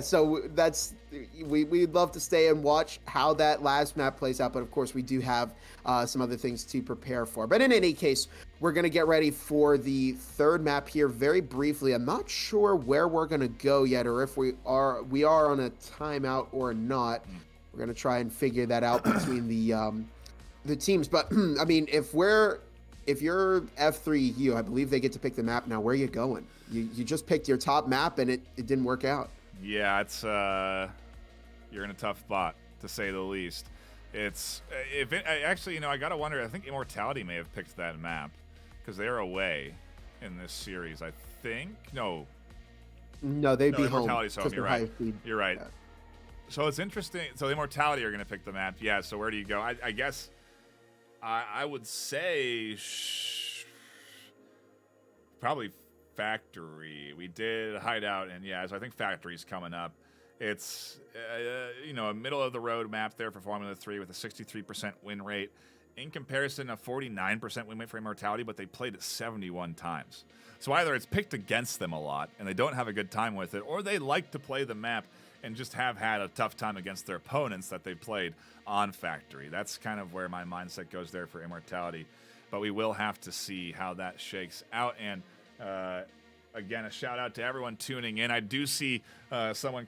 so that's we'd love to stay and watch how that last map plays out, but of course we do have some other things to prepare for. But in any case, we're going to get ready for the third map here very briefly. I'm not sure where we're going to go yet, or if we are on a timeout or not. We're going to try and figure that out between the teams. But I mean, if you're F3EU, I believe they get to pick the map now. Where are you going? You just picked your top map and it didn't work out. Yeah, it's you're in a tough spot, to say the least. It's actually, I gotta wonder. I think Immortality may have picked that map because they're away in this series. I think no, they'd be home. Immortality's home. You're right. You're right. Yeah. So it's interesting. So the Immortality are going to pick the map. Yeah, so where do you go? I guess I would say probably Factory. We did Hideout, and so I think Factory's coming up. It's, a middle-of-the-road map there for Formula 3 with a 63% win rate. In comparison, a 49% win rate for Immortality, but they played it 71 times. So either it's picked against them a lot, and they don't have a good time with it, or they like to play the map and just have had a tough time against their opponents that they played on Factory. That's kind of where my mindset goes there for Immortality. But we will have to see how that shakes out. And again, a shout out to everyone tuning in. I do see someone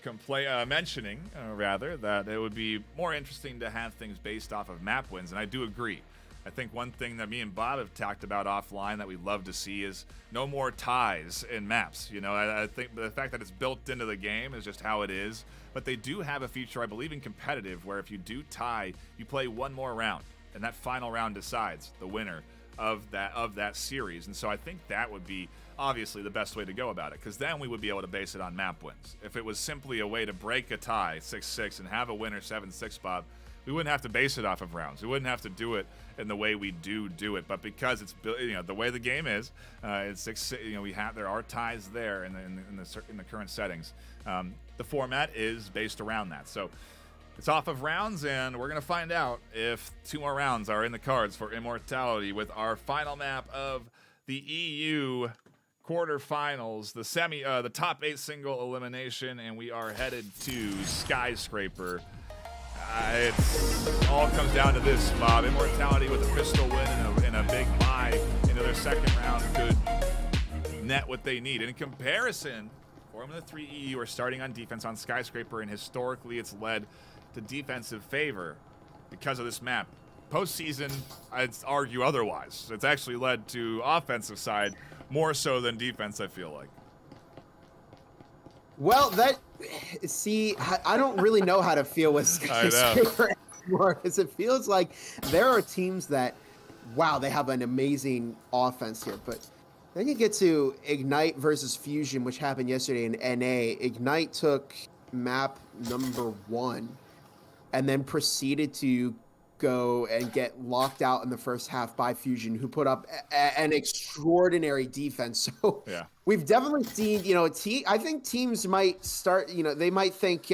mentioning that it would be more interesting to have things based off of map wins, and I do agree. I think one thing that me and Bob have talked about offline that we'd love to see is no more ties in maps. I think the fact that it's built into the game is just how it is. But they do have a feature, I believe, in competitive, where if you do tie, you play one more round, and that final round decides the winner of that series. And so I think that would be obviously the best way to go about it, because then we would be able to base it on map wins. If it was simply a way to break a tie 6-6 and have a winner 7-6, Bob, we wouldn't have to base it off of rounds. We wouldn't have to do it in the way we do it. But because it's the way the game is, there are ties there in the current settings. The format is based around that. So it's off of rounds, and we're gonna find out if 2 more rounds are in the cards for Immortality with our final map of the EU quarterfinals, the top 8 single elimination, and we are headed to Skyscraper. It all comes down to this, Bob. Immortality with a pistol win and a big bye into their second round could net what they need. In comparison, Formula 3 EU are starting on defense on Skyscraper, and historically it's led to defensive favor because of this map. Postseason, I'd argue otherwise. It's actually led to offensive side more so than defense, I feel like. Well, I don't really know how to feel with Skyscraper anymore, because it feels like there are teams that, wow, they have an amazing offense here, but then you get to Ignite versus Fusion, which happened yesterday in NA. Ignite took map number 1 and then proceeded to go and get locked out in the first half by Fusion, who put up an extraordinary defense. So yeah, we've definitely seen, I think teams might start, they might think,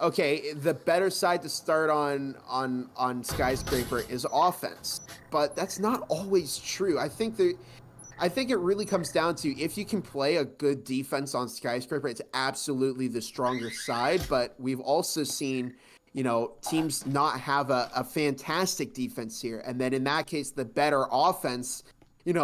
okay, the better side to start on Skyscraper is offense, but that's not always true. I think it really comes down to if you can play a good defense on Skyscraper, it's absolutely the stronger side, but we've also seen teams not have a fantastic defense here. And then in that case, the better offense,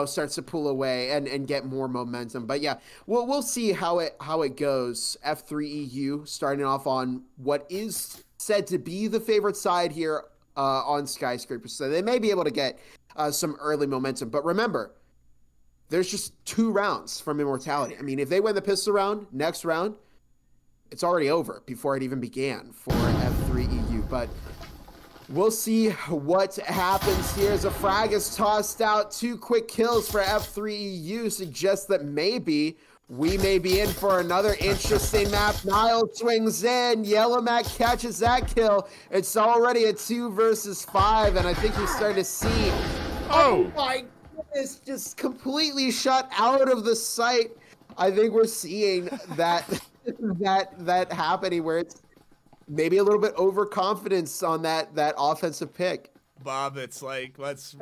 starts to pull away and get more momentum. But yeah, we'll see how it goes. F3 EU starting off on what is said to be the favorite side here on Skyscraper. So they may be able to get some early momentum. But remember, there's just 2 rounds from Immortality. I mean, if they win the pistol round, next round, it's already over before it even began for F3 EU. But we'll see what happens here as a frag is tossed out. 2 quick kills for F3 EU suggests that maybe we may be in for another interesting map. Nile swings in. Yellow Mac catches that kill. It's already a 2 versus 5, and I think we start to see. Oh my goodness, just completely shut out of the sight. I think we're seeing that that happening where it's maybe a little bit overconfidence on that offensive pick. Bob, it's like let's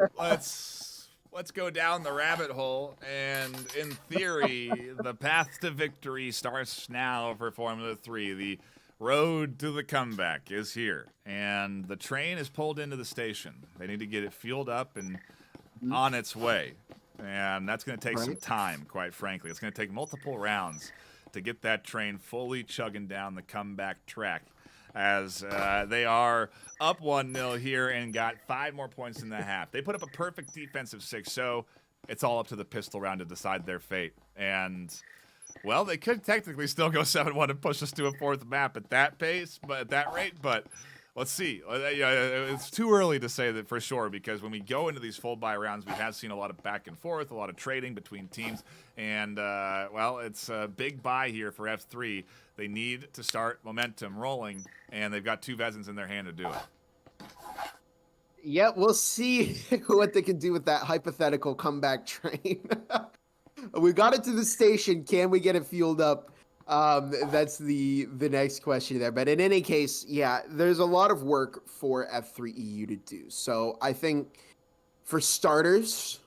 go down the rabbit hole, and in theory, the path to victory starts now for Formula 3. The road to the comeback is here, and the train is pulled into the station. They need to get it fueled up and on its way, and that's going to take some time, quite frankly. It's going to take multiple rounds to get that train fully chugging down the comeback track, as they are up 1-0 here and got 5 more points in the half. They put up a perfect defensive 6, so it's all up to the pistol round to decide their fate. And, well, they could technically still go 7-1 and push us to a 4th map at that pace, but at that rate, but let's see. It's too early to say that for sure, because when we go into these full buy rounds, we have seen a lot of back and forth, a lot of trading between teams, and, well, it's a big buy here for F3. They need to start momentum rolling, and they've got 2 Vezins in their hand to do it. Yeah, we'll see what they can do with that hypothetical comeback train. We got it to the station. Can we get it fueled up? That's the next question there. But in any case, yeah, there's a lot of work for F3 EU to do. So I think for starters,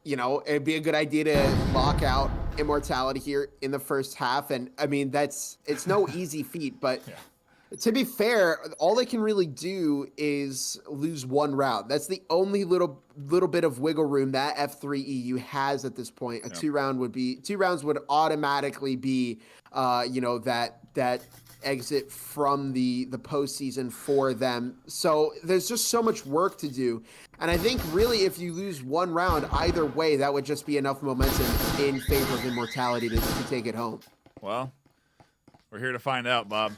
it'd be a good idea to lock out Immortality here in the first half. And I mean, it's no easy feat, but to be fair, all they can really do is lose 1 round. That's the only little bit of wiggle room that F3 EU has at this point. A 2 rounds would automatically be, that exit from the postseason for them. So there's just so much work to do. And I think really if you lose 1 round, either way, that would just be enough momentum in favor of Immortality to take it home. Well, we're here to find out, Bob.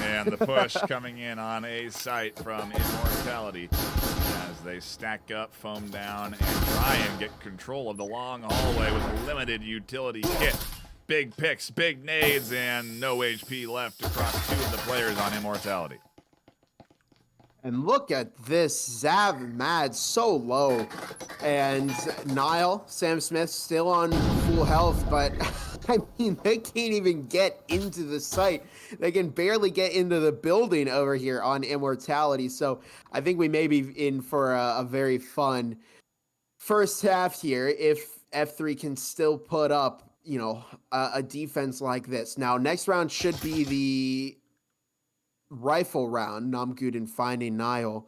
And the push coming in on A site from Immortality as they stack up, foam down, and try and get control of the long hallway with a limited utility kit. Big picks, big nades, and no HP left across 2 of the players on Immortality. And look at this, Zav Mad so low. And Niall, Sam Smith still on full health, but I mean, they can't even get into the site. They can barely get into the building over here on Immortality. So I think we may be in for a very fun first half here if F3 can still put up, you know, a defense like this. Now, next round should be the rifle round, Namguden finding Niall.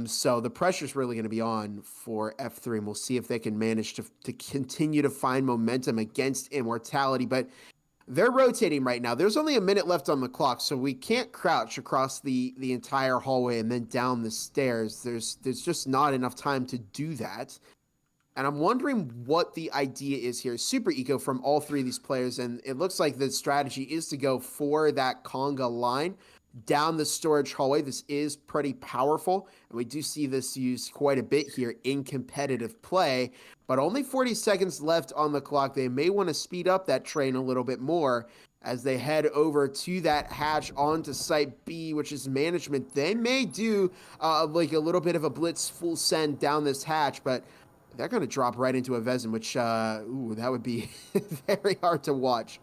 So the pressure's really going to be on for F3, and we'll see if they can manage to continue to find momentum against Immortality. But they're rotating right now. There's only a minute left on the clock, so we can't crouch across the entire hallway and then down the stairs. There's just not enough time to do that. And I'm wondering what the idea is here. Super eco from all three of these players, and it looks like the strategy is to go for that conga line down the storage hallway. This is pretty powerful, and we do see this used quite a bit here in competitive play, but only 40 seconds left on the clock. They may want to speed up that train a little bit more as they head over to that hatch onto Site B, which is management. They may do like a little bit of a blitz full send down this hatch, but they're going to drop right into a Vezin, which, that would be very hard to watch.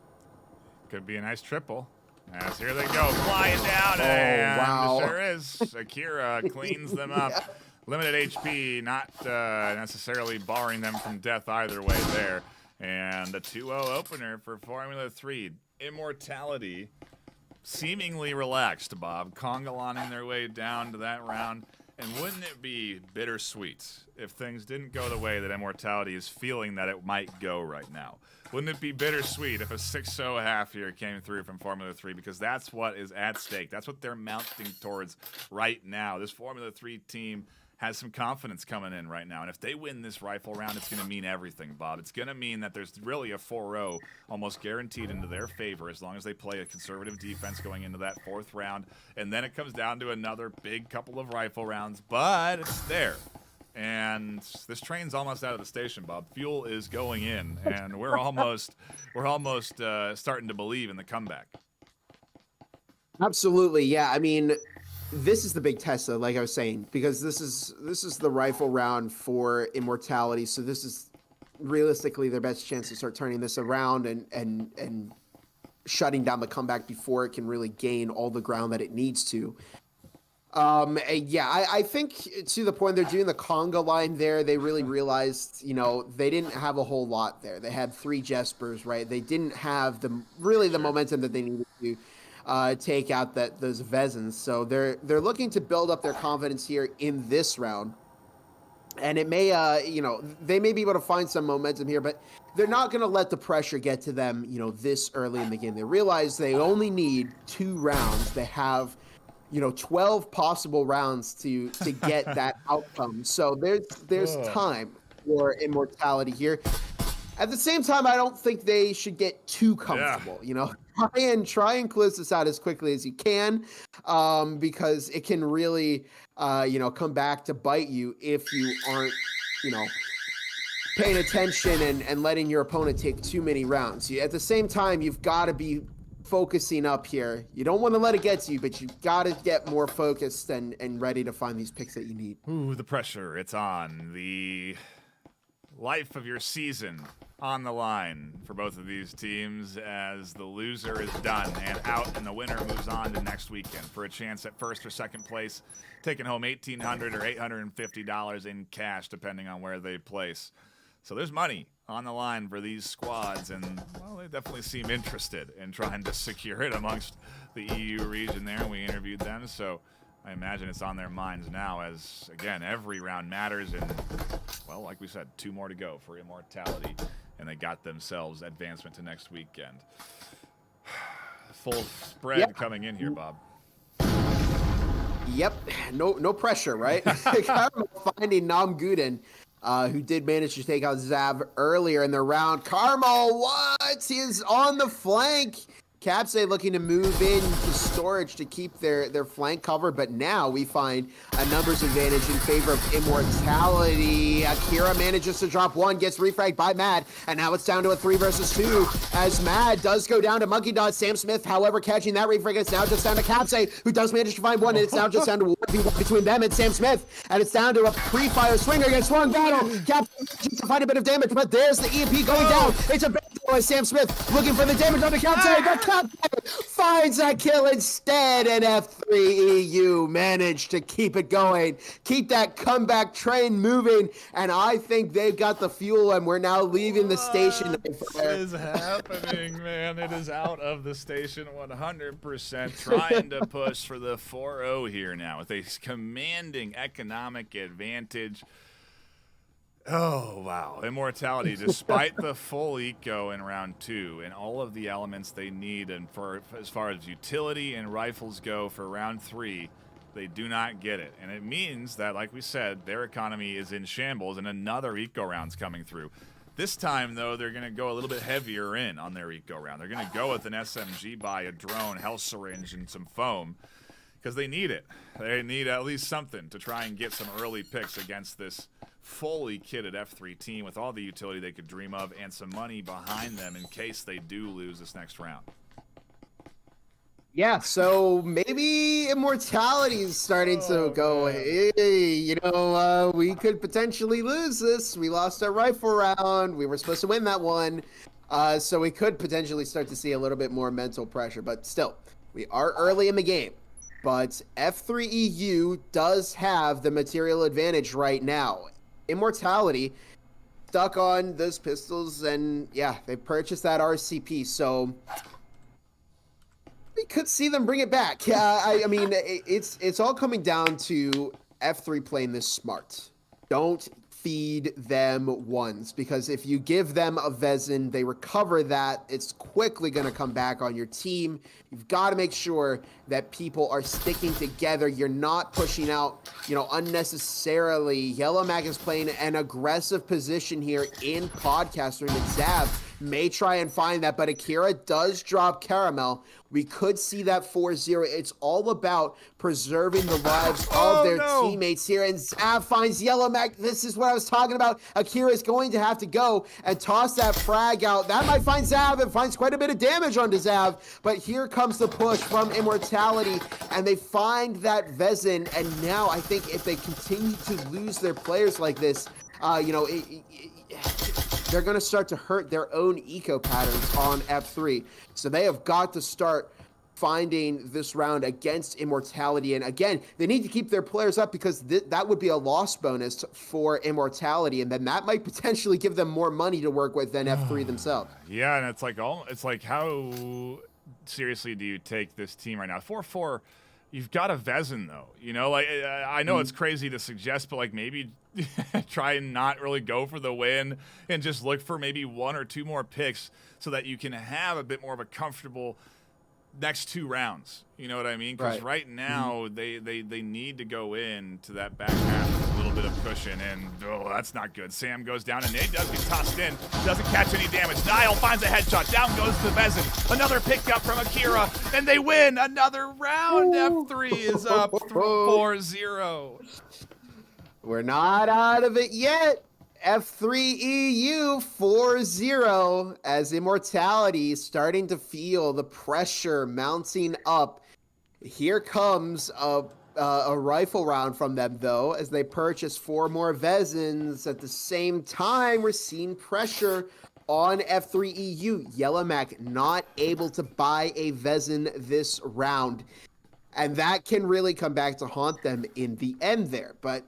Could be a nice triple. As here they go, flying down, and wow. Sure is. Akira cleans them up. Yeah. Limited HP, not necessarily barring them from death either way there. And a 2-0 opener for Formula 3. Immortality seemingly relaxed, Bob. Congolaning their way down to that round. And wouldn't it be bittersweet if things didn't go the way that Immortality is feeling that it might go right now? Wouldn't it be bittersweet if a 6-0 half here came through from Formula 3? Because that's what is at stake. That's what they're mounting towards right now. This Formula 3 team has some confidence coming in right now. And if they win this rifle round, it's going to mean everything, Bob. It's going to mean that there's really a 4-0 almost guaranteed into their favor as long as they play a conservative defense going into that fourth round. And then it comes down to another big couple of rifle rounds, but it's there. And this train's almost out of the station, Bob. Fuel is going in, and we're almost starting to believe in the comeback. Absolutely, yeah. I mean, this is the big test, though, like I was saying, because this is the rifle round for Immortality. So this is realistically their best chance to start turning this around and shutting down the comeback before it can really gain all the ground that it needs to. I think to the point they're doing the conga line there, they really realized, you know, they didn't have a whole lot there. They had 3 Jespers, right? They didn't have the momentum that they needed to take out those Vezins. So they're looking to build up their confidence here in this round. And it may, they may be able to find some momentum here, but they're not going to let the pressure get to them, you know, this early in the game. They realize they only need 2 rounds. They have 12 possible rounds to get that outcome. So there's time for Immortality here. At the same time, I don't think they should get too comfortable. Yeah. Try and close this out as quickly as you can, because it can really, come back to bite you if you aren't, paying attention and letting your opponent take too many rounds. At the same time, you've got to be focusing up here. You don't want to let it get to you, but you got to get more focused and ready to find these picks that you need. Ooh, the pressure. It's on. The life of your season on the line for both of these teams as the loser is done and out and the winner moves on to next weekend for a chance at first or second place, taking home $1,800 or $850 in cash depending on where they place. So there's money on the line for these squads, and, well, they definitely seem interested in trying to secure it amongst the EU region there. We interviewed them, so I imagine it's on their minds now as, again, every round matters, and, well, like we said, 2 more to go for Immortality, and they got themselves advancement to next weekend. Full spread coming in here, Bob. Yep, no pressure, right? Finding Namguden, who did manage to take out Zav earlier in the round. Carmel, what? He is on the flank. Capsay looking to move into storage to keep their flank covered, but now we find a numbers advantage in favor of Immortality. Akira manages to drop one, gets refragged by Mad, and now it's down to a 3 versus 2 as Mad does go down to Monkey Dot. Sam Smith, however, catching that refrag. It's now just down to Capsay, who does manage to find one, and it's now just down to 1v1 between them and Sam Smith, and it's down to a pre-fire swinger against Swung battle. Capsay just to find a bit of damage, but there's the EMP going down. It's a by Sam Smith looking for the damage on the Capsay, but Capsay finds that kill instead, and F3 EU managed to keep it going, keep that comeback train moving, and I think they've got the fuel, and we're now leaving the station. What is happening, man? It is out of the station 100%, trying to push for the 4-0 here now with a commanding economic advantage. Oh, wow. Immortality, despite the full eco in round 2 and all of the elements they need, and for as far as utility and rifles go for round 3, they do not get it. And it means that, like we said, their economy is in shambles and another eco round's coming through. This time, though, they're going to go a little bit heavier in on their eco round. They're going to go with an SMG buy, a drone, health syringe, and some foam, because they need it. They need at least something to try and get some early picks against this fully kitted F3 team with all the utility they could dream of and some money behind them in case they do lose this next round. Yeah, so maybe Immortality is starting to go, hey, we could potentially lose this. We lost our rifle round. We were supposed to win that one. So we could potentially start to see a little bit more mental pressure. But still, we are early in the game. But F3 EU does have the material advantage right now. Immortality stuck on those pistols, and yeah, they purchased that RCP, so we could see them bring it back. I mean, it's all coming down to F3 playing this smart. Don't feed them ones, because if you give them a Vezin, they recover that, it's quickly going to come back on your team. You've got to make sure that people are sticking together. You're not pushing out, unnecessarily. Yellow Mag is playing an aggressive position here in Podcaster, and Zav may try and find that, but Akira does drop Caramel. We could see that 4-0. It's all about preserving the lives of their teammates here, and Zav finds Yellow Mag. This is what I was talking about. Akira is going to have to go and toss that frag out. That might find Zav, and finds quite a bit of damage onto Zav, but here comes the push from Immortality, and they find that Vezin, and now I think if they continue to lose their players like this, they're going to start to hurt their own eco patterns on F3. So they have got to start finding this round against Immortality. And again, they need to keep their players up, because that would be a loss bonus for Immortality. And then that might potentially give them more money to work with than F3 themselves. Yeah, and it's like how seriously do you take this team right now? 4-4, you've got a Vezin, though. I know it's crazy to suggest, but maybe try and not really go for the win and just look for maybe 1 or 2 more picks so that you can have a bit more of a comfortable next 2 rounds. You know what I mean? Because right now they need to go into that back half with a little bit of cushion, and that's not good. Sam goes down, and Nate does get tossed in. Doesn't catch any damage. Niall finds a headshot. Down goes the Vezin. Another pickup from Akira, and they win another round. F3 is up 4-0. We're not out of it yet. F3 EU 4-0 as Immortality is starting to feel the pressure mounting up. Here comes a rifle round from them, though, as they purchase 4 more Vezins. At the same time, we're seeing pressure on F3 EU. Yellow Mac not able to buy a Vezin this round, and that can really come back to haunt them in the end there. But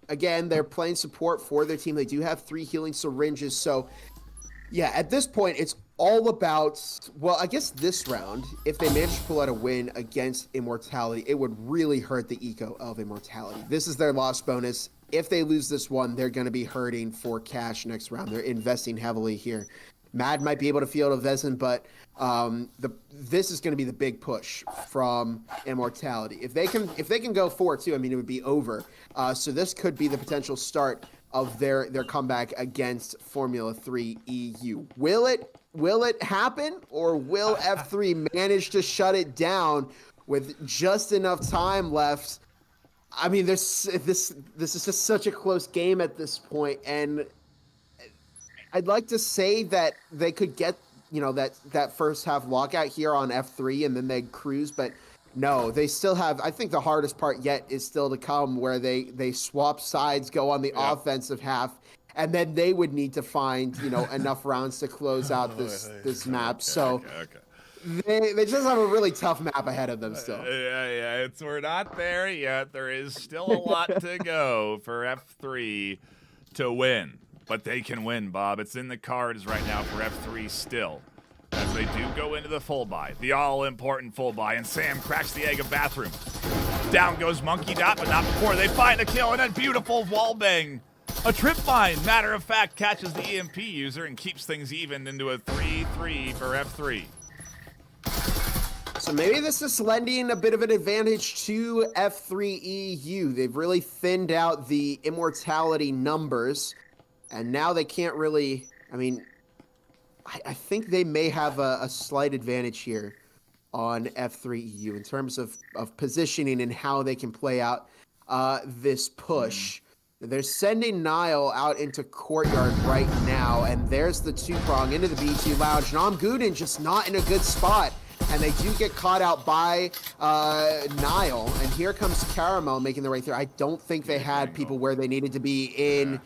again, they're playing support for their team. They do have 3 healing syringes. So, yeah, at this point, it's all about, well, I guess this round, if they manage to pull out a win against Immortality, it would really hurt the eco of Immortality. This is their loss bonus. If they lose this one, they're going to be hurting for cash next round. They're investing heavily here. Mad might be able to field a Vezin, but this is going to be the big push from Immortality. If they can go 4-2, I mean, it would be over. So this could be the potential start of their comeback against Formula 3 EU. Will it happen, or will F3 manage to shut it down with just enough time left? I mean, this is just such a close game at this point, and I'd like to say that they could get, that first half lockout here on F3 and then they'd cruise, but no, they still have, I think the hardest part yet is still to come, where they swap sides, go on the offensive half, and then they would need to find, enough rounds to close out this map. They just have a really tough map ahead of them still. Yeah, we're not there yet. There is still a lot to go for F3 to win. But they can win, Bob. It's in the cards right now for F3 still, as they do go into the full buy, the all-important full buy, and Sam cracks the egg of bathroom. Down goes Monkey Dot, but not before they find a kill, and a beautiful wall bang. A trip mine, matter of fact, catches the EMP user and keeps things even into a 3-3 for F3. So maybe this is lending a bit of an advantage to F3 EU. They've really thinned out the Immortality numbers, and now they can't really, I think they may have a slight advantage here on F3 EU in terms of positioning and how they can play out this push. They're sending Nile out into Courtyard right now, and there's the two-prong into the B2 Lounge. Nam Guden just not in a good spot, and they do get caught out by Nile, and here comes Caramel making their way through. I don't think they had people where they needed to be in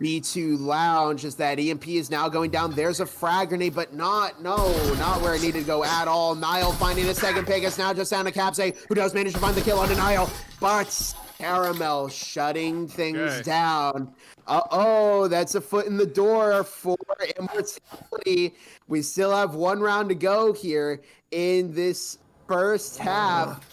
B2 Lounge, as that EMP is now going down. There's a frag grenade, but not where it needed to go at all. Nile finding a second pick. It's now just down to Capsay, who does manage to find the kill on Nile, but Caramel shutting things down. That's a foot in the door for Immortality. We still have one round to go here in this first half.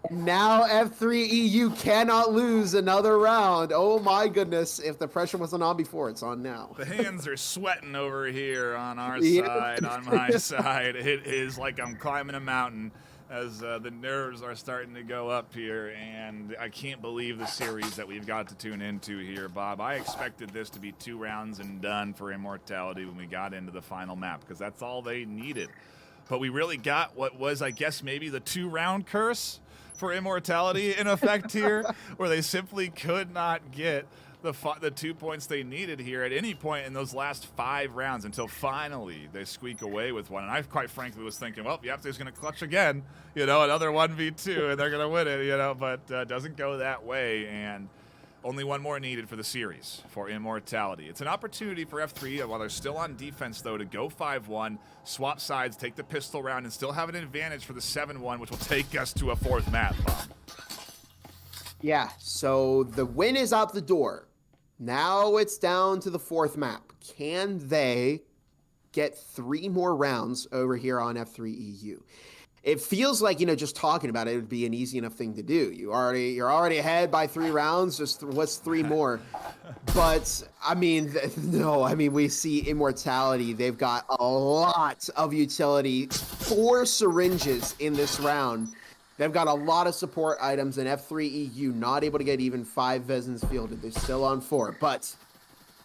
And now F3 EU cannot lose another round. Oh my goodness. If the pressure wasn't on before, it's on now. The hands are sweating over here on our side, on my side. It is like I'm climbing a mountain as the nerves are starting to go up here. And I can't believe the series that we've got to tune into here, Bob. I expected this to be 2 rounds and done for Immortality when we got into the final map, because that's all they needed. But we really got what was, I guess, maybe the 2-round curse for Immortality in effect here, where they simply could not get the 2 points they needed here at any point in those last 5 rounds until finally they squeak away with one. And I quite frankly was thinking, well, Yapte's going to clutch again, another 1v2, and they're going to win it, but doesn't go that way. And only one more needed for the series for Immortality. It's an opportunity for F3, while they're still on defense, though, to go 5-1, swap sides, take the pistol round, and still have an advantage for the 7-1, which will take us to a 4th map, Bob. Yeah, so the win is out the door. Now it's down to the 4th map. Can they get 3 more rounds over here on F3 EU? It feels like, just talking about it would be an easy enough thing to do. You're already ahead by 3 rounds. Just what's 3 more? But we see Immortality. They've got a lot of utility. 4 syringes in this round. They've got a lot of support items, and F3 EU not able to get even 5 Vezins fielded. They're still on 4, but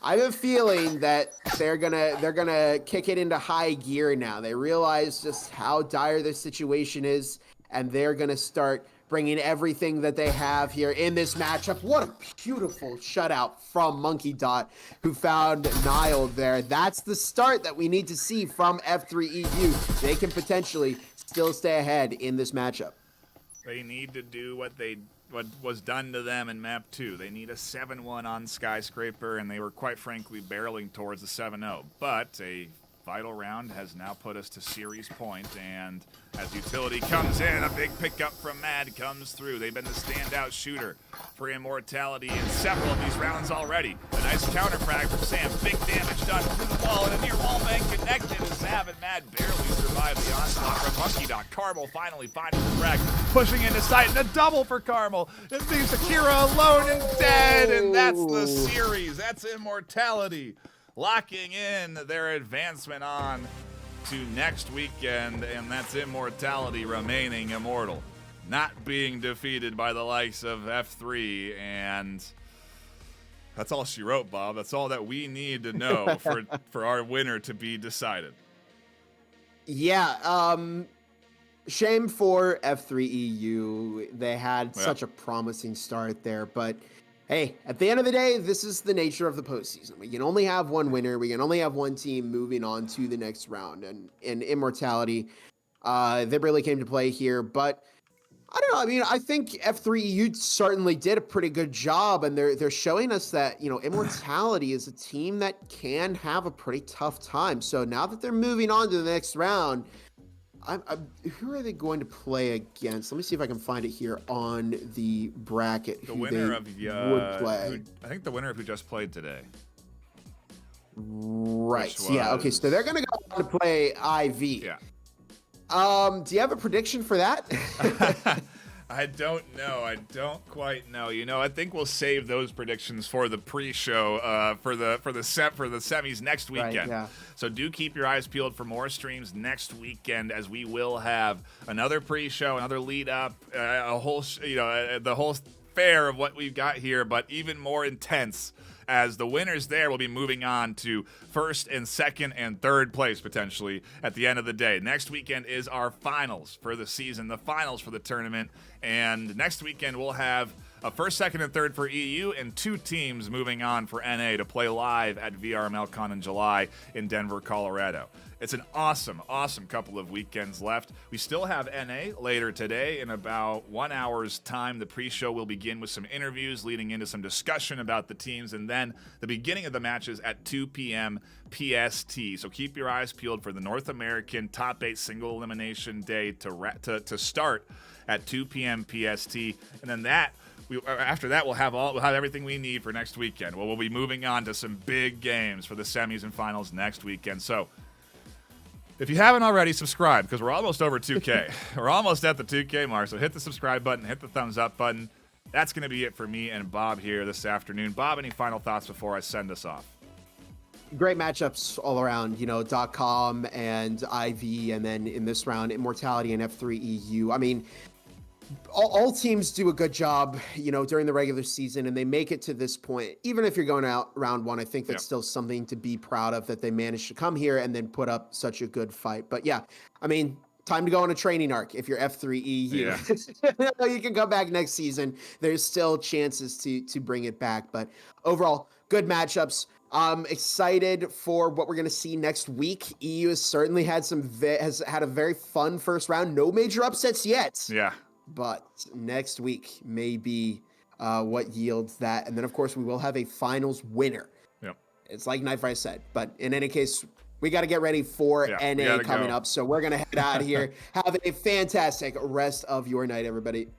I have a feeling that they're gonna kick it into high gear now. They realize just how dire their situation is, and they're gonna start bringing everything that they have here in this matchup. What a beautiful shutout from Monkey Dot, who found Nile there. That's the start that we need to see from F3 EU. They can potentially still stay ahead in this matchup. They need to do what was done to them in map 2. They need a 7-1 on Skyscraper, and they were quite frankly barreling towards the 7-0. But a vital round has now put us to series point, and as utility comes in, a big pickup from Mad comes through. They've been the standout shooter for Immortality in several of these rounds already. A nice counter frag from Sam. Big damage done through the wall, and a near wall bang connected as Zav and Mad barely survive the onslaught from Monkey Dot. Carmel finally finding the frag, pushing into sight, and a double for Carmel. It leaves Akira alone and dead, and that's the series. That's Immortality, locking in their advancement on to next weekend, and that's Immortality remaining immortal, not being defeated by the likes of F3. And That's all she wrote, Bob. That's all that we need to know for our winner to be decided. Yeah, shame for F3EU. They had such a promising start there, but hey, at the end of the day, this is the nature of the postseason. We can only have one winner. We can only have one team moving on to the next round. And in Immortality, they really came to play here, but I don't know. I mean, I think F3EU certainly did a pretty good job, and they're showing us that, you know, Immortality is a team that can have a pretty tough time. So now that they're moving on to the next round, who are they going to play against? Let me see if I can find it here on the bracket. The winner of would play. I think the winner of who just played today. Right. Yeah. Okay. So they're gonna go on to play IV. Yeah. Do you have a prediction for that? I don't know. I don't quite know. You know, I think we'll save those predictions for the pre-show, for the semis next weekend. Right, yeah. So do keep your eyes peeled for more streams next weekend, as we will have another pre-show, another lead up, a whole, the whole fair of what we've got here, but even more intense, as the winners there will be moving on to first and second and third place potentially at the end of the day. Next weekend is our finals for the season, the finals for the tournament, and next weekend we'll have a first, second, and third for EU, and 2 teams moving on for NA to play live at VRML Con in July in Denver, Colorado. It's an awesome, awesome couple of weekends left. We still have NA later today. In about 1 hour's time, the pre-show will begin with some interviews leading into some discussion about the teams, and then the beginning of the matches at 2 p.m. PST. So keep your eyes peeled for the North American Top 8 Single Elimination Day to start at 2 p.m. PST, and then after that, we'll have everything we need for next weekend. Well, we'll be moving on to some big games for the semis and finals next weekend. So if you haven't already, subscribe, because we're almost over 2K. We're almost at the 2K mark, so hit the subscribe button, hit the thumbs up button. That's going to be it for me and Bob here this afternoon. Bob, any final thoughts before I send us off? Great matchups all around, .com and IV, and then in this round, Immortality and F3EU. I mean, all teams do a good job, during the regular season, and they make it to this point. Even if you're going out round 1, I think that's still something to be proud of, that they managed to come here and then put up such a good fight. But yeah, I mean, time to go on a training arc if you're F3EU. Yeah. You can come back next season. There's still chances to bring it back. But overall, good matchups. I'm excited for what we're going to see next week. EU has certainly had has had a very fun first round. No major upsets yet. Yeah. But next week may be what yields that. And then, of course, we will have a finals winner. Yep. It's like Nightfire said. But in any case, we got to get ready for NA coming up. So we're going to head out of here. Have a fantastic rest of your night, everybody.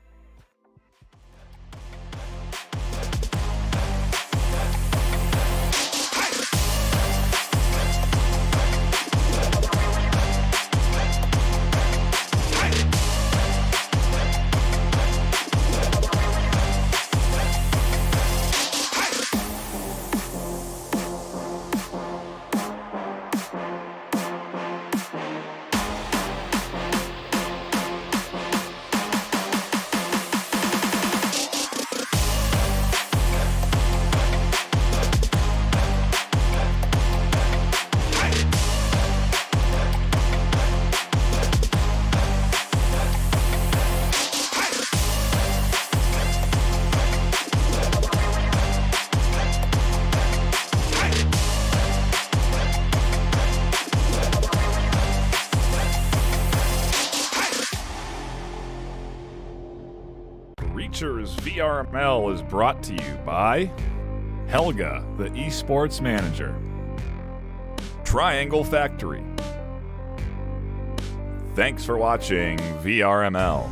VRML is brought to you by Helga, the esports manager, Triangle Factory. Thanks for watching VRML.